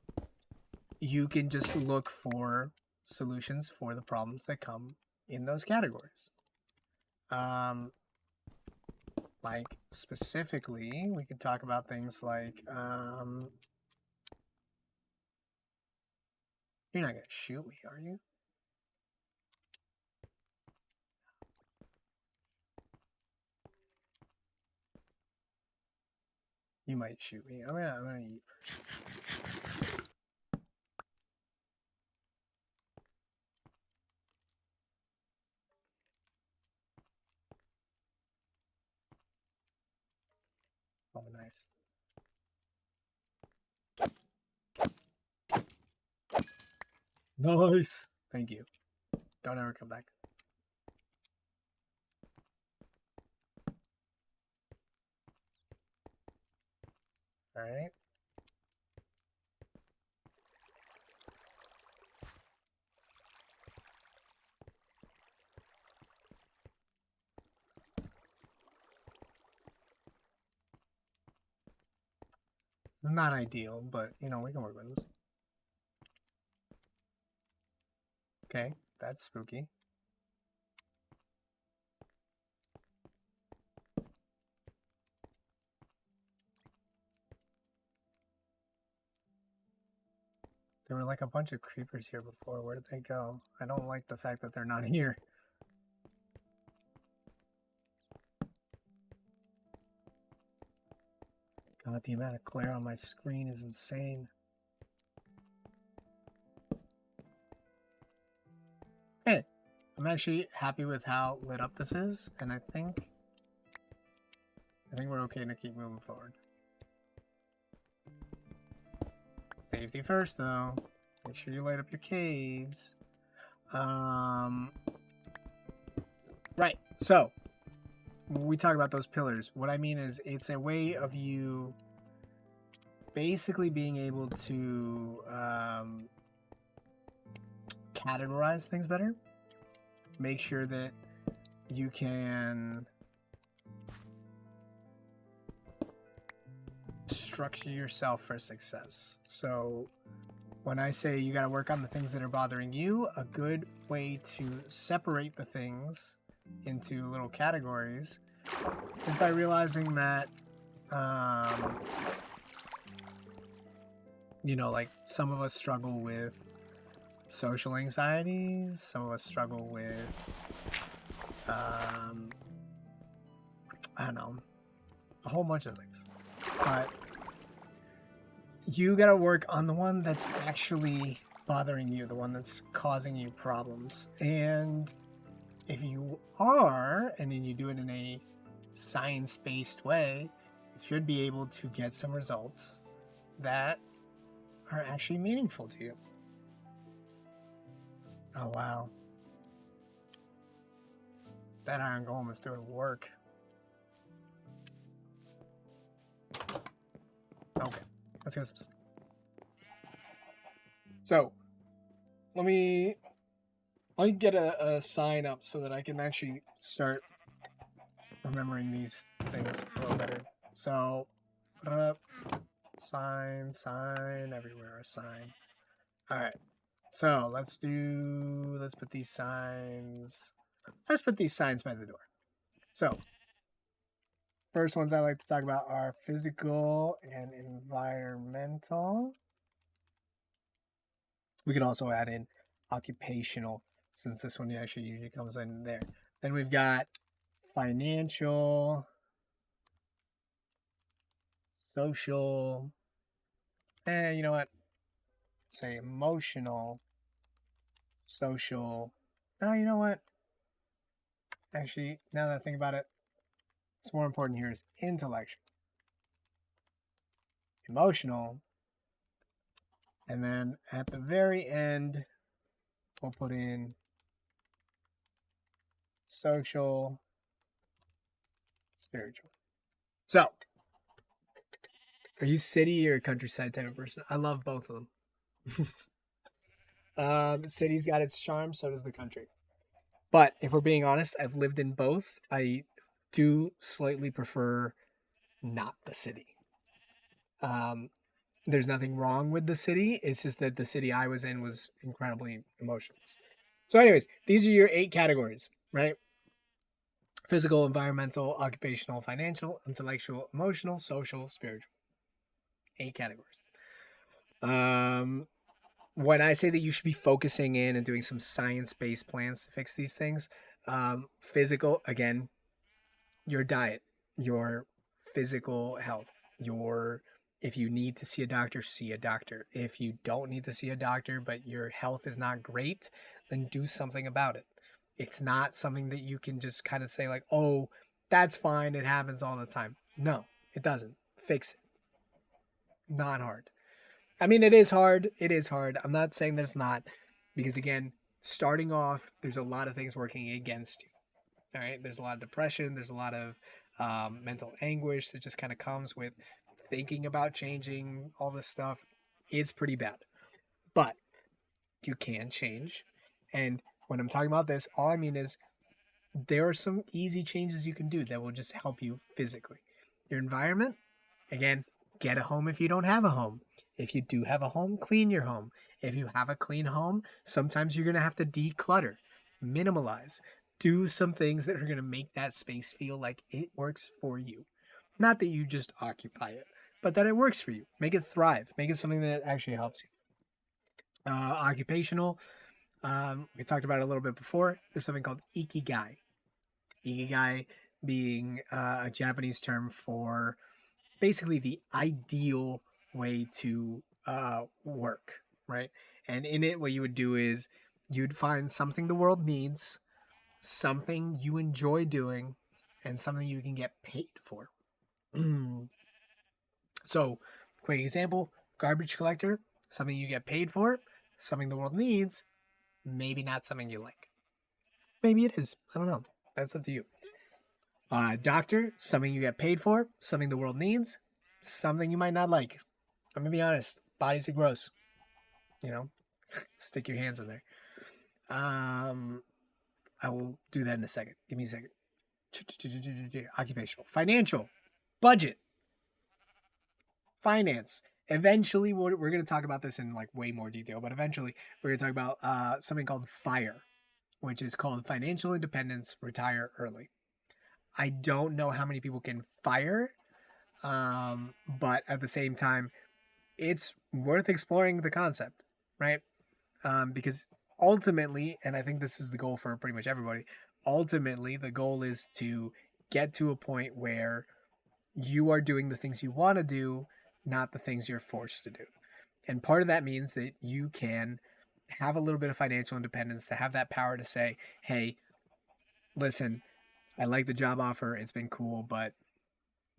you can just look for solutions for the problems that come in those categories. Like specifically, we could talk about things like, you're not going to shoot me, are you? You might shoot me. I'm gonna eat first. Oh, nice. Nice. Thank you. Don't ever come back. All right. Not ideal, but you know, we can work with this. Okay, that's spooky. There were like a bunch of creepers here before. Where did they go? I don't like the fact that they're not here. God, the amount of glare on my screen is insane. Hey, I'm actually happy with how lit up this is, and I think we're okay to keep moving forward. Safety first, though. Make sure you light up your caves. Right. So, when we talk about those pillars, what I mean is it's a way of you basically being able to categorize things better. Make sure that you can structure yourself for success. So when I say you got to work on the things that are bothering you, a good way to separate the things into little categories is by realizing that you know, like some of us struggle with social anxieties, some of us struggle with I don't know, a whole bunch of things. But you gotta work on the one that's actually bothering you, the one that's causing you problems. And if you are, and then you do it in a science-based way, you should be able to get some results that are actually meaningful to you. Oh, wow. That iron golem is doing work. Okay, let's get some sleep. So, let me get a sign up so that I can actually start remembering these things a little better. So, put up sign everywhere, a sign. All right. So let's put these signs. Let's put these signs by the door. So, first ones I like to talk about are physical and environmental. We can also add in occupational, since this one actually usually comes in there. Then we've got financial, social, and you know what? Say emotional, social. No, you know what? Actually, now that I think about it, what's more important here is intellectual, emotional, and then at the very end, we'll put in social, spiritual. So, are you city or countryside type of person? I love both of them. City's got its charm, so does the country. But if we're being honest, I've lived in both. I do slightly prefer not the city. Um, there's nothing wrong with the city. It's just that the city I was in was incredibly emotionless. So, anyways, these are your 8 categories, right? Physical, environmental, occupational, financial, intellectual, emotional, social, spiritual. 8 categories. When I say that you should be focusing in and doing some science-based plans to fix these things, physical, again, your diet, your physical health, if you need to see a doctor, see a doctor. If you don't need to see a doctor, but your health is not great, then do something about it. It's not something that you can just kind of say like, oh, that's fine. It happens all the time. No, it doesn't. Fix it. Not hard. I mean, it is hard. It is hard. I'm not saying that it's not, because again, starting off, there's a lot of things working against you. All right. There's a lot of depression. There's a lot of mental anguish that just kind of comes with thinking about changing all this stuff. It's pretty bad, but you can change. And when I'm talking about this, all I mean is there are some easy changes you can do that will just help you physically. Your environment, again, get a home if you don't have a home. If you do have a home, clean your home. If you have a clean home, sometimes you're going to have to declutter, minimalize, do some things that are going to make that space feel like it works for you. Not that you just occupy it, but that it works for you. Make it thrive. Make it something that actually helps you. Occupational, we talked about it a little bit before. There's something called ikigai. Ikigai being a Japanese term for basically the ideal way to work, right? And in it, what you would do is you'd find something the world needs, something you enjoy doing, and something you can get paid for. So, quick example, garbage collector, something you get paid for, something the world needs, maybe not something you like. Maybe it is. I don't know. That's up to you. Doctor, something you get paid for, something the world needs, something you might not like. I'm gonna be honest. Bodies are gross. You know, stick your hands in there. I will do that in a second. Give me a second. Occupational, financial, budget, finance. Eventually, we're going to talk about this in like way more detail, but eventually, we're going to talk about something called FIRE, which is called Financial Independence, Retire Early. I don't know how many people can fire, but at the same time, it's worth exploring the concept, right? Because ultimately, and I think this is the goal for pretty much everybody, ultimately, the goal is to get to a point where you are doing the things you want to do, not the things you're forced to do. And part of that means that you can have a little bit of financial independence, to have that power to say, hey, listen, I like the job offer. It's been cool, but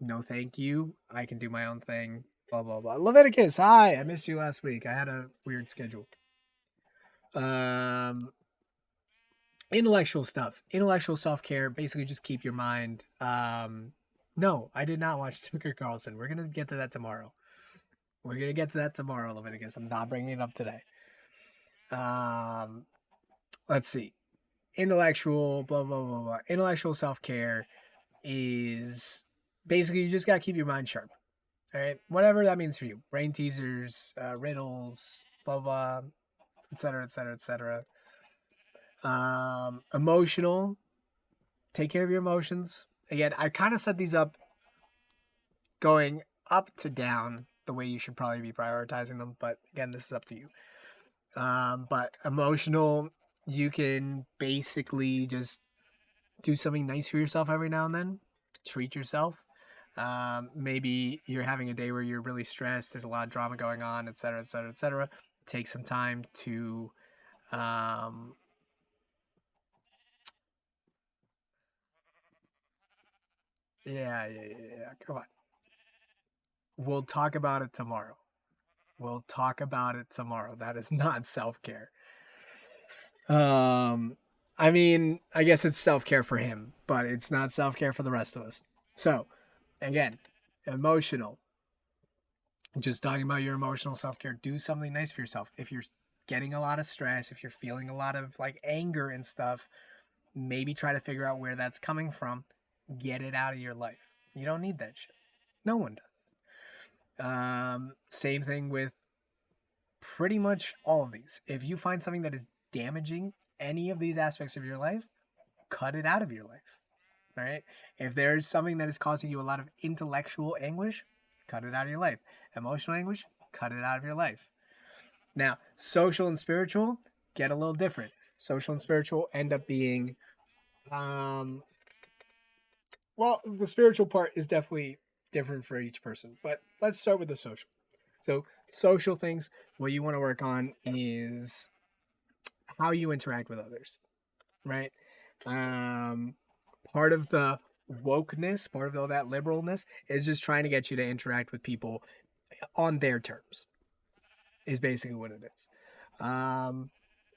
no, thank you. I can do my own thing. Blah, blah, blah. Leviticus, hi. I missed you last week. I had a weird schedule. Um, Intellectual stuff, intellectual self-care, basically just keep your mind. No, I did not watch Tucker Carlson. We're gonna get to that tomorrow. Leviticus. I'm not bringing it up today. um let's see. Intellectual blah blah blah blah. Intellectual self-care is basically you just gotta keep your mind sharp. All right, whatever that means for you. Brain teasers, riddles, blah blah, etc etc etc. Emotional, take care of your emotions. Again, I kind of set these up going up to down the way you should probably be prioritizing them, but again, this is up to you. But emotional, you can basically just do something nice for yourself every now and then. Treat yourself. Maybe you're having a day where you're really stressed, there's a lot of drama going on, etc etc etc. Take some time to um, yeah. Come on. We'll talk about it tomorrow. We'll talk about it tomorrow. That is not self care. Um, I mean, I guess it's self care for him, but it's not self care for the rest of us. So, again, emotional. Just talking about your emotional self care. Do something nice for yourself. If you're getting a lot of stress, if you're feeling a lot of like anger and stuff, maybe try to figure out where that's coming from. Get it out of your life. You don't need that shit. No one does. Same thing with pretty much all of these. If you find something that is damaging any of these aspects of your life, cut it out of your life. All right. If there's something that is causing you a lot of intellectual anguish, cut it out of your life. Emotional anguish, cut it out of your life. Now, social and spiritual get a little different. Social and spiritual end up being, well, the spiritual part is definitely different for each person, but let's start with the social. So, social things, what you want to work on is how you interact with others, right? Um, Part of the wokeness, part of all that liberalness is just trying to get you to interact with people on their terms, is basically what it is. Um,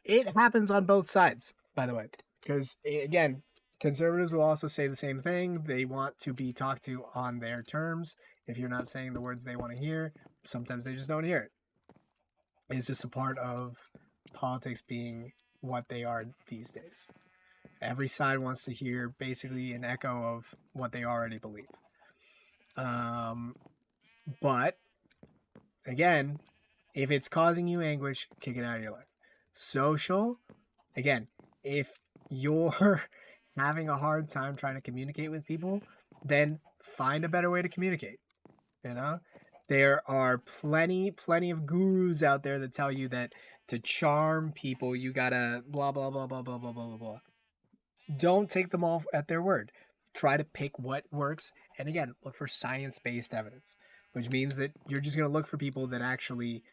it happens on both sides, by the way, because again, conservatives will also say the same thing. They want to be talked to on their terms. If you're not saying the words they want to hear, sometimes they just don't hear it. It's just a part of politics being what they are these days. Every side wants to hear basically an echo of what they already believe. Um, but again, if it's causing you anguish, kick it out of your life. Social, again, if you're having a hard time trying to communicate with people, then find a better way to communicate. You know, there are plenty of gurus out there that tell you that to charm people, you gotta blah blah blah blah blah blah blah blah blah. Don't take them all at their word. Try to pick what works. And again, look for science based evidence, which means that you're just going to look for people that actually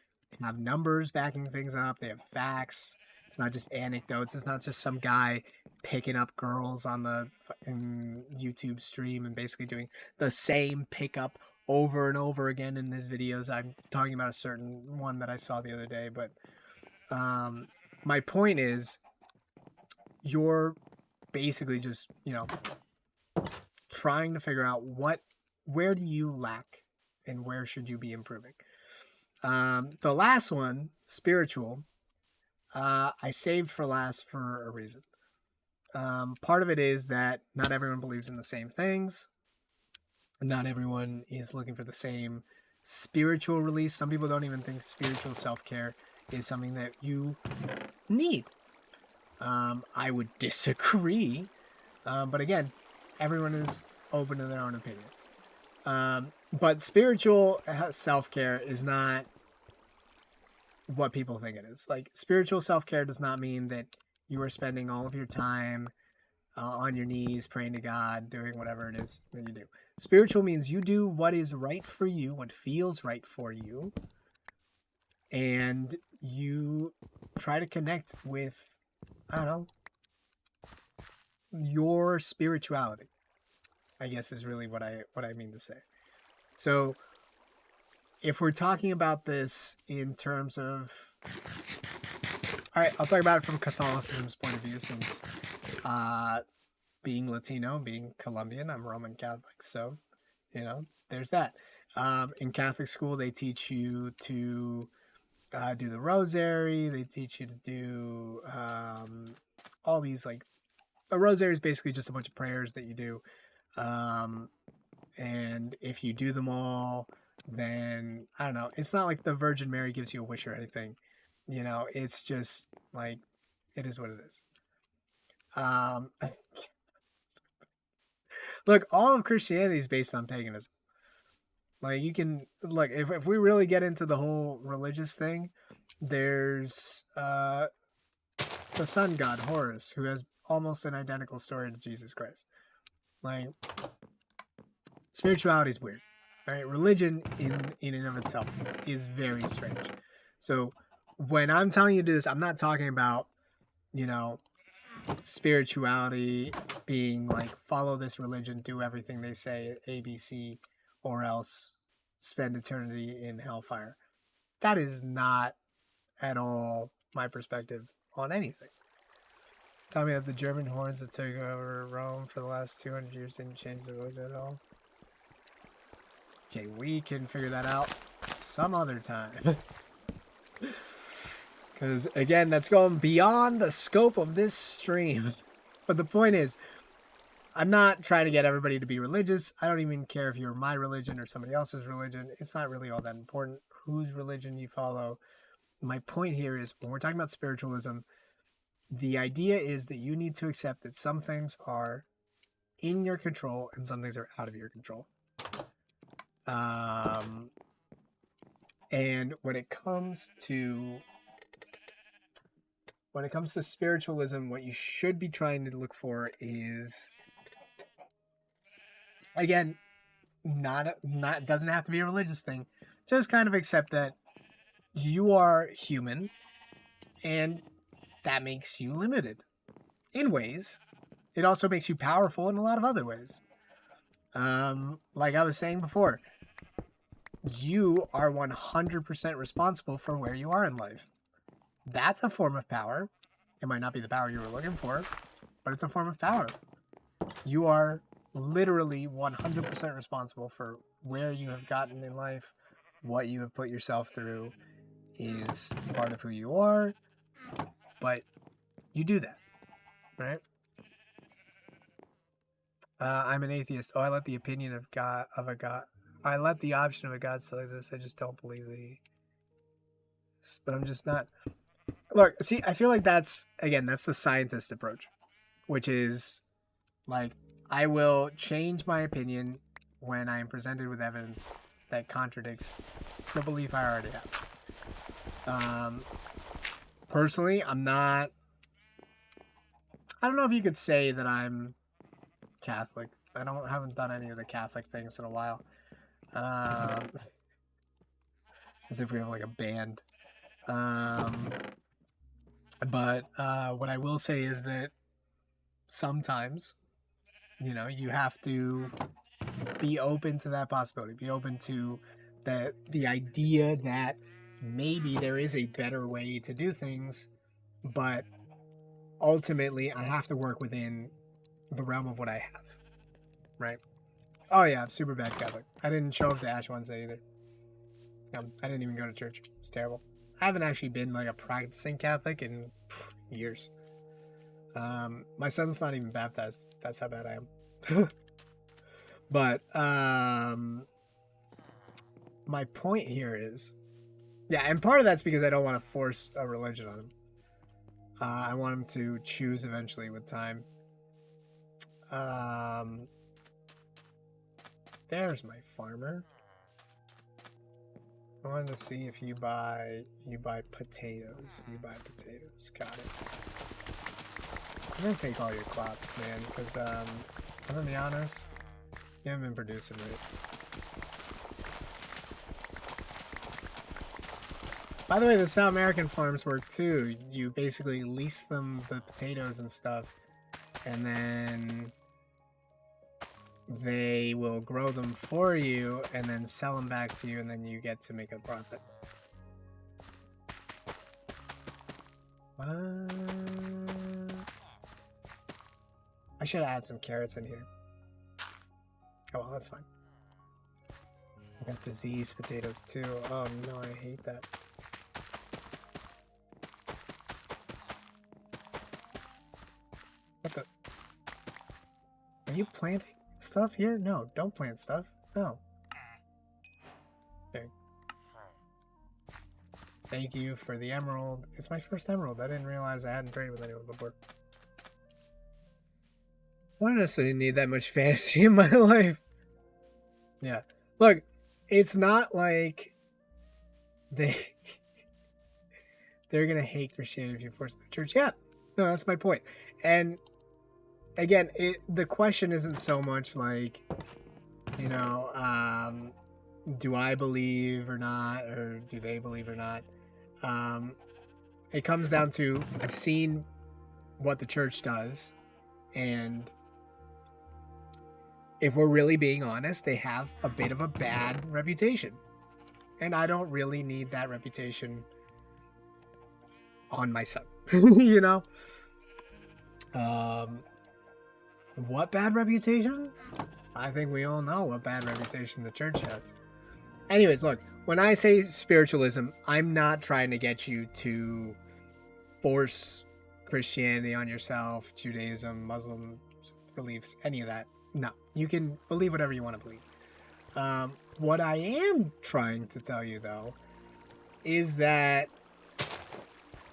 have numbers backing things up. They have facts. It's not just anecdotes. It's not just some guy picking up girls on the YouTube stream and basically doing the same pickup over and over again in his videos. I'm talking about a certain one that I saw the other day, but my point is, you're basically just, trying to figure out where do you lack and where should you be improving. The last one, spiritual, I saved for last for a reason. Part of it is that not everyone believes in the same things. Not everyone is looking for the same spiritual release. Some people don't even think spiritual self-care is something that you need. I would disagree. But again, everyone is open to their own opinions. But spiritual self-care is not what people think it is. Like, spiritual self-care does not mean that you are spending all of your time on your knees praying to God, doing whatever it is that you do. Spiritual means you do what is right for you, what feels right for you, and you try to connect with, I don't know, your spirituality, I guess is really what I mean to say. So if we're talking about this in terms of, all right, I'll talk about it from Catholicism's point of view, since being Latino, being Colombian, I'm Roman Catholic, so there's that. In Catholic school, they teach you to do the rosary. They teach you to do all these, like, a rosary is basically just a bunch of prayers that you do. And if you do them all, then I don't know. It's not like the Virgin Mary gives you a wish or anything. It's just like, it is what it is. Look, all of Christianity is based on paganism. Like, you can look, if we really get into the whole religious thing, there's the sun god Horus, who has almost an identical story to Jesus Christ. Like, spirituality is weird. All right, religion in and of itself is very strange. So when I'm telling you to do this, I'm not talking about spirituality being like, follow this religion, do everything they say, ABC, or else spend eternity in hellfire. That is not at all my perspective on anything. Tell me that the German hordes that took over Rome for the last 200 years didn't change the religion at all. Okay, we can figure that out some other time. Because, again, that's going beyond the scope of this stream. But the point is, I'm not trying to get everybody to be religious. I don't even care if you're my religion or somebody else's religion. It's not really all that important whose religion you follow. My point here is, when we're talking about spiritualism, the idea is that you need to accept that some things are in your control and some things are out of your control. And when it comes to spiritualism, what you should be trying to look for is, again, not doesn't have to be a religious thing. Just kind of accept that you are human, and that makes you limited in ways. It also makes you powerful in a lot of other ways. Like I was saying before, you are 100% responsible for where you are in life. That's a form of power. It might not be the power you were looking for, but it's a form of power. You are literally 100% responsible for where you have gotten in life. What you have put yourself through is part of who you are, but you do that, right? I'm an atheist. Oh, I let the opinion of a God. I let the option of a God still exist. I just don't believe that he. But I'm just not. Look, see, I feel like that's the scientist approach, which is like, I will change my opinion when I am presented with evidence that contradicts the belief I already have. Personally, I'm not. I don't know if you could say that I'm Catholic. Haven't done any of the Catholic things in a while. As if we have like a band. But what I will say is that sometimes, you have to be open to that possibility. Be open to the idea that maybe there is a better way to do things, but ultimately I have to work within the realm of what I have, right? Oh yeah, I'm super bad Catholic. I didn't show up to Ash Wednesday either. I didn't even go to church. It's terrible. I haven't actually been like a practicing Catholic in years. My son's not even baptized. That's how bad I am. But my point here is, yeah, and part of that's because I don't want to force a religion on him. I want him to choose eventually with time. There's my farmer. I wanted to see if you buy potatoes. You buy potatoes. Got it. I'm gonna take all your crops, man, because I'm gonna be honest, you haven't been producing it. By the way, the South American farms work too. You basically lease them the potatoes and stuff, and then they will grow them for you and then sell them back to you, and then you get to make a profit. I should add some carrots in here. Oh, well, that's fine. I got disease potatoes too. Oh no, I hate that. What the? Are you planting stuff here? No, don't plant stuff. No. Okay. Thank you for the emerald. It's my first emerald. I didn't realize I hadn't traded with anyone before. I don't necessarily need that much fantasy in my life. Yeah. Look, it's not like they're gonna hate Christianity if you force the church. Yeah. No, that's my point. And again, the question isn't so much like, you know, do I believe or not, or do they believe or not? It comes down to, I've seen what the church does, and if we're really being honest, they have a bit of a bad reputation. And I don't really need that reputation on my son, you know? What bad reputation? I think we all know what bad reputation the church has. Anyways, look, when I say spiritualism, I'm not trying to get you to force Christianity on yourself, Judaism, Muslim beliefs, any of that. No, you can believe whatever you want to believe. What I am trying to tell you, though, is that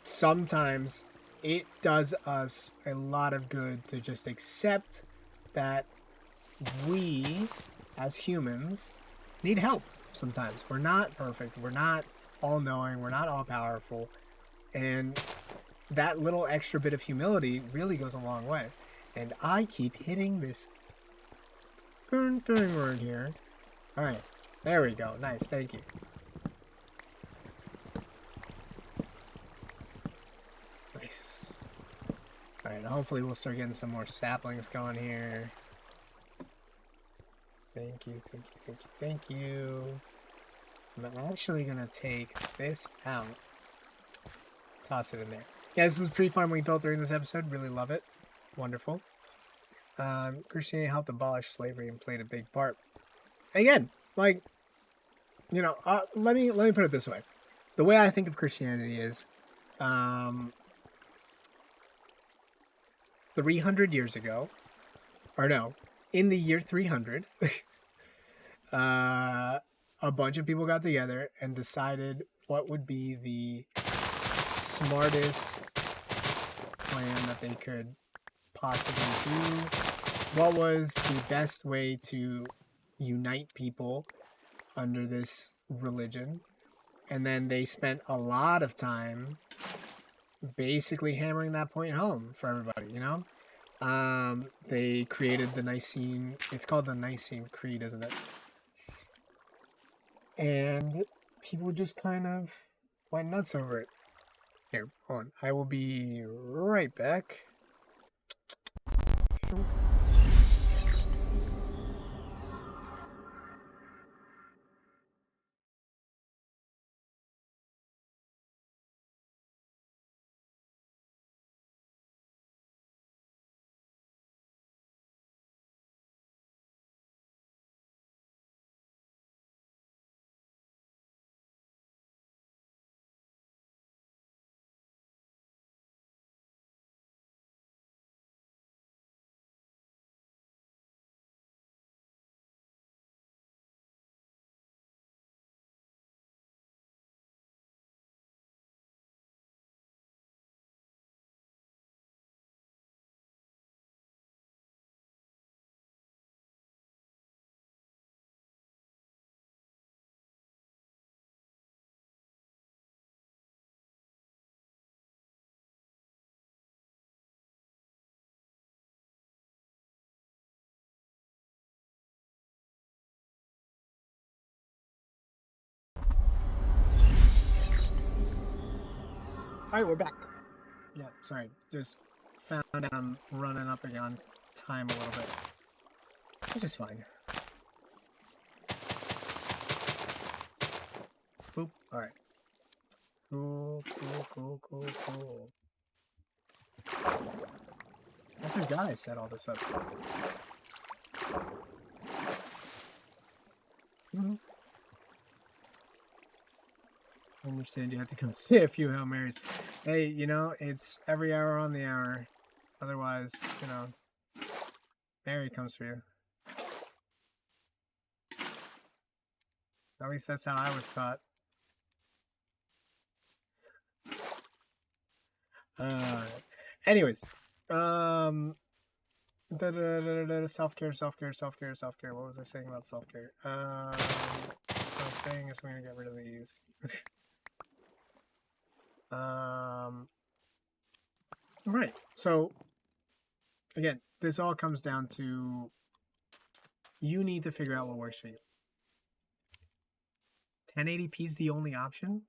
sometimes it does us a lot of good to just accept that we, as humans, need help sometimes. We're not perfect. We're not all-knowing. We're not all-powerful. And that little extra bit of humility really goes a long way. And I keep hitting this word here. All right, there we go. Nice, thank you. Nice. All right, hopefully we'll start getting some more saplings going here. Thank you, thank you, thank you, thank you. I'm actually gonna take this out. Toss it in there. Yeah, this is the tree farm we built during this episode. Really love it. Wonderful. Christianity helped abolish slavery and played a big part. Again, like, you know, let me put it this way. The way I think of Christianity is, 300 years ago, or no, in the year 300, a bunch of people got together and decided what would be the smartest plan that they could possibly do. What was the best way to unite people under this religion? And then they spent a lot of time basically hammering that point home for everybody, you know? They created the Nicene, it's called the Nicene Creed, isn't it? And people just kind of went nuts over it. Here, hold on. I will be right back. Alright, we're back. Yeah, sorry. Just found I'm running up on time a little bit. Which is fine. Boop. Alright. Cool. I forgot I set all this up. I understand you have to go say a few Hail Marys. Hey, you know, it's every hour on the hour. Otherwise, you know, Mary comes for you. At least that's how I was taught. Anyways, self-care. What was I saying about self-care? What I was saying is I'm gonna get rid of these. Right. So again, this all comes down to you need to figure out what works for you. 1080p is the only option.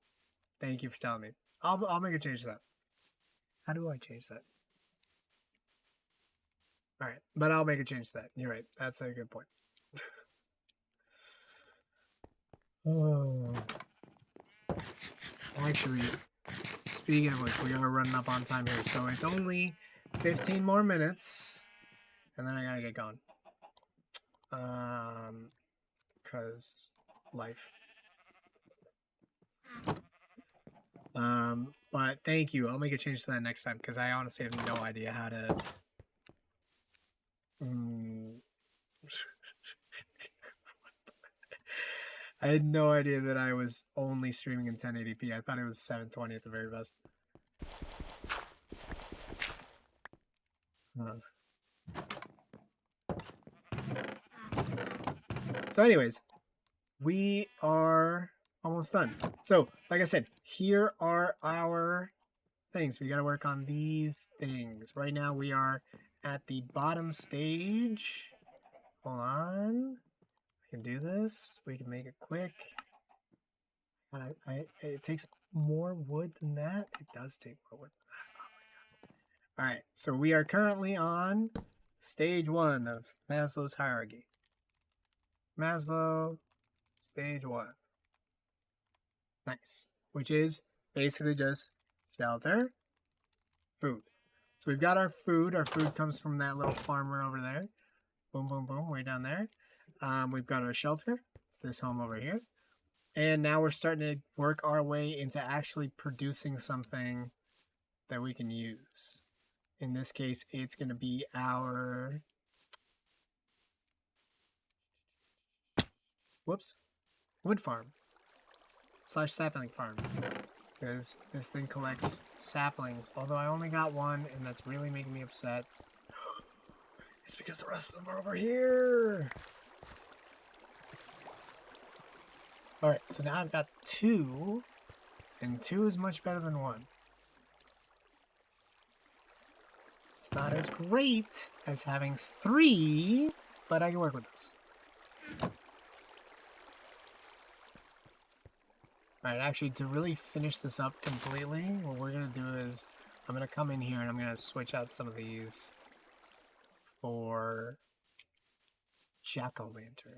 Thank you for telling me. I'll make a change to that. How do I change that? All right, but I'll make a change to that. You're right. That's a good point. Oh. Actually, speaking of which, we are running up on time here, so it's only 15 more minutes, and then I gotta get going. Cause life. But thank you. I'll make a change to that next time because I honestly have no idea how to. I had no idea that I was only streaming in 1080p. I thought it was 720 at the very best. So anyways, we are almost done. So, like I said, here are our things. We got to work on these things. Right now we are at the bottom stage. Hold on. We can do this. We can make it quick. It takes more wood than that. It does take more wood. Oh my god. Alright, so we are currently on stage 1 of Maslow's hierarchy. Maslow, stage 1. Nice. Which is basically just shelter, food. So we've got our food. Our food comes from that little farmer over there. Boom, boom, boom, way down there. We've got our shelter. It's this home over here. And now we're starting to work our way into actually producing something that we can use. In this case, it's going to be our... wood farm. / sapling farm. Because this thing collects saplings. Although I only got one, and that's really making me upset. It's because the rest of them are over here. Alright, so now I've got 2, and 2 is much better than 1. It's not as great as having 3, but I can work with this. Alright, actually, to really finish this up completely, what we're going to do is I'm going to come in here and I'm going to switch out some of these for jack-o'-lanterns.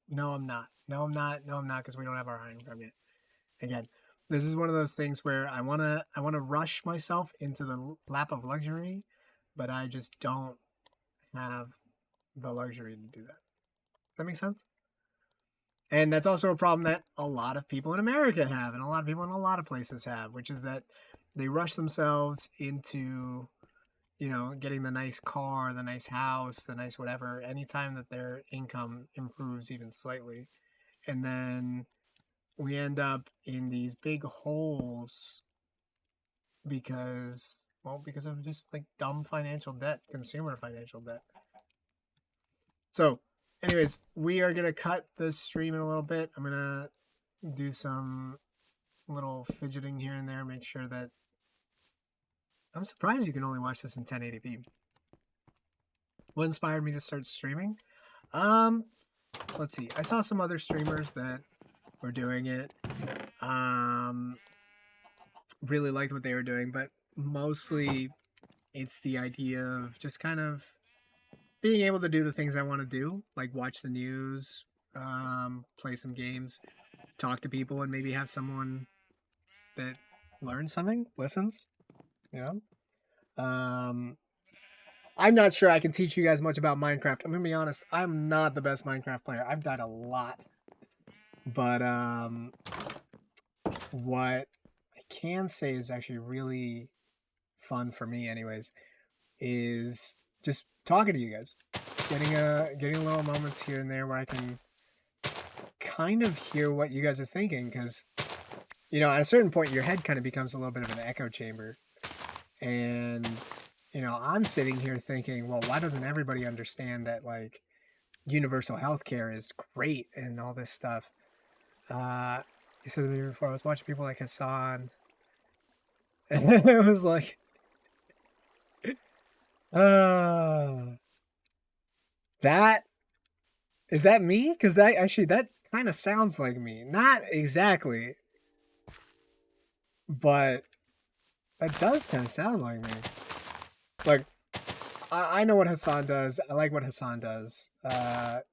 No, I'm not, because we don't have our iron farm yet. Again, this is one of those things where I wanna rush myself into the lap of luxury, but I just don't have the luxury to do that. That makes sense? And that's also a problem that a lot of people in America have, and a lot of people in a lot of places have, which is that they rush themselves into, you know, getting the nice car, the nice house, the nice whatever, anytime that their income improves even slightly. And then we end up in these big holes because of just like dumb financial debt, consumer financial debt. So, anyways, we are going to cut the stream in a little bit. I'm going to do some little fidgeting here and there, make sure that... I'm surprised you can only watch this in 1080p. What inspired me to start streaming? Let's see. I saw some other streamers that were doing it. really liked what they were doing, but mostly it's the idea of just kind of being able to do the things I want to do, like watch the news, play some games, talk to people, and maybe have someone that learns something, listens. You know, I'm not sure I can teach you guys much about Minecraft. I'm gonna be honest. I'm not the best Minecraft player. I've died a lot, but what I can say is actually really fun for me, anyways, is just talking to you guys, getting little moments here and there where I can kind of hear what you guys are thinking, because at a certain point your head kind of becomes a little bit of an echo chamber, and I'm sitting here thinking, well, why doesn't everybody understand that, like, universal healthcare is great and all this stuff? You said to me before, I was watching people like Hassan, and it was like, uh, that is that me? Because that kind of sounds like me. Not exactly, but that does kind of sound like me. Like, I know what Hassan does. I like what Hassan does.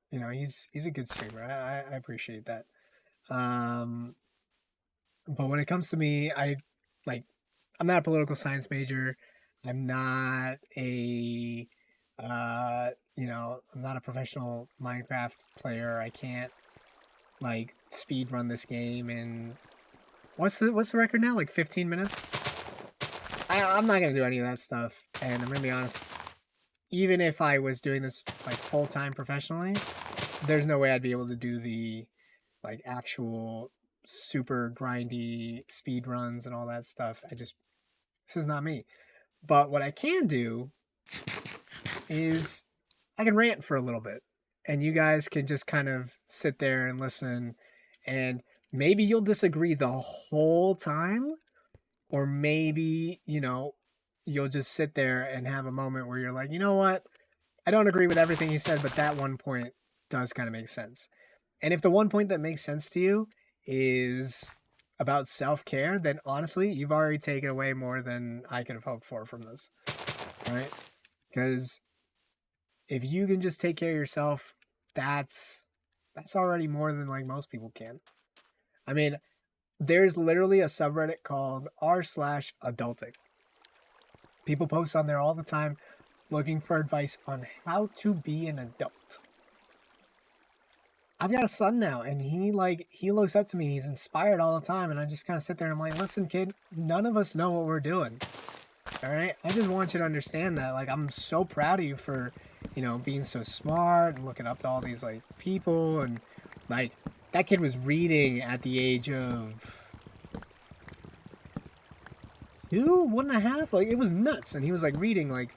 He's a good streamer. I appreciate that. Um, but when it comes to me, like I'm not a political science major. I'm not a I'm not a professional Minecraft player. I can't like speed run this game in what's the record now? Like 15 minutes? I'm not gonna do any of that stuff. And I'm gonna be honest, even if I was doing this like full time professionally, there's no way I'd be able to do the like actual super grindy speed runs and all that stuff. This is not me. But what I can do is I can rant for a little bit, and you guys can just kind of sit there and listen, and maybe you'll disagree the whole time, or maybe, you'll just sit there and have a moment where you're like, you know what? I don't agree with everything he said, but that one point does kind of make sense. And if the one point that makes sense to you is about self care, then honestly, you've already taken away more than I could have hoped for from this, right? Because if you can just take care of yourself, that's already more than like most people can. I mean, there's literally a subreddit called r/adulting. People post on there all the time looking for advice on how to be an adult. I've got a son now, and he looks up to me. He's inspired all the time, and I just kind of sit there and I'm like, listen, kid, none of us know what we're doing. All right, I just want you to understand that. Like, I'm so proud of you for, being so smart and looking up to all these like people, and like that kid was reading at the age of 2, 1.5. Like, it was nuts, and he was like reading like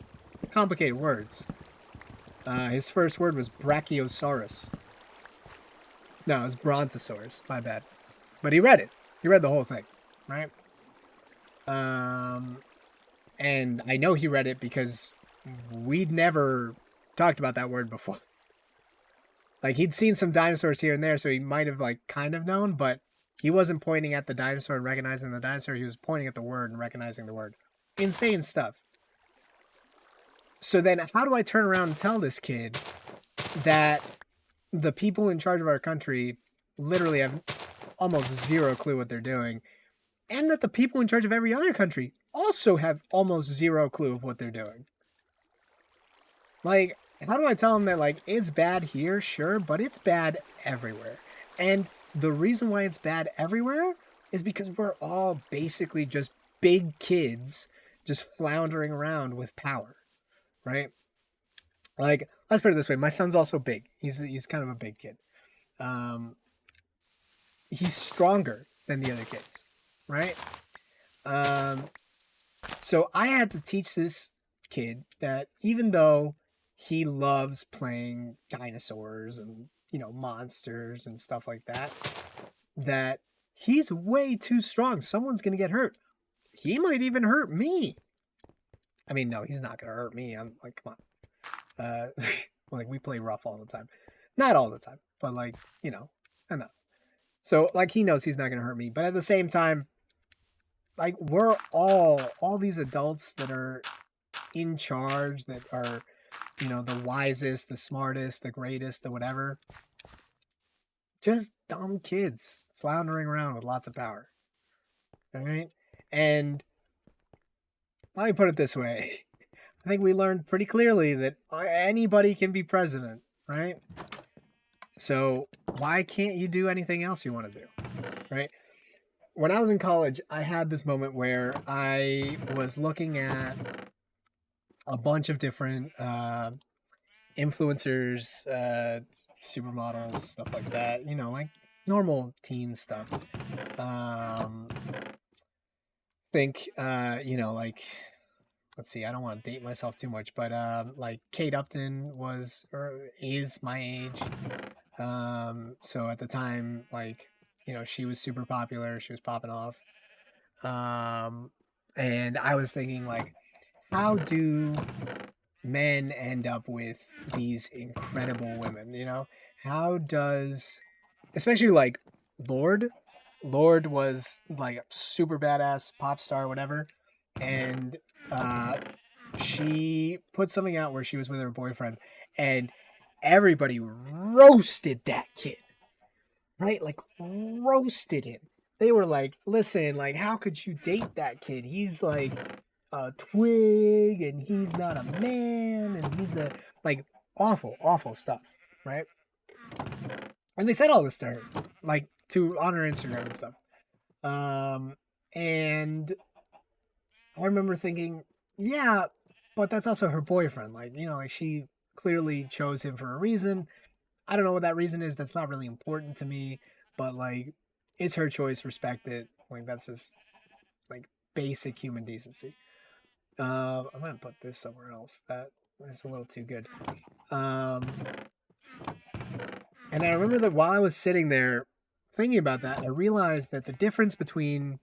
complicated words. His first word was Brachiosaurus. No, it was Brontosaurus. My bad. But he read it. He read the whole thing, right? And I know he read it because we'd never talked about that word before. Like, he'd seen some dinosaurs here and there, so he might have like kind of known, but he wasn't pointing at the dinosaur and recognizing the dinosaur. He was pointing at the word and recognizing the word. Insane stuff. So then how do I turn around and tell this kid that the people in charge of our country literally have almost zero clue what they're doing, and that the people in charge of every other country also have almost zero clue of what they're doing? Like, how do I tell them that, like, it's bad here, sure, but it's bad everywhere? And the reason why it's bad everywhere is because we're all basically just big kids just floundering around with power, right? Like, let's put it this way: my son's also big. He's kind of a big kid. Um, he's stronger than the other kids, right? Um, so I had to teach this kid that even though he loves playing dinosaurs and monsters and stuff like that, that he's way too strong. Someone's gonna get hurt. He might even hurt me. I mean, no, he's not gonna hurt me. I'm like, come on. Like, we play rough all the time. Not all the time, but like, enough. So like, he knows he's not gonna hurt me, but at the same time, like we're all these adults that are in charge, that are, you know, the wisest, the smartest, the greatest, the whatever. Just dumb kids floundering around with lots of power. All right. And let me put it this way. I think we learned pretty clearly that anybody can be president, right? So why can't you do anything else you want to do, right? When I was in college, I had this moment where I was looking at a bunch of different influencers, supermodels, stuff like that. You know, like normal teen stuff. Um, think, you know, like, let's see, I don't want to date myself too much, but like Kate Upton was or is my age. So at the time, like, you know, she was super popular. She was popping off. Um, and I was thinking, like, how do men end up with these incredible women? You know, how does, especially like Lord, Lord was like a super badass pop star, whatever, and uh, she put something out where she was with her boyfriend, and everybody roasted that kid, right? Like roasted him. They were like, "Listen, like, how could you date that kid? He's like a twig, and he's not a man, and he's a like awful, awful stuff, right?" And they said all this to her, like to on her Instagram and stuff. Um, and I remember thinking, yeah, but that's also her boyfriend. Like, you know, like she clearly chose him for a reason. I don't know what that reason is. That's not really important to me, but like, it's her choice. Respect it. Like, that's just like basic human decency. I'm gonna put this somewhere else. That is a little too good. Um, and I remember that while I was sitting there thinking about that, I realized that the difference between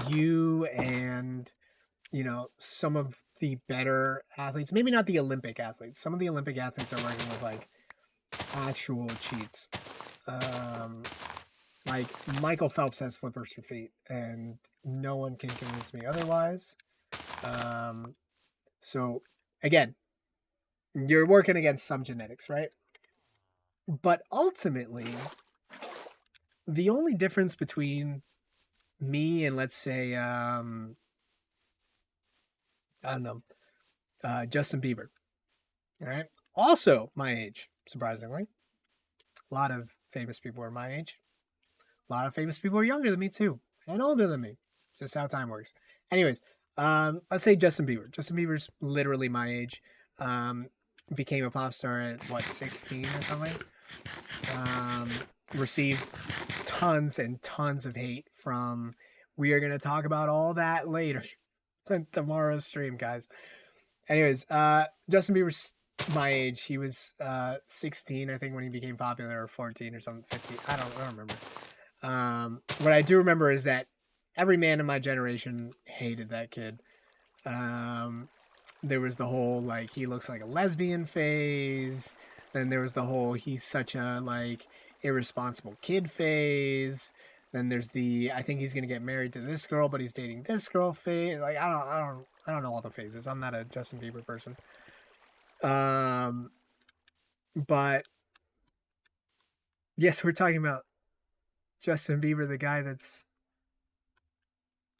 you and, you know, some of the better athletes, maybe not the Olympic athletes. Some of the Olympic athletes are working with like actual cheats. Um, like Michael Phelps has flippers for feet, and no one can convince me otherwise. Um, so again, you're working against some genetics, right? But ultimately, the only difference between me and, let's say, I don't know, Justin Bieber, all right? Also my age, surprisingly. A lot of famous people are my age. A lot of famous people are younger than me too, and older than me. It's just how time works. Anyways, let's say Justin Bieber. Justin Bieber's literally my age. Um, became a pop star at what, 16 or something. Um, received tons and tons of hate from. We are gonna talk about all that later in tomorrow's stream, guys. Anyways, Justin Bieber's my age. He was 16, I think, when he became popular, or 14 or something, 15. I don't remember. What I do remember is that every man in my generation hated that kid. Um, there was the whole like he looks like a lesbian phase. Then there was the whole he's such a like irresponsible kid phase. Then there's the I think he's gonna get married to this girl, but he's dating this girl phase. Like I don't know all the phases. I'm not a Justin Bieber person. Um, but yes, we're talking about Justin Bieber, the guy that's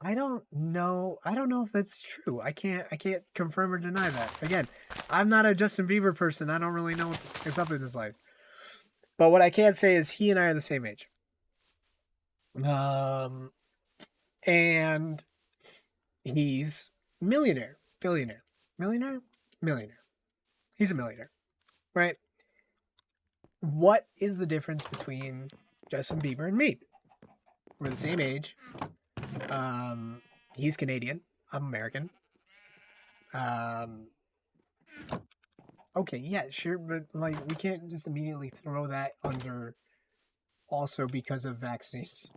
I don't know. I don't know if that's true. I can't confirm or deny that. Again, I'm not a Justin Bieber person. I don't really know what is up in his life. But what I can say is he and I are the same age. Um and he's millionaire, billionaire, millionaire, millionaire. He's a millionaire, right? What is the difference between Justin Bieber and me? We're the same age. Um he's Canadian. I'm American. Um Okay, yeah, sure, but like we can't just immediately throw that under also because of vaccines.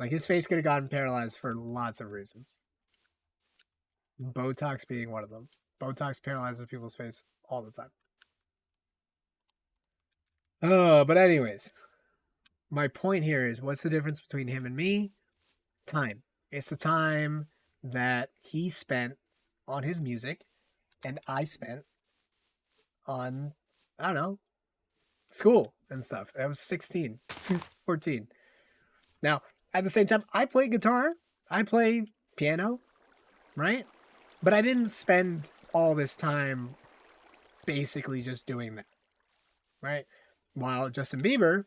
Like his face could have gotten paralyzed for lots of reasons. Botox being one of them. Botox paralyzes people's face all the time. Oh, but anyways, my point here is what's the difference between him and me? Time. It's the time that he spent on his music and I spent on, I don't know, school and stuff. I was 16, 14. Now, at the same time, I play guitar, I play piano, right? But I didn't spend all this time basically just doing that, right? While Justin Bieber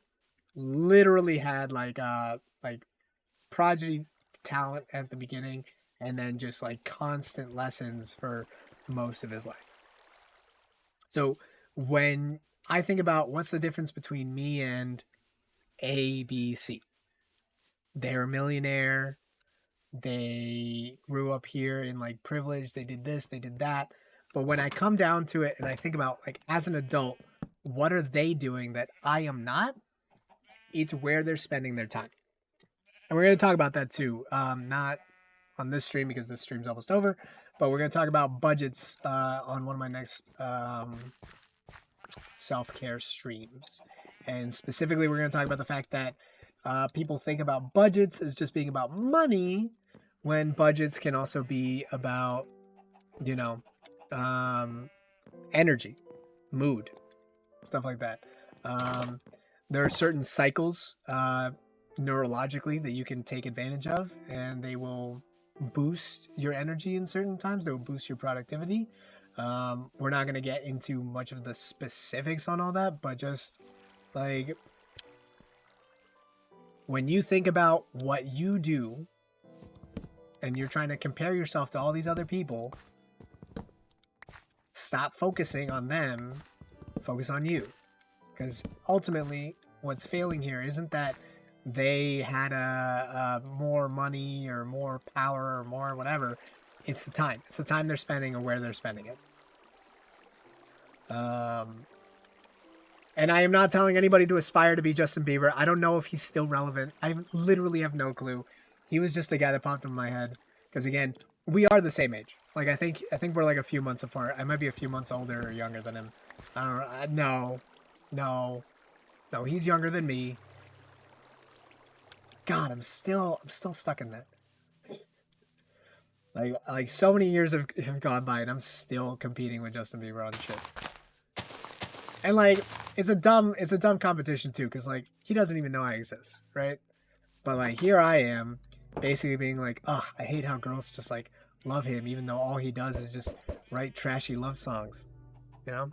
literally had like prodigy talent at the beginning and then just like constant lessons for most of his life. So when I think about what's the difference between me and ABC, they're a millionaire. They grew up here in like privilege. They did this, they did that. But when I come down to it and I think about like as an adult, what are they doing that I am not? It's where they're spending their time. And we're going to talk about that too. Not on this stream because this stream's almost over, but we're going to talk about budgets on one of my next self-care streams. And specifically, we're going to talk about the fact that people think about budgets as just being about money when budgets can also be about, you know, energy, mood, stuff like that. There are certain cycles neurologically that you can take advantage of, and they will boost your energy in certain times. They will boost your productivity. We're not going to get into much of the specifics on all that, but just like when you think about what you do and you're trying to compare yourself to all these other people, stop focusing on them, focus on you. Because ultimately, what's failing here isn't that they had a more money or more power or more whatever. It's the time. It's the time they're spending or where they're spending it. And I am not telling anybody to aspire to be Justin Bieber. I don't know if he's still relevant. I literally have no clue. He was just the guy that popped in my head. Because again, we are the same age. Like I think we're like a few months apart. I might be a few months older or younger than him. I don't know. No, he's younger than me. God, I'm still stuck in that. Like so many years have gone by and I'm still competing with Justin Bieber on shit. And like it's a dumb competition too, because like he doesn't even know I exist, right? But like here I am, basically being like, oh, I hate how girls just like love him, even though all he does is just write trashy love songs, you know?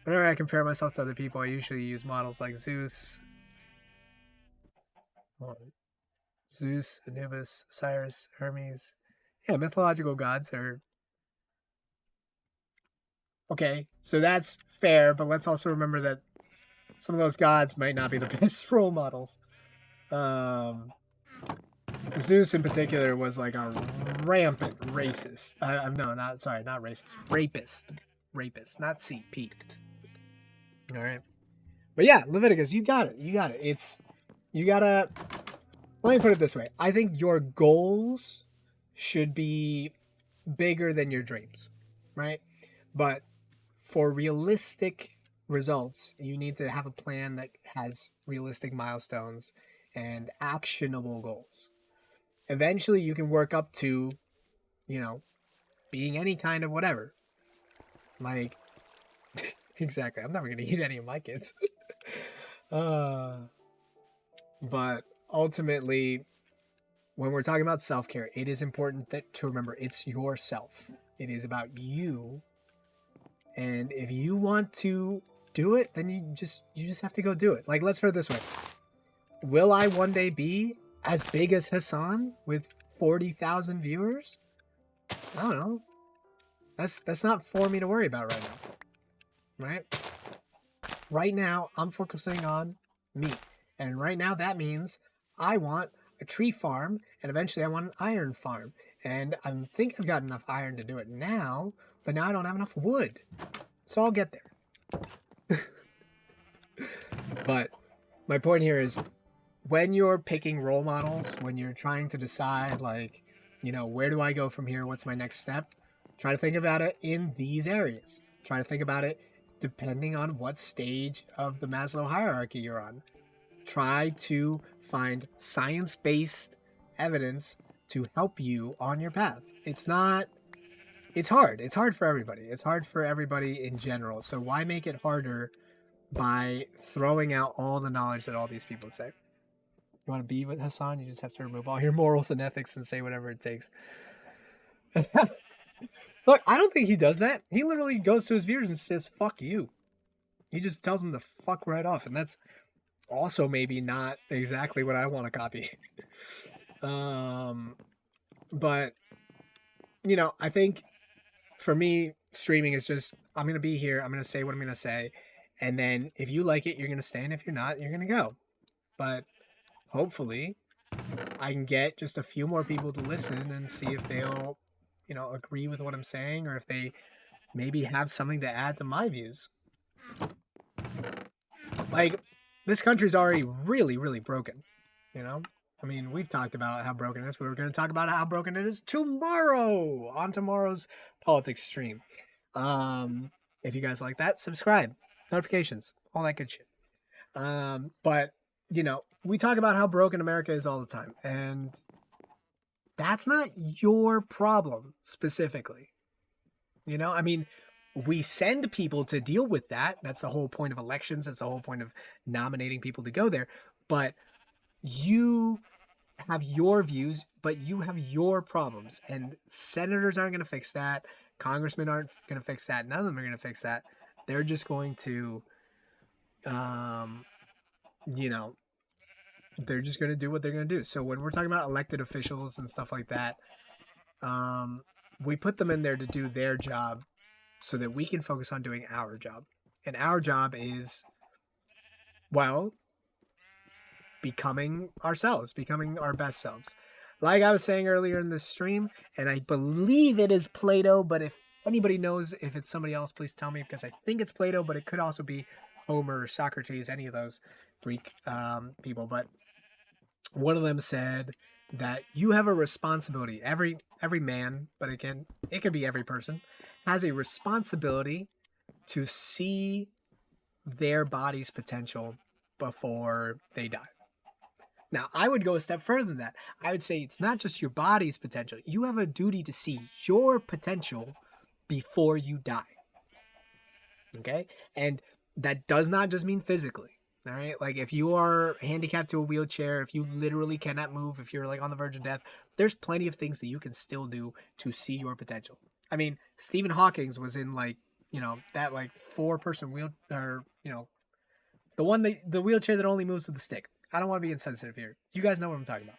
Whenever I compare myself to other people, I usually use models like Zeus, Anubis, Cyrus, Hermes. Yeah, mythological gods are okay. So that's fair, but let's also remember that some of those gods might not be the best role models. Zeus in particular was like a rampant racist. Not racist, rapist, not CP. All right, but yeah, Leviticus, you got it. You gotta. Let me put it this way: I think your goals should be bigger than your dreams, right? But for realistic results, you need to have a plan that has realistic milestones and actionable goals. Eventually, you can work up to, being any kind of whatever. Like, exactly. I'm never going to eat any of my kids. But ultimately, when we're talking about self-care, it is important to remember it's yourself. It is about you. And if you want to do it, then you just have to go do it. Like, let's put it this way. Will I one day be as big as Hassan with 40,000 viewers? I don't know. That's not for me to worry about right now. Right? Right now, I'm focusing on me. And right now, that means I want a tree farm, and eventually I want an iron farm. And I think I've got enough iron to do it now, but now I don't have enough wood. So I'll get there. But my point here is when you're picking role models, when you're trying to decide, like, where do I go from here? What's my next step? Try to think about it in these areas. Try to think about it depending on what stage of the Maslow hierarchy you're on. Try to find science-based evidence to help you on your path. It's hard. It's hard for everybody. It's hard for everybody in general. So why make it harder by throwing out all the knowledge that all these people say? You want to be with Hassan, you just have to remove all your morals and ethics and say whatever it takes. Look, I don't think he does that. He literally goes to his viewers and says, fuck you. He just tells them to fuck right off. And that's also maybe not exactly what I want to copy. But, you know, I think for me, streaming is just, I'm going to be here. I'm going to say what I'm going to say. And then if you like it, you're going to stay. And if you're not, you're going to go. But hopefully I can get just a few more people to listen and see if they'll, you know, agree with what I'm saying, or if they maybe have something to add to my views. Like, this country's already really, really broken, you know? I mean, we've talked about how broken it is. We were going to talk about how broken it is tomorrow on tomorrow's politics stream. If you guys like that, subscribe, notifications, all that good shit. But, you know, we talk about how broken America is all the time, and that's not your problem specifically. You know, I mean, we send people to deal with that. That's the whole point of elections. That's the whole point of nominating people to go there. But you have your views, but you have your problems. And senators aren't going to fix that. Congressmen aren't going to fix that. None of them are going to fix that. They're just going to, you know, they're just going to do what they're going to do. So when we're talking about elected officials and stuff like that, we put them in there to do their job so that we can focus on doing our job. And our job is, well, becoming ourselves, becoming our best selves. Like I was saying earlier in this stream, and I believe it is Plato, but if anybody knows if it's somebody else, please tell me, because I think it's Plato, but it could also be Homer, Socrates, any of those Greek people. But one of them said that you have a responsibility. Every man, but again, it could be every person, has a responsibility to see their body's potential before they die. Now, I would go a step further than that. I would say it's not just your body's potential. You have a duty to see your potential before you die. Okay? And that does not just mean physically. All right? Like, if you are handicapped to a wheelchair, if you literally cannot move, if you're like on the verge of death, there's plenty of things that you can still do to see your potential. I mean, Stephen Hawking was in, like, you know, that like 4-person wheel, or, you know, the wheelchair that only moves with a stick. I don't want to be insensitive here. You guys know what I'm talking about.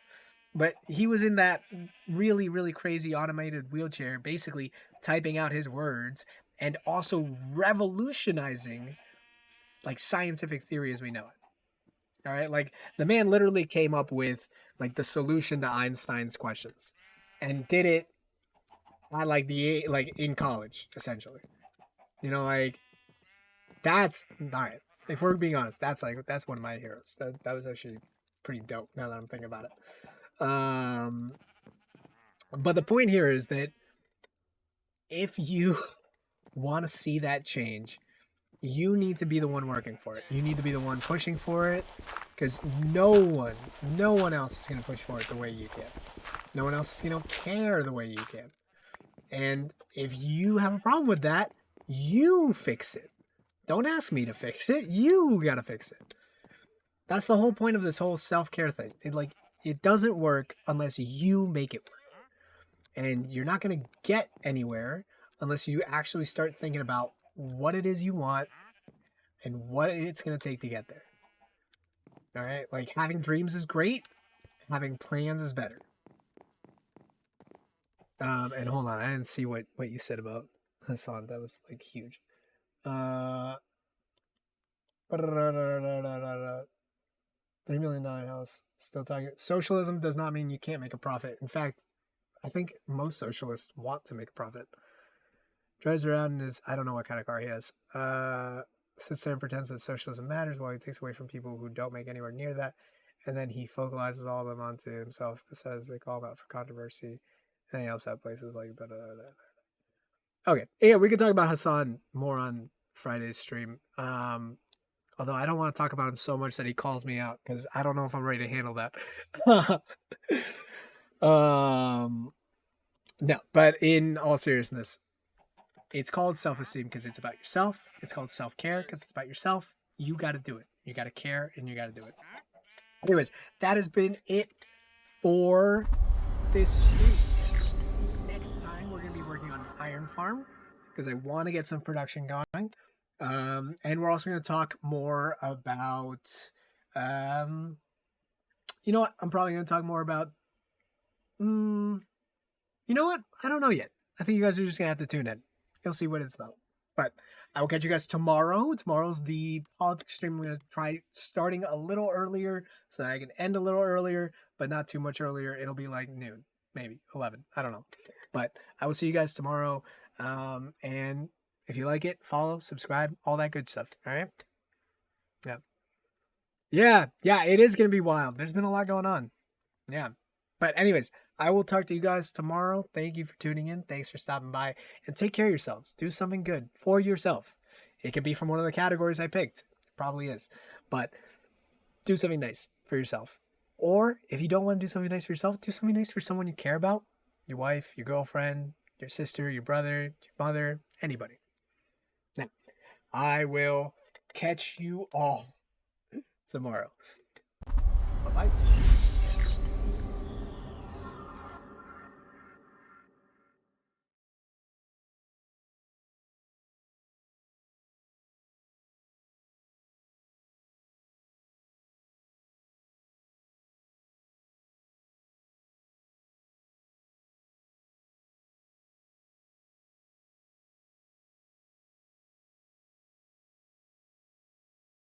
But he was in that really, really crazy automated wheelchair, basically typing out his words and also revolutionizing like scientific theory as we know it. All right, like the man literally came up with like the solution to Einstein's questions, and did it at like in college essentially. You know, like that's all right. If we're being honest, that's one of my heroes. That was actually pretty dope. Now that I'm thinking about it. But the point here is that if you want to see that change, you need to be the one working for it. You need to be the one pushing for it, because no one else is going to push for it the way you can. No one else is going to care the way you can. And if you have a problem with that, you fix it. Don't ask me to fix it. You got to fix it. That's the whole point of this whole self-care thing. It doesn't work unless you make it work. And you're not going to get anywhere unless you actually start thinking about what it is you want and what it's going to take to get there. All right? Like, having dreams is great. Having plans is better. And hold on, I didn't see what you said about Hassan. That was like huge. $3 million house. Still talking. Socialism does not mean you can't make a profit. In fact, I think most socialists want to make a profit. Drives around in his, I don't know what kind of car he has. Sits there and pretends that socialism matters while he takes away from people who don't make anywhere near that. And then he focalizes all of them onto himself, besides they call him out for controversy. And he helps out places like Okay, yeah, we can talk about Hassan more on Friday's stream. Although I don't want to talk about him so much that he calls me out, because I don't know if I'm ready to handle that. No, but in all seriousness, it's called self-esteem because it's about yourself. It's called self-care because it's about yourself. You got to do it. You got to care and you got to do it. Anyways, that has been it for this stream. Next time, we're going to be working on Iron Farm because I want to get some production going. And we're also going to talk more about, you know what? I'm probably going to talk more about, you know what? I don't know yet. I think you guys are just going to have to tune in. You'll see what it's about. But I will catch you guys tomorrow. Tomorrow's the politics stream. I'm going to try starting a little earlier so that I can end a little earlier, but not too much earlier. It'll be like noon, maybe 11. I don't know. But I will see you guys tomorrow. And if you like it, follow, subscribe, all that good stuff. All right? Yeah. Yeah, it is going to be wild. There's been a lot going on. Yeah. But anyways, I will talk to you guys tomorrow. Thank you for tuning in. Thanks for stopping by. And take care of yourselves. Do something good for yourself. It could be from one of the categories I picked. It probably is. But do something nice for yourself. Or if you don't want to do something nice for yourself, do something nice for someone you care about. Your wife, your girlfriend, your sister, your brother, your mother, anybody. Now, I will catch you all tomorrow. Bye-bye.